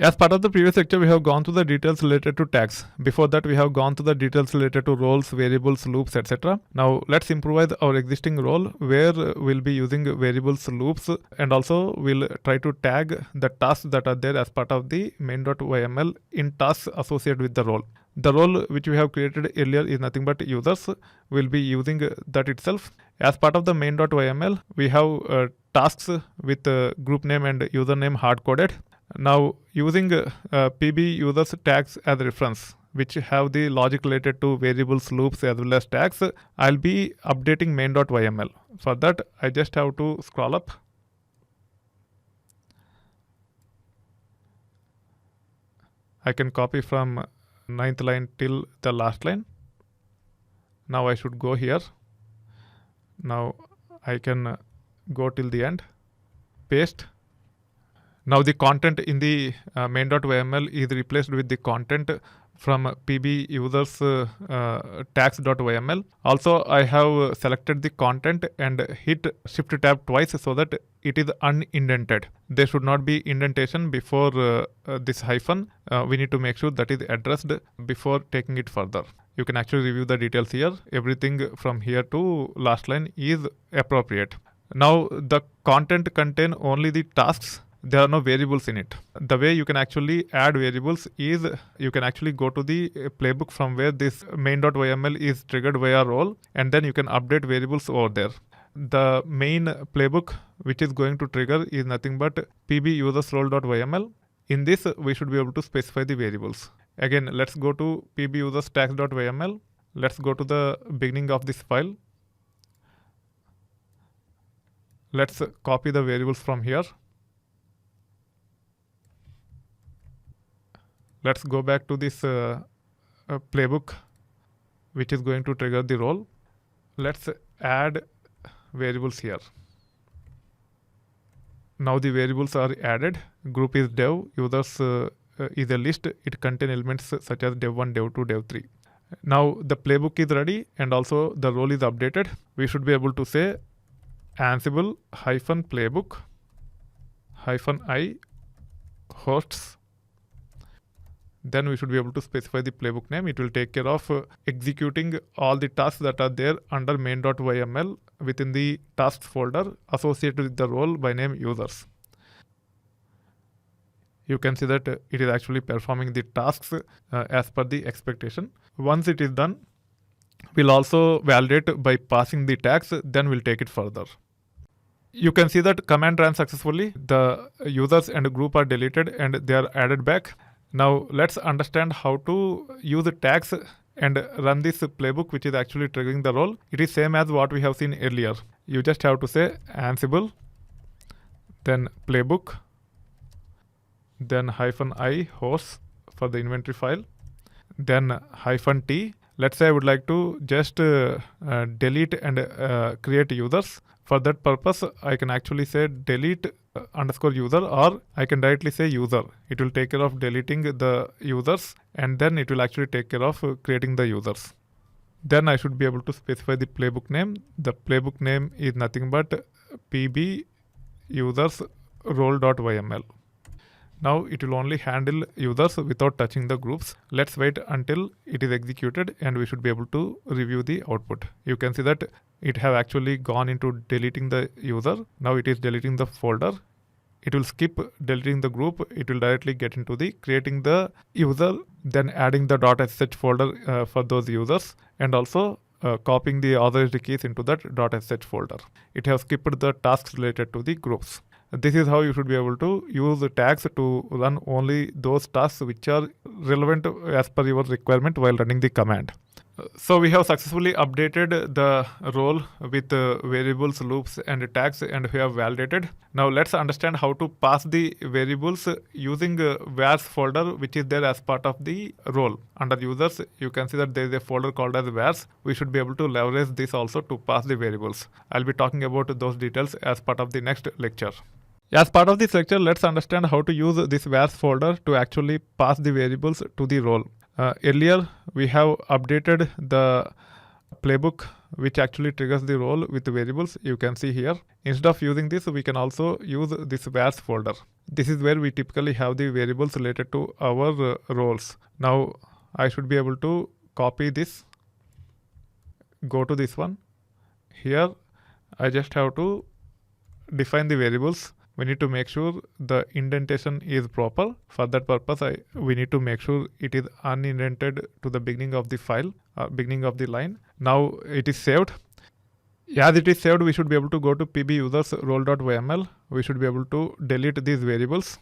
As part of the previous lecture, we have gone through the details related to tags. Before that, we have gone through the details related to roles, variables, loops, etc. Now, let's improvise our existing role where we'll be using variables, loops, and also we'll try to tag the tasks that are there as part of the main.yml in tasks associated with the role. The role which we have created earlier is nothing but users. We'll be using that itself. As part of the main.yml, we have tasks with group name and username hard-coded. Now, using PB users tags as reference, which have the logic related to variables, loops, as well as tags, I'll be updating main.yml. For that, I just have to scroll up. I can copy from 9th line till the last line. Now I should go here. Now I can go till the end, paste. Now the content in the main.yml is replaced with the content from pb users tags.yml. Also, I have selected the content and hit shift tab twice so that it is unindented. There should not be indentation before this hyphen. We need to make sure that is addressed before taking it further. You can actually review the details here. Everything from here to last line is appropriate. Now the content contain only the tasks. There are no variables in it. The way you can actually add variables is you can actually go to the playbook from where this main.yml is triggered via role, and then you can update variables over there. The main playbook which is going to trigger is nothing but pb users role.yml. In this, we should be able to specify the variables. Again, let's go to pb users tags.yml. Let's go to the beginning of this file. Let's copy the variables from here. Let's go back to this playbook which is going to trigger the role. Let's add variables here. Now the variables are added. Group is dev, users is a list. It contains elements such as dev1, dev2, dev3. Now the playbook is ready and also the role is updated. We should be able to say Ansible -playbook -i hosts. Then we should be able to specify the playbook name. It will take care of executing all the tasks that are there under main.yml within the tasks folder associated with the role by name users. You can see that it is actually performing the tasks as per the expectation. Once it is done, we'll also validate by passing the tags, then we'll take it further. You can see that command ran successfully. The users and group are deleted and they are added back. Now let's understand how to use the tags and run this playbook which is actually triggering the role. It is same as what we have seen earlier. You just have to say Ansible, then playbook, then -i hosts for the inventory file, then -t. Let's say I would like to just delete and create users. For that purpose, I can actually say delete _user, or I can directly say user. It will take care of deleting the users and then it will actually take care of creating the users. Then I should be able to specify the playbook name. The playbook name is nothing but pb users role.yml. Now it will only handle users without touching the groups. Let's wait until it is executed and we should be able to review the output. You can see that it have actually gone into deleting the user. Now it is deleting the folder. it will skip deleting the group. It will directly get into the creating the user, then adding the .sh folder for those users, and also copying the authorized keys into that .sh folder. It has skipped the tasks related to the groups. This is how you should be able to use the tags to run only those tasks which are relevant as per your requirement while running the command. So we have successfully updated the role with variables, loops, and tags, and we have validated. Now let's understand how to pass the variables using vars folder, which is there as part of the role. Under users, you can see that there is a folder called as vars. We should be able to leverage this also to pass the variables. I'll be talking about those details as part of the next lecture. As part of this lecture, let's understand how to use this vars folder to actually pass the variables to the role. Earlier, we have updated the playbook, which actually triggers the role with the variables. You can see here. Instead of using this, we can also use this vars folder. This is where we typically have the variables related to our roles. Now, I should be able to copy this, go to this one. Here, I just have to define the variables. We need to make sure the indentation is proper. For that purpose, we need to make sure it is unindented to the beginning of the file, beginning of the line. Now it is saved. As it is saved, we should be able to go to pb users role.yml. We should be able to delete these variables.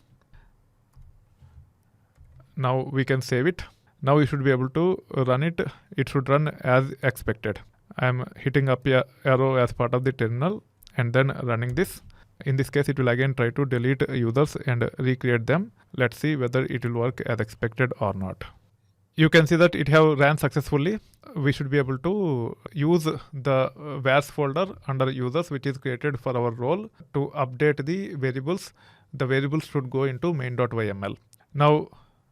Now we can save it. Now we should be able to run it. It should run as expected. I am hitting up a arrow as part of the terminal and then running this. In this case, it will again try to delete users and recreate them. Let's see whether it will work as expected or not. You can see that it have ran successfully. We should be able to use the vars folder under users, which is created for our role, to update the variables. The variables should go into main.yml. Now,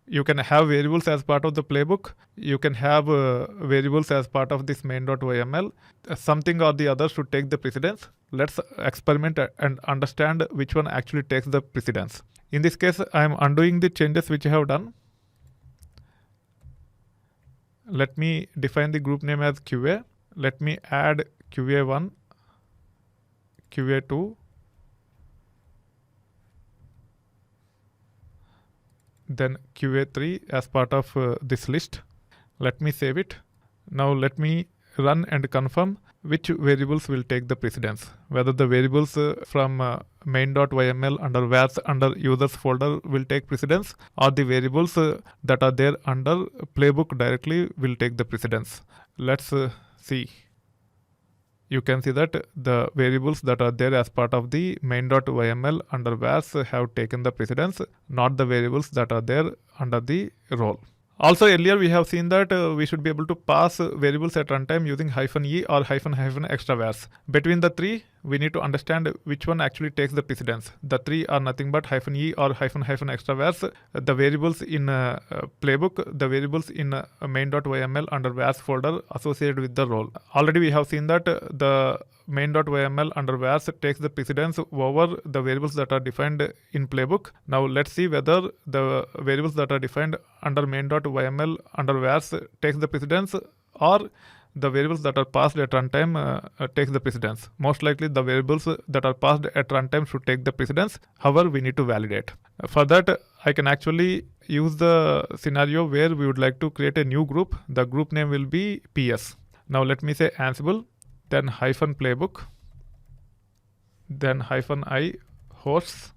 you can have variables as part of the playbook. You can have variables as part of this main.yml. Something or the other should take the precedence. Let's experiment and understand which one actually takes the precedence. In this case, I am undoing the changes which I have done. Let me define the group name as QA. Let me add QA1, QA2, then QA3 as part of this list. Let me save it. Now let me run and confirm which variables will take the precedence. Whether the variables from main.yml under vars under users folder will take precedence, or the variables that are there under playbook directly will take the precedence. Let's see. You can see that the variables that are there as part of the main.yml under vars have taken the precedence, not the variables that are there under the role. Also, earlier we have seen that we should be able to pass variables at runtime using -e or --extra vars. Between the three, we need to understand which one actually takes the precedence. The three are nothing but -e or -extra vars. The variables in playbook, the variables in main.yml under vars folder associated with the role. Already we have seen that the main.yml under vars takes the precedence over the variables that are defined in playbook. Now let's see whether the variables that are defined under main.yml under vars takes the precedence, or the variables that are passed at runtime takes the precedence. Most likely the variables that are passed at runtime should take the precedence. However, we need to validate. For that, I can actually use the scenario where we would like to create a new group. The group name will be PS. Now let me say Ansible, then -playbook, then -i hosts,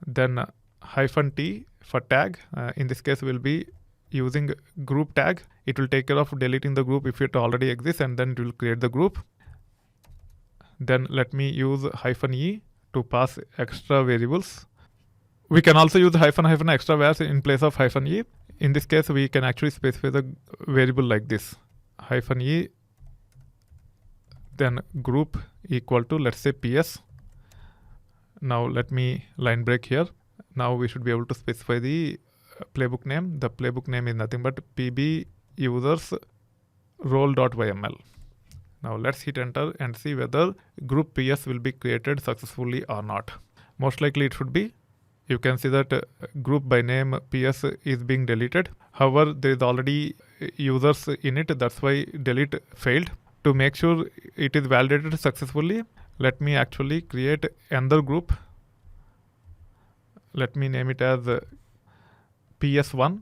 then -t for tag. In this case, we'll be using group tag. It will take care of deleting the group if it already exists, and then it will create the group. Then let me use -e to pass extra variables. We can also use -extra vars in place of -e. In this case, we can actually specify the variable like this: -e, then group equal to, let's say, PS. Now let me line break here. Now we should be able to specify the playbook name. The playbook name is nothing but pb users role.yml. Now let's hit enter and see whether group PS will be created successfully or not. Most likely it should be. You can see that group by name PS is being deleted. However, there is already users in it. That's why delete failed. To make sure it is validated successfully, Let me actually create another group. Let me name it as PS1.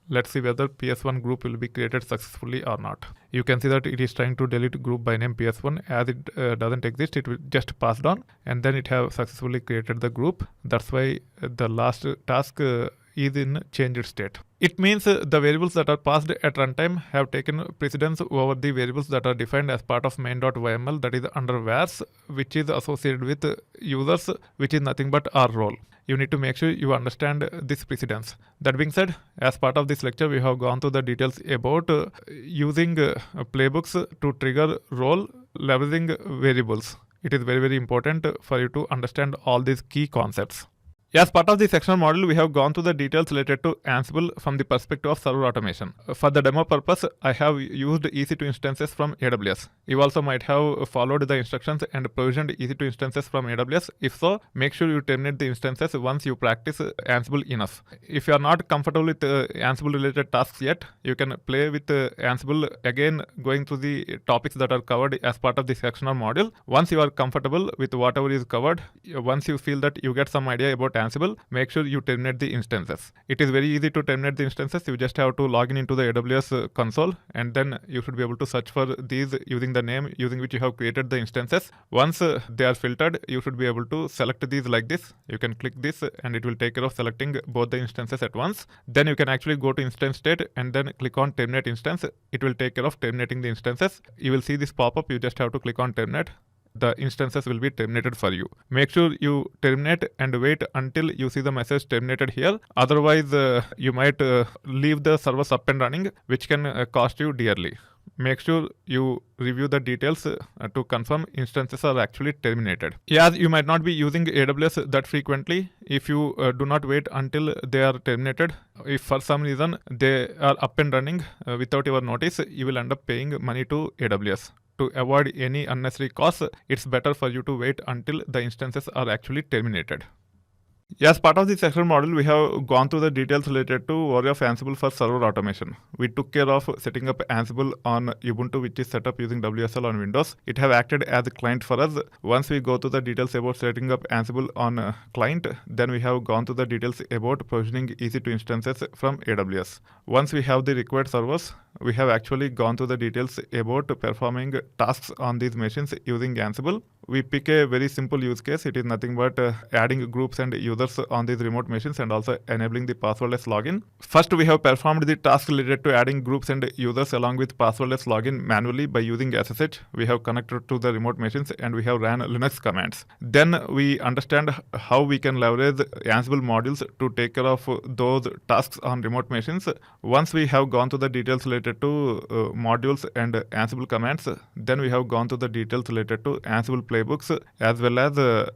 Let's see whether PS1 group will be created successfully or not. You can see that it is trying to delete group by name PS1. As it doesn't exist, it will just passed on, and then it have successfully created the group. That's why the last task is in changed state. It means the variables that are passed at runtime have taken precedence over the variables that are defined as part of main.yml, that is under vars, which is associated with users, which is nothing but our role. You need to make sure you understand this precedence. That being said, as part of this lecture, we have gone through the details about using playbooks to trigger role leveraging variables. It is very, very important for you to understand all these key concepts. As part of the sectional module, we have gone through the details related to Ansible from the perspective of server automation. For the demo purpose, I have used EC2 instances from AWS. You also might have followed the instructions and provisioned EC2 instances from AWS. If so, make sure you terminate the instances once you practice Ansible enough. If you are not comfortable with Ansible related tasks yet, you can play with Ansible again, going through the topics that are covered as part of the sectional module. Once you are comfortable with whatever is covered, once you feel that you get some idea about Ansible, make sure you terminate the instances. It is very easy to terminate the instances. You just have to log into the AWS console, and then you should be able to search for these using the name using which you have created the instances. Once they are filtered, you should be able to select these like this. You can click this and it will take care of selecting both the instances at once. Then you can actually go to instance state and then click on terminate instance. It will take care of terminating the instances. You will see this pop up. You just have to click on terminate. The instances will be terminated for you. Make sure you terminate and wait until you see the message terminated here. Otherwise, you might leave the servers up and running, which can cost you dearly. Make sure you review the details to confirm instances are actually terminated. As you might not be using AWS that frequently, if you do not wait until they are terminated, if for some reason they are up and running without your notice, you will end up paying money to AWS. To avoid any unnecessary costs, it's better for you to wait until the instances are actually terminated. As part of the sectional module, we have gone through the details related to overview of Ansible for server automation. We took care of setting up Ansible on Ubuntu, which is set up using WSL on Windows. It have acted as a client for us. Once we go through the details about setting up Ansible on client, then we have gone through the details about provisioning EC2 instances from AWS. Once we have the required servers, we have actually gone through the details about performing tasks on these machines using Ansible. We pick a very simple use case. It is nothing but adding groups and users on these remote machines and also enabling the passwordless login. First, we have performed the task related to adding groups and users along with passwordless login manually by using SSH. We have connected to the remote machines and we have ran Linux commands. Then we understand how we can leverage Ansible modules to take care of those tasks on remote machines. Once we have gone through the details related to modules and Ansible commands, then we have gone through the details related to Ansible Playbooks as well as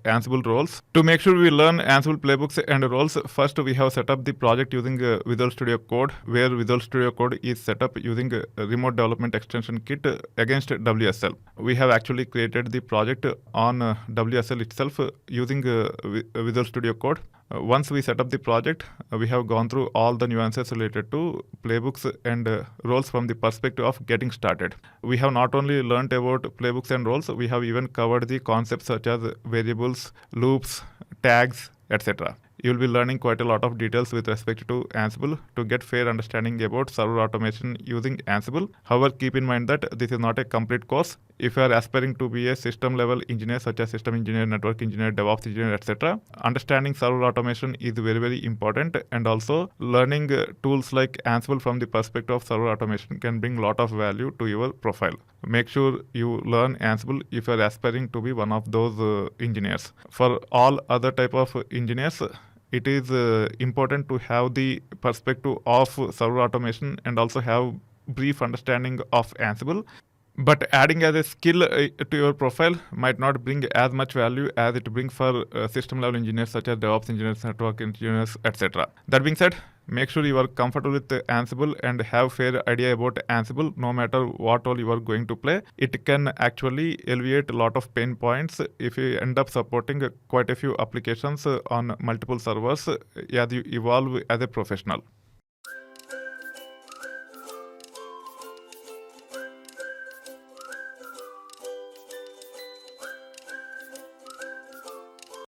Ansible roles. To make sure we learn Ansible Playbooks and roles, first we have set up the project using Visual Studio Code, where Visual Studio Code is set up using a remote development extension kit against WSL. We have actually created the project on WSL itself using Visual Studio Code. Once we set up the project, we have gone through all the nuances related to playbooks and roles from the perspective of getting started. We have not only learnt about playbooks and roles, we have even covered the concepts such as variables, loops, tags, etc. You will be learning quite a lot of details with respect to Ansible to get fair understanding about server automation using Ansible. However, keep in mind that this is not a complete course. If you are aspiring to be a system level engineer such as system engineer, network engineer, DevOps engineer, etc., understanding server automation is very, very important, and also learning tools like Ansible from the perspective of server automation can bring a lot of value to your profile. Make sure you learn Ansible if you are aspiring to be one of those engineers. For all other type of engineers, it is important to have the perspective of server automation and also have brief understanding of Ansible. But adding as a skill to your profile might not bring as much value as it brings for system level engineers such as DevOps engineers, network engineers, etc. That being said, make sure you are comfortable with Ansible and have fair idea about Ansible no matter what role you are going to play. It can actually alleviate a lot of pain points if you end up supporting quite a few applications on multiple servers as you evolve as a professional.